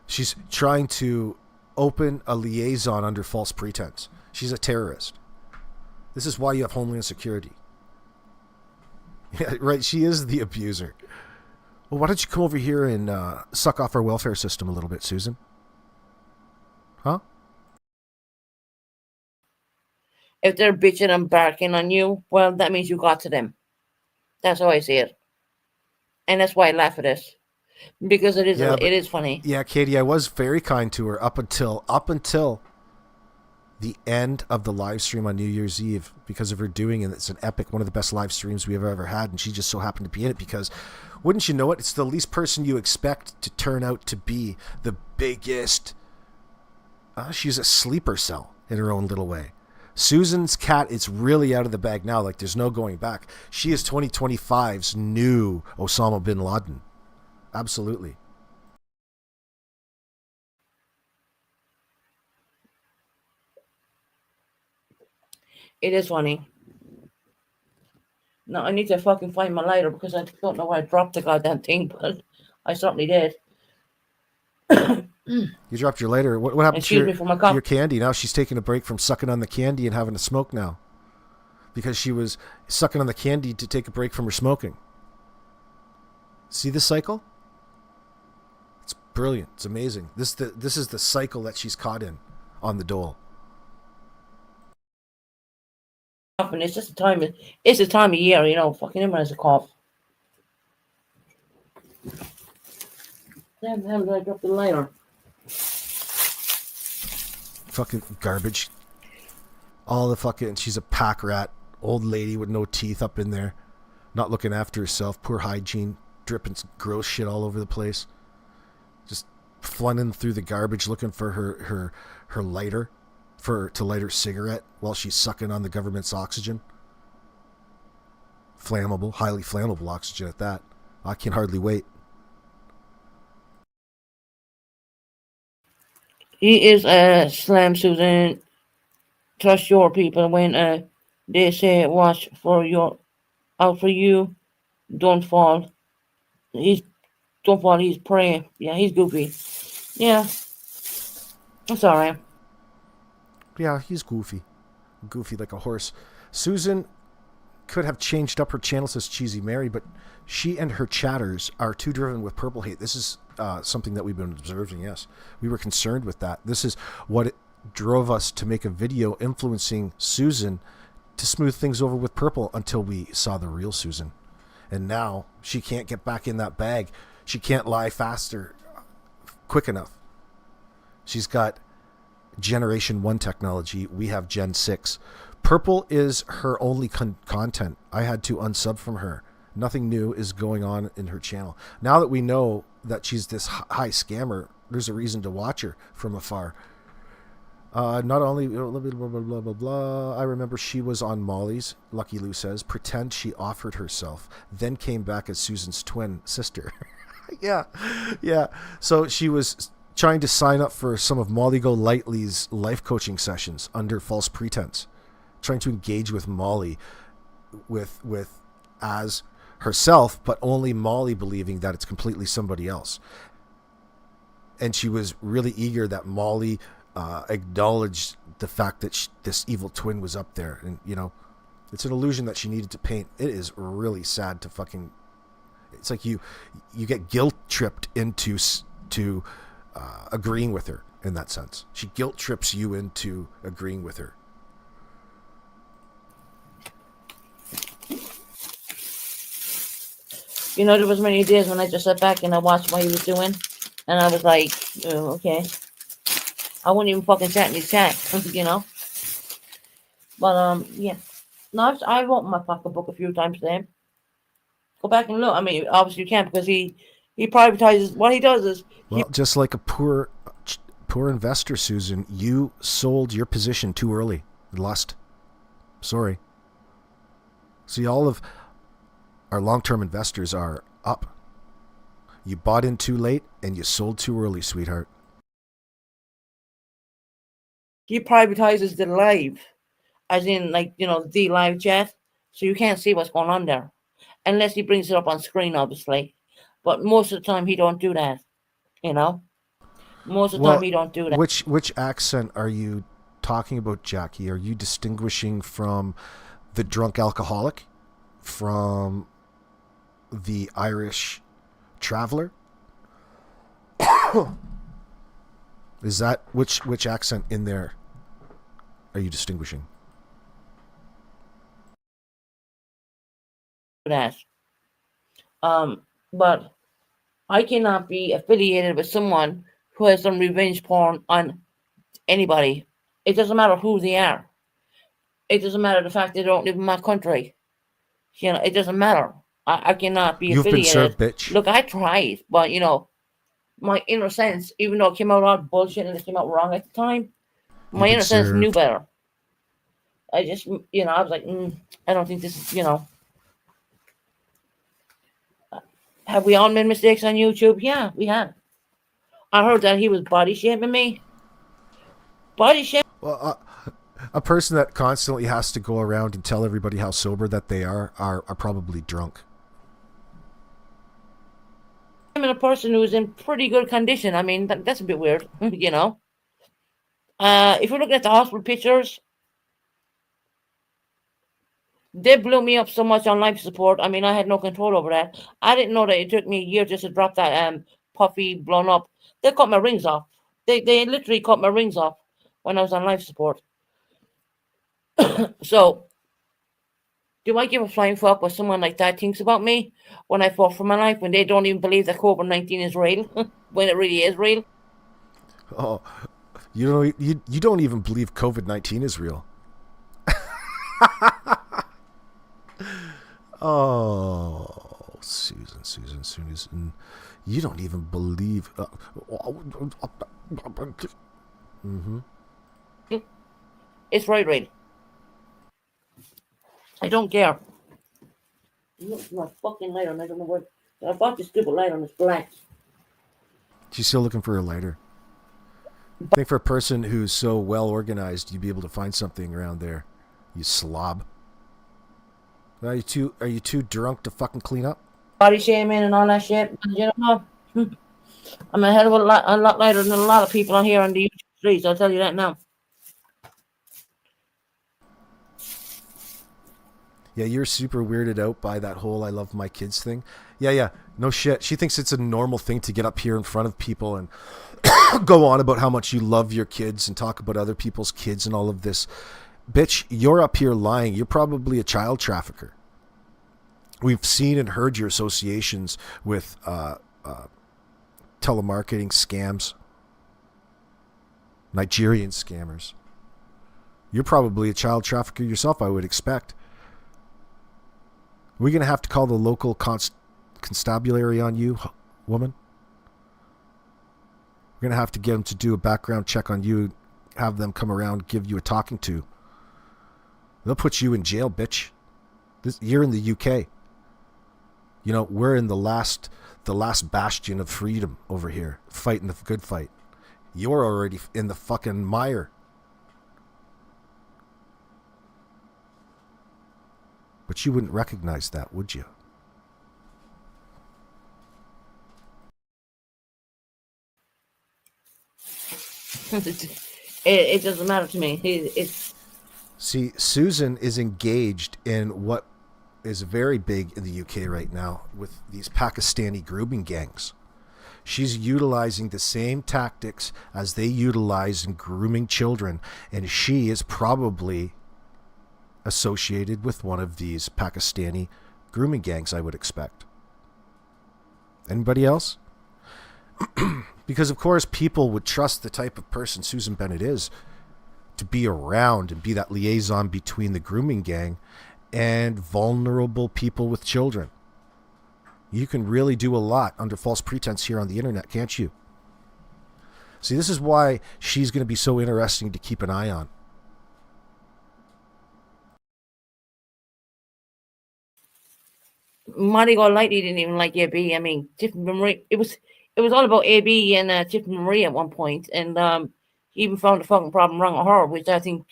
she's trying to open a liaison under false pretense. She's a terrorist. This is why you have Homeland Security. Yeah, right. She is the abuser. Well, why don't you come over here and suck off our welfare system a little bit, Susan? Huh? If they're bitching and barking on you, well, that means you got to them. That's how I see it. And that's why I laugh at this. Because it is funny. Yeah, Katie, I was very kind to her up until the end of the live stream on New Year's Eve, because of her doing it. It's an epic, one of the best live streams we've ever had, and she just so happened to be in it because, wouldn't you know it, it's the least person you expect to turn out to be the biggest. She's a sleeper cell in her own little way. Susan's cat is really out of the bag now. Like, there's no going back. She is 2025's new Osama bin Laden. Absolutely. It is funny. No, I need to fucking find my lighter because I don't know where I dropped the goddamn thing, but I certainly did. You dropped your lighter. What happened Excuse me for my to cough. your candy? Now she's taking a break from sucking on the candy and having a smoke now. Because she was sucking on the candy to take a break from her smoking. See the cycle? It's brilliant. It's amazing. This is the cycle that she's caught in on the dole. And it's just it's the time of year, you know, fucking everyone has a cough. Damn, how did I drop the lighter? Fucking garbage. All the fucking, she's a pack rat. Old lady with no teeth up in there. Not looking after herself. Poor hygiene. Dripping gross shit all over the place. Just flunning through the garbage looking for her lighter. To light her cigarette while she's sucking on the government's oxygen. Flammable, highly flammable oxygen at that. I can hardly wait. He is a slam, Susan. Trust your people when they say watch for your out for you. Don't fall. He's praying. Yeah, he's goofy. Yeah, that's all right. Yeah, he's goofy. Goofy like a horse. Susan could have changed up her channel, says Cheesy Mary, but she and her chatters are too driven with purple hate. This is something that we've been observing, yes. We were concerned with that. This is what drove us to make a video influencing Susan to smooth things over with purple until we saw the real Susan. And now she can't get back in that bag. She can't lie faster, quick enough. She's got Generation 1 technology. We have Gen 6. Purple is her only content. I had to unsub from her. Nothing new is going on in her channel. Now that we know that she's this high scammer, there's a reason to watch her from afar. Not only blah, blah, blah, blah, blah, blah. I remember she was on Molly's, Lucky Lou says, pretend she offered herself, then came back as Susan's twin sister. Yeah. So she was trying to sign up for some of Molly Golightly's life coaching sessions under false pretense, trying to engage with Molly with as herself, but only Molly believing that it's completely somebody else. And she was really eager that Molly acknowledged the fact that this evil twin was up there. And, you know, it's an illusion that she needed to paint. It is really sad to fucking... It's like you get guilt-tripped into agreeing with her in that sense. She guilt-trips you into agreeing with her. You know, there was many days when I just sat back and I watched what he was doing, and I was like, oh, okay. I wouldn't even fucking chat in his chat, you know. But yeah. No, I've opened my fucking book a few times today. Go back and look. I mean, obviously you can't because he privatizes. What he does is just like a poor investor, Susan, you sold your position too early. Lust. Sorry. See, all of our long-term investors are up. You bought in too late and you sold too early, sweetheart. he privatizes the live, as in, like, you know, the live chat, so you can't see what's going on there, unless he brings it up on screen, obviously. But most of the time, he don't do that, you know? Most of the time, he don't do that. Which accent are you talking about, Jackie? Are you distinguishing from the drunk alcoholic, from the Irish traveler? Is that which accent in there are you distinguishing? That. But I cannot be affiliated with someone who has done revenge porn on anybody. It doesn't matter who they are. It doesn't matter the fact they don't live in my country. You know, it doesn't matter. I cannot be affiliated. You've been served, bitch. Look, I tried, but, you know, my inner sense, even though it came out all bullshit and it came out wrong at the time, my inner sense knew better. I just, you know, I was like, I don't think this is, you know. Have we all made mistakes on YouTube? Yeah, we have. I heard that he was body shaming me. Body shaming. Well, A person that constantly has to go around and tell everybody how sober that they are probably drunk. I'm a person who's in pretty good condition. I mean, that's a bit weird, you know. If you're looking at the hospital pictures, they blew me up so much on life support. I mean, I had no control over that. I didn't know that it took me a year just to drop that puffy blown up. They cut my rings off. They literally cut my rings off when I was on life support. So, do I give a flying fuck what someone like that thinks about me when I fought for my life, when they don't even believe that COVID-19 is real, when it really is real? Oh, you don't even believe COVID-19 is real. Oh, Susan, you don't even believe. Mm-hmm. It's right. I don't care. Look, my fucking lighter, and I don't know what. I bought this stupid lighter, and it's black. She's still looking for a lighter. I think for a person who's so well organized, you'd be able to find something around there. You slob. Are you too drunk to fucking clean up? Body shaming and all that shit. You know, I'm a hell of a lot lighter than a lot of people on here on the YouTube streets. I'll tell you that now. Yeah, you're super weirded out by that whole "I love my kids" thing. Yeah, no shit. She thinks it's a normal thing to get up here in front of people and go on about how much you love your kids and talk about other people's kids and all of this. Bitch, you're up here lying. You're probably a child trafficker. We've seen and heard your associations with telemarketing scams, Nigerian scammers. You're probably a child trafficker yourself, I would expect. We're going to have to call the local constabulary on you, woman. We're going to have to get them to do a background check on you, have them come around, give you a talking to. They'll put you in jail, bitch. You're in the UK. You know, we're in the last bastion of freedom over here, fighting the good fight. You're already in the fucking mire. But you wouldn't recognize that, would you? It doesn't matter to me. See, Susan is engaged in what is very big in the UK right now with these Pakistani grooming gangs. She's utilizing the same tactics as they utilize in grooming children, and she is probably associated with one of these Pakistani grooming gangs, I would expect. Anybody else? Because, of course, people would trust the type of person Susan Bennett is to be around and be that liaison between the grooming gang and vulnerable people with children. You can really do a lot under false pretense here on the internet, can't you? See, this is why she's going to be so interesting to keep an eye on. Marty Golightly didn't even like AB. I mean, Tiffany Marie. It was all about AB and Tiffany Marie at one point, and he even found the fucking problem wrong with her, which I think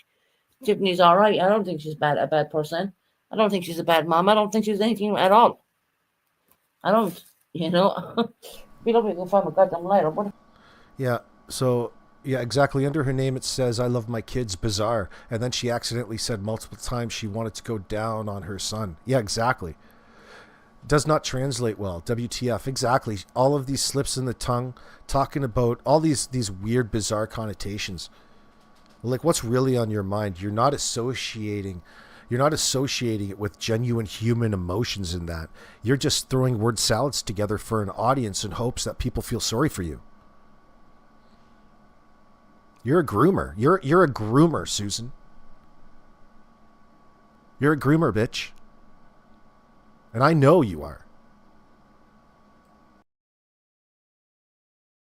Tiffany's all right. I don't think she's a bad person. I don't think she's a bad mom. I don't think she's anything at all. I don't, you know. We don't go find a goddamn lighter. What? Yeah. So yeah, exactly. Under her name, it says "I love my kids." Bizarre. And then she accidentally said multiple times she wanted to go down on her son. Yeah, exactly. Does not translate well. WTF. Exactly. All of these slips in the tongue, talking about all these weird, bizarre connotations. Like, what's really on your mind? You're not associating it with genuine human emotions in that. You're just throwing word salads together for an audience in hopes that people feel sorry for you. You're a groomer. You're a groomer, Susan. You're a groomer, bitch. And I know you are.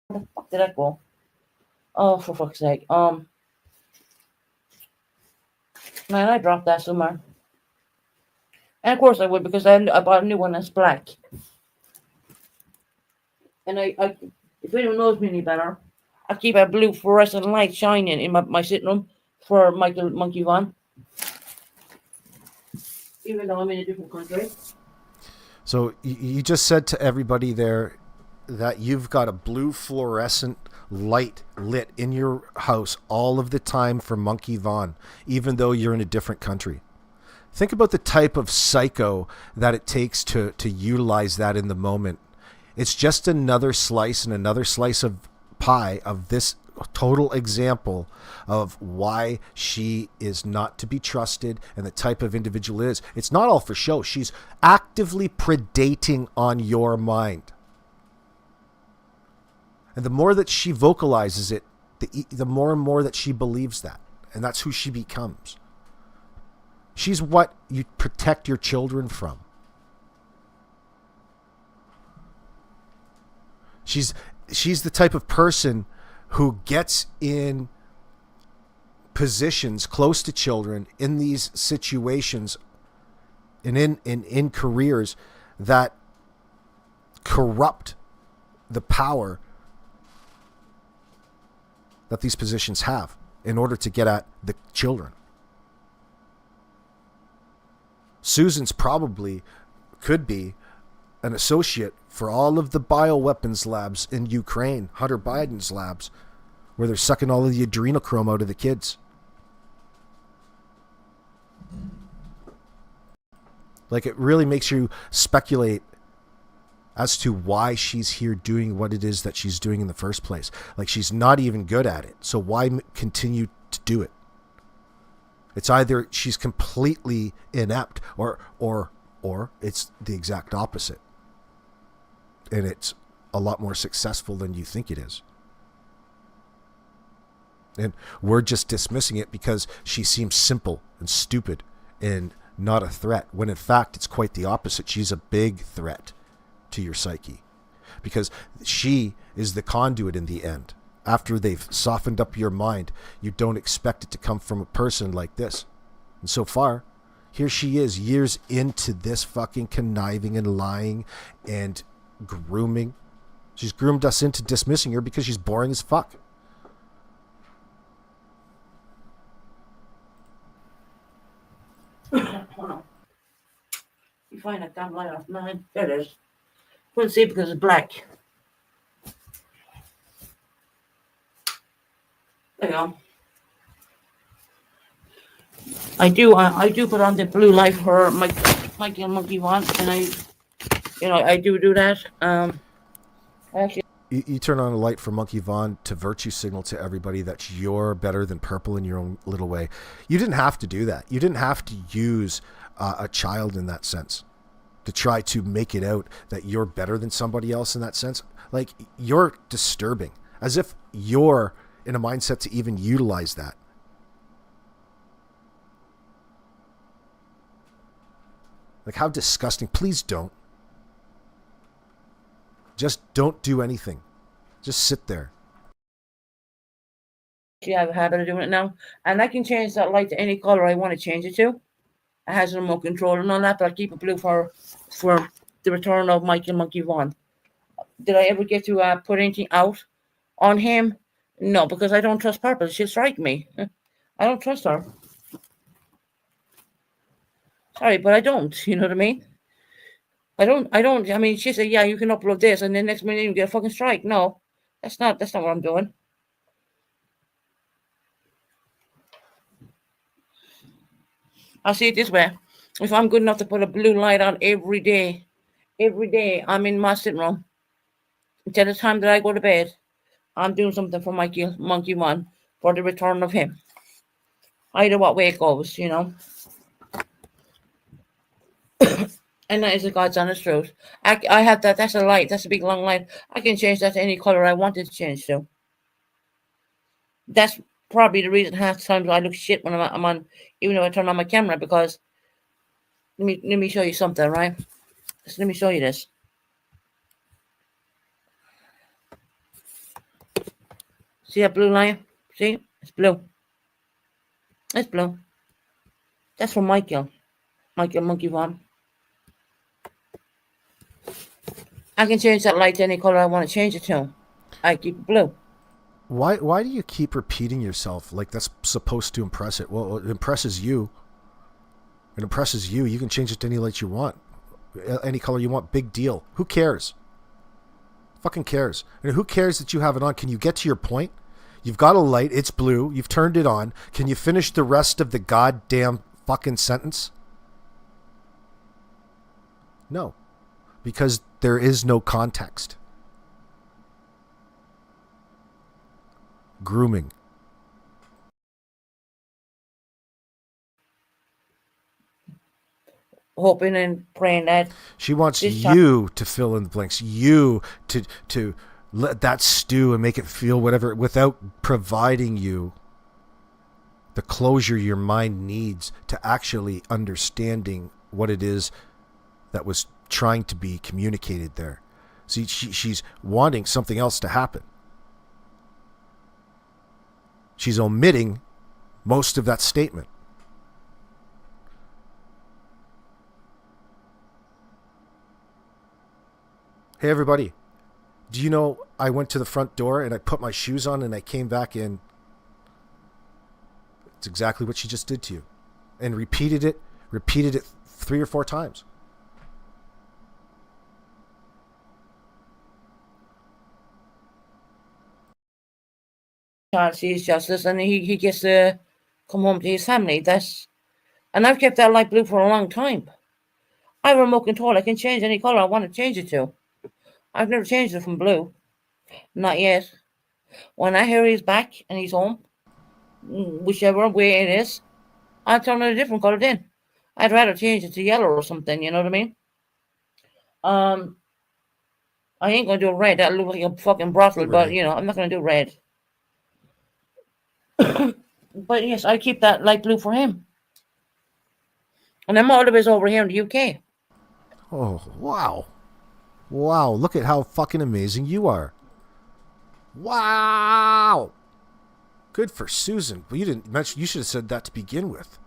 Where the fuck did I go? Oh, for fuck's sake. Man, I dropped that somewhere. And of course I would, because I bought a new one that's black. And I if anyone knows me any better, I keep a blue fluorescent light shining in my sitting room for Michael Monkey One. Even though I'm in a different country. So you just said to everybody there that you've got a blue fluorescent light lit in your house all of the time for Monkey Vaughn, even though you're in a different country. Think about the type of psycho that it takes to utilize that in the moment. It's just another slice and another slice of pie of this total example of why she is not to be trusted and the type of individual it is. It's not all for show. She's actively predating on your mind. And the more that she vocalizes it, the more and more that she believes that. And that's who she becomes. She's what you protect your children from. She's the type of person who gets in positions close to children in these situations and in careers that corrupt the power that these positions have in order to get at the children. Susan's probably could be an associate for all of the bioweapons labs in Ukraine, Hunter Biden's labs, where they're sucking all of the adrenochrome out of the kids. Like, it really makes you speculate as to why she's here doing what it is that she's doing in the first place. Like, she's not even good at it. So why continue to do it? It's either she's completely inept or it's the exact opposite. And it's a lot more successful than you think it is. And we're just dismissing it because she seems simple and stupid and not a threat, when in fact it's quite the opposite. She's a big threat to your psyche because she is the conduit in the end. After they've softened up your mind, you don't expect it to come from a person like this. And so far, here she is, years into this fucking conniving and lying and grooming. She's groomed us into dismissing her because she's boring as fuck. Hold on. You find that damn light off mine? There it is. Couldn't see because it's black. There you go. I do put on the blue light for Michael Monkey One, and I do that. Actually, you turn on a light for Monkey Vaughn to virtue signal to everybody that you're better than purple in your own little way. You didn't have to do that. You didn't have to use a child in that sense to try to make it out that you're better than somebody else in that sense. Like, you're disturbing, as if you're in a mindset to even utilize that. Like, how disgusting. Please don't. Just don't do anything. Just sit there. I have a habit of doing it now. And I can change that light to any color I want to change it to. It has a remote control and all that, but I keep it blue for the return of Michael Monkey One. Did I ever get to put anything out on him? No, because I don't trust Purple. She'll strike me. I don't trust her. Sorry, but I don't. You know what I mean? I don't. I mean, she said, yeah, you can upload this, and then next minute you get a fucking strike. No, that's not what I'm doing. I'll see it this way. If I'm good enough to put a blue light on every day I'm in my sitting room, until the time that I go to bed, I'm doing something for Michael Monkey One for the return of him. Either what way it goes, you know. And that is the God's honest truth. I have that. That's a light. That's a big long light. I can change that to any color I want it to change to. That's probably the reason half the times I look shit when I'm on, even though I turn on my camera, because let me show you something, right? Just let me show you this. See that blue line? See? It's blue. It's blue. That's from Michael Monkey One. I can change that light to any color I want to change it to. I keep it blue. Why do you keep repeating yourself like that's supposed to impress it? Well, it impresses you. It impresses you. You can change it to any light you want. Any color you want. Big deal. Who cares? Fucking cares. And who cares that you have it on? Can you get to your point? You've got a light. It's blue. You've turned it on. Can you finish the rest of the goddamn fucking sentence? No. Because there is no context. Grooming. Hoping and praying that she wants you to fill in the blanks, you to let that stew and make it feel whatever, without providing you the closure your mind needs to actually understanding what it is that was trying to be communicated there. See, she's wanting something else to happen. She's omitting most of that statement. Hey, everybody. Do you know I went to the front door and I put my shoes on and I came back in? It's exactly what she just did to you. And repeated it 3 or 4 times. child sees justice and he gets to come home to his family. And I've kept that light blue for a long time. I have a remote control. I can change any color I want to change it to. I've never changed it from blue. Not yet. When I hear he's back and he's home, whichever way it is, I'll turn it a different color then. I'd rather change it to yellow or something, you know what I mean? I ain't gonna do red. That'll look like a fucking brothel, but I'm not gonna do red. But yes, I keep that light blue for him. And I'm always over here in the UK. Oh, wow. Wow, look at how fucking amazing you are. Wow. Good for Susan. But you didn't mention, you should have said that to begin with.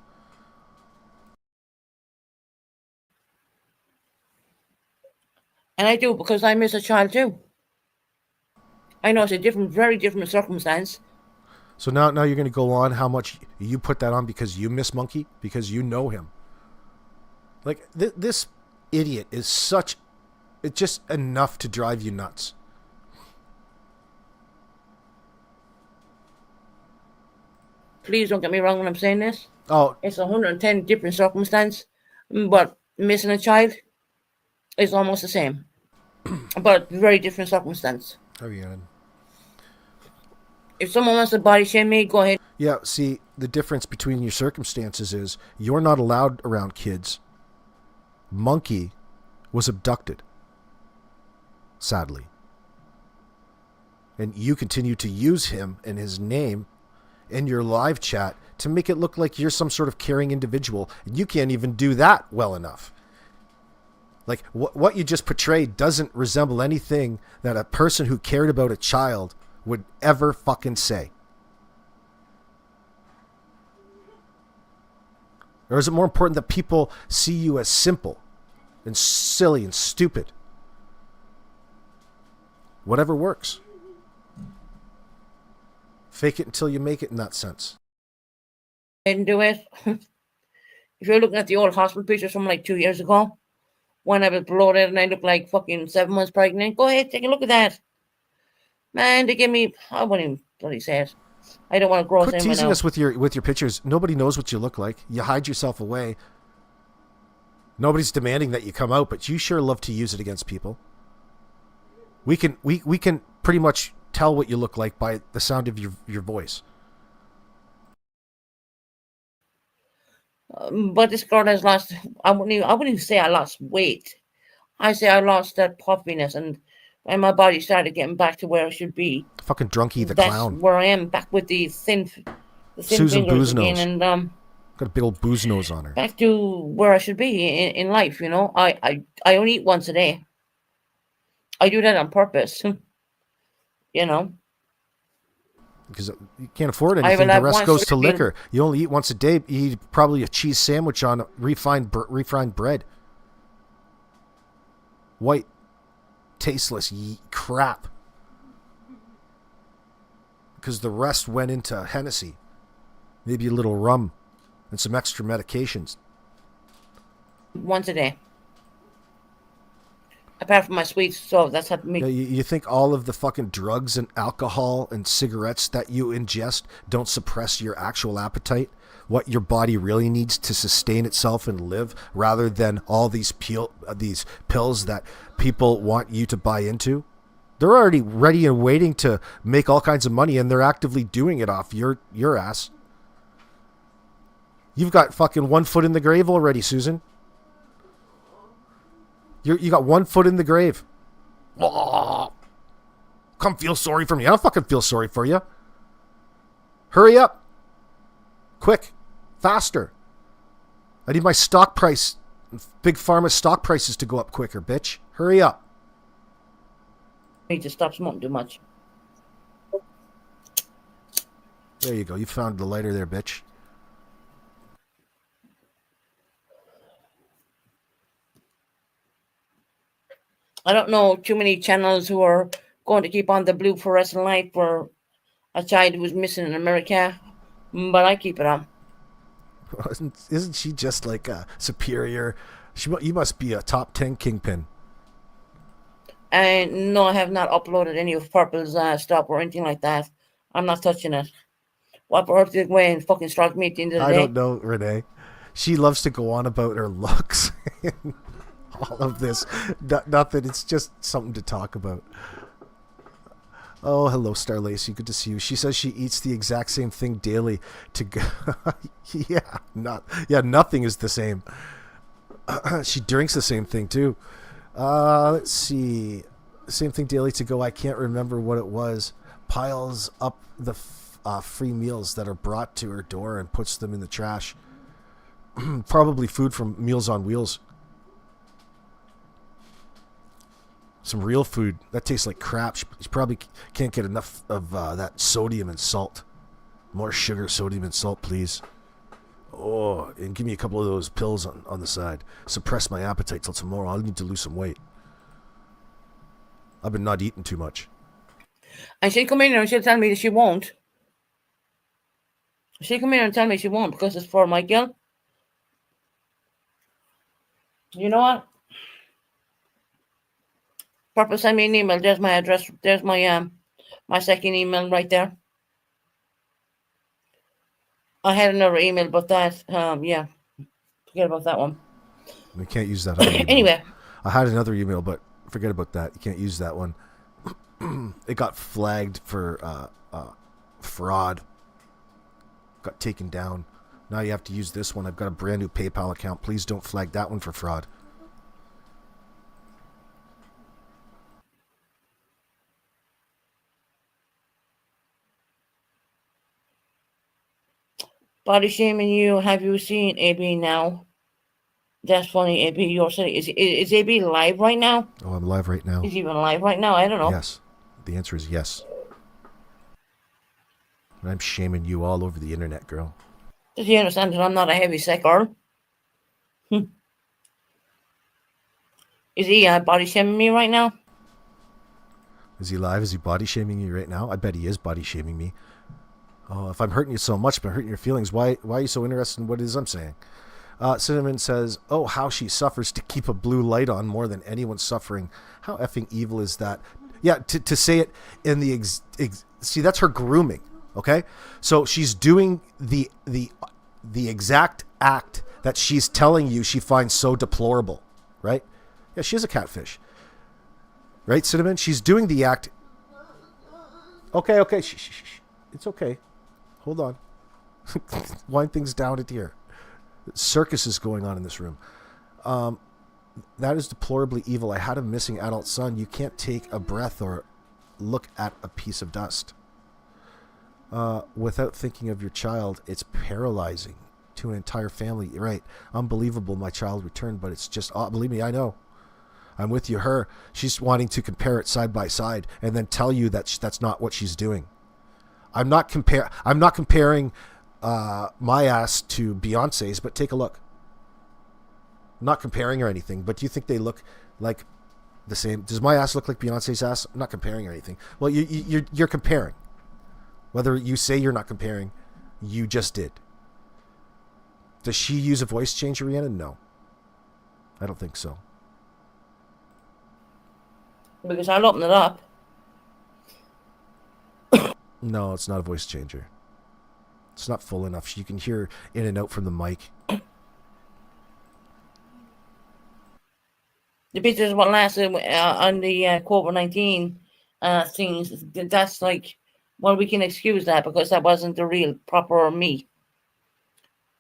And I do, because I miss a child too. I know it's a very different circumstance. So now you're going to go on how much you put that on because you miss Monkey, because you know him. Like, this idiot is it's just enough to drive you nuts. Please don't get me wrong when I'm saying this. Oh, it's 110 different circumstances, but missing a child is almost the same, but very different circumstance. Oh, yeah. If someone wants to body shame me, go ahead. Yeah, see, the difference between your circumstances is you're not allowed around kids. Monkey was abducted, sadly. And you continue to use him and his name in your live chat to make it look like you're some sort of caring individual. And you can't even do that well enough. Like, what you just portrayed doesn't resemble anything that a person who cared about a child would ever fucking say. Or is it more important that people see you as simple and silly and stupid? Whatever works. Fake it until you make it in that sense. And do it. If you're looking at the old hospital pictures from like 2 years ago, when I was bloated and I looked like fucking 7 months pregnant, go ahead, take a look at that. Man, they give me, I wouldn't even bloody say it. I don't want to gross anyone out. Quit teasing us with your pictures. Nobody knows what you look like. You hide yourself away. Nobody's demanding that you come out, but you sure love to use it against people. We can pretty much tell what you look like by the sound of your voice. But this girl has lost, I wouldn't even say I lost weight. I say I lost that puffiness and my body started getting back to where it should be. Fucking Drunky the That's clown. Where I am, back with the thin Susan fingers Booze again, Nose. and Got a big old booze nose on her. back to where I should be in life. I only eat once a day. I do that on purpose. Because you can't afford I anything. will The have rest one goes to certain- liquor. You only eat once a day. You eat probably a cheese sandwich on refined bread. White, tasteless crap. because the rest went into Hennessy. Maybe a little rum and some extra medications. Once a day. Apart from my sweets, so that's how me. Yeah, you think all of the fucking drugs and alcohol and cigarettes that you ingest don't suppress your actual appetite? What your body really needs to sustain itself and live, rather than all these pills that people want you to buy into? They're already ready and waiting to make all kinds of money, and they're actively doing it off your ass. You've got fucking 1 foot in the grave already, Susan. You got 1 foot in the grave. Oh, come feel sorry for me. I don't fucking feel sorry for you. Hurry up. Quick. Faster. I need my stock price, Big Pharma stock prices to go up quicker, bitch. Hurry up. I need to stop smoking too much. There you go. You found the lighter there, bitch. I don't know too many channels who are going to keep on the blue fluorescent light for a child who was missing in America, but I keep it on. Isn't she just like a superior? You must be a top 10 kingpin. And no, I have not uploaded any of Purple's stuff or anything like that. I'm not touching it. What for her to go away and fucking strike me at the end of the day? I don't know, Renee. She loves to go on about her looks and all of this. Nothing. It's just something to talk about. Oh, hello, Star Lacey. Good to see you. She says she eats the exact same thing daily to go. Nothing is the same. She drinks the same thing, too. Let's see. Same thing daily to go. I can't remember what it was. Piles up the free meals that are brought to her door and puts them in the trash. Probably food from Meals on Wheels. Some real food that tastes like crap. She probably can't get enough of that sodium and salt. More sugar, sodium, and salt, please. Oh, and give me a couple of those pills on the side. Suppress my appetite till tomorrow. I'll need to lose some weight. I've been not eating too much. And she'll come in here and she'll tell me that she won't. She'll come in and tell me she won't because it's for Michael. You know what? Purple, send me an email. There's my address. There's my my second email right there. I had another email, but that yeah, forget about that one. We can't use that. Anyway, I had another email, but forget about that. You can't use that one. It got flagged for fraud. Got taken down. Now you have to use this one. I've got a brand new PayPal account. Please don't flag that one for fraud. body shaming you. Have you seen AB now? That's funny. AB, you're saying is AB live right now? Oh, I'm live right now. Is he even live right now? I don't know. Yes. The answer is yes. And I'm shaming you all over the internet, girl. Does he understand that I'm not a heavy set girl? Is he body shaming me right now? Is he live? Is he body shaming you right now? I bet he is body shaming me. Oh, if I'm hurting you so much, if I'm hurting your feelings, why are you so interested in what it is I'm saying? Cinnamon says, oh, how she suffers to keep a blue light on more than anyone's suffering. How effing evil is that? Yeah, to say it in the... see, that's her grooming, okay? So she's doing the exact act that she's telling you she finds so deplorable, right? Yeah, she is a catfish. Right, Cinnamon? She's doing the act... Okay. Shh. It's okay. Hold on. Wind things down at here. Circus is going on in this room. That is deplorably evil. I had a missing adult son. You can't take a breath or look at a piece of dust without thinking of your child. It's paralyzing to an entire family. You're right. Unbelievable my child returned, but it's just... believe me, I know. I'm with you. She's wanting to compare it side by side and then tell you that that's not what she's doing. I'm not comparing my ass to Beyonce's, but take a look. I'm not comparing or anything, but do you think they look like the same? Does my ass look like Beyonce's ass? I'm not comparing or anything. Well, you're comparing. Whether you say you're not comparing, you just did. Does she use a voice changer, Rihanna? No. I don't think so. Because I'll open it up. No, it's not a voice changer. It's not full enough. You can hear in and out from the mic. The pictures what lasted on the COVID-19 things. That's like, well, we can excuse that because that wasn't the real proper me.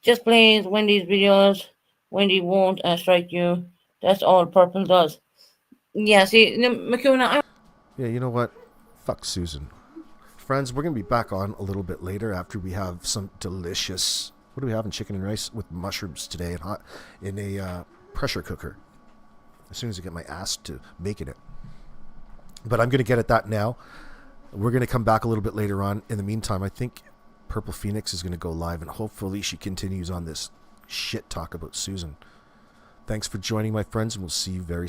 Just plays Wendy's videos. Wendy won't strike you. That's all purple does. Yeah, see, Makuna. Yeah, you know what? Fuck Susan. Friends, we're going to be back on a little bit later after we have some delicious... What are we having? Chicken and rice with mushrooms today and hot in a pressure cooker. As soon as I get my ass to making it. But I'm going to get at that now. We're going to come back a little bit later on. In the meantime, I think Purple Phoenix is going to go live, and hopefully she continues on this shit talk about Susan. Thanks for joining, my friends, and we'll see you very soon.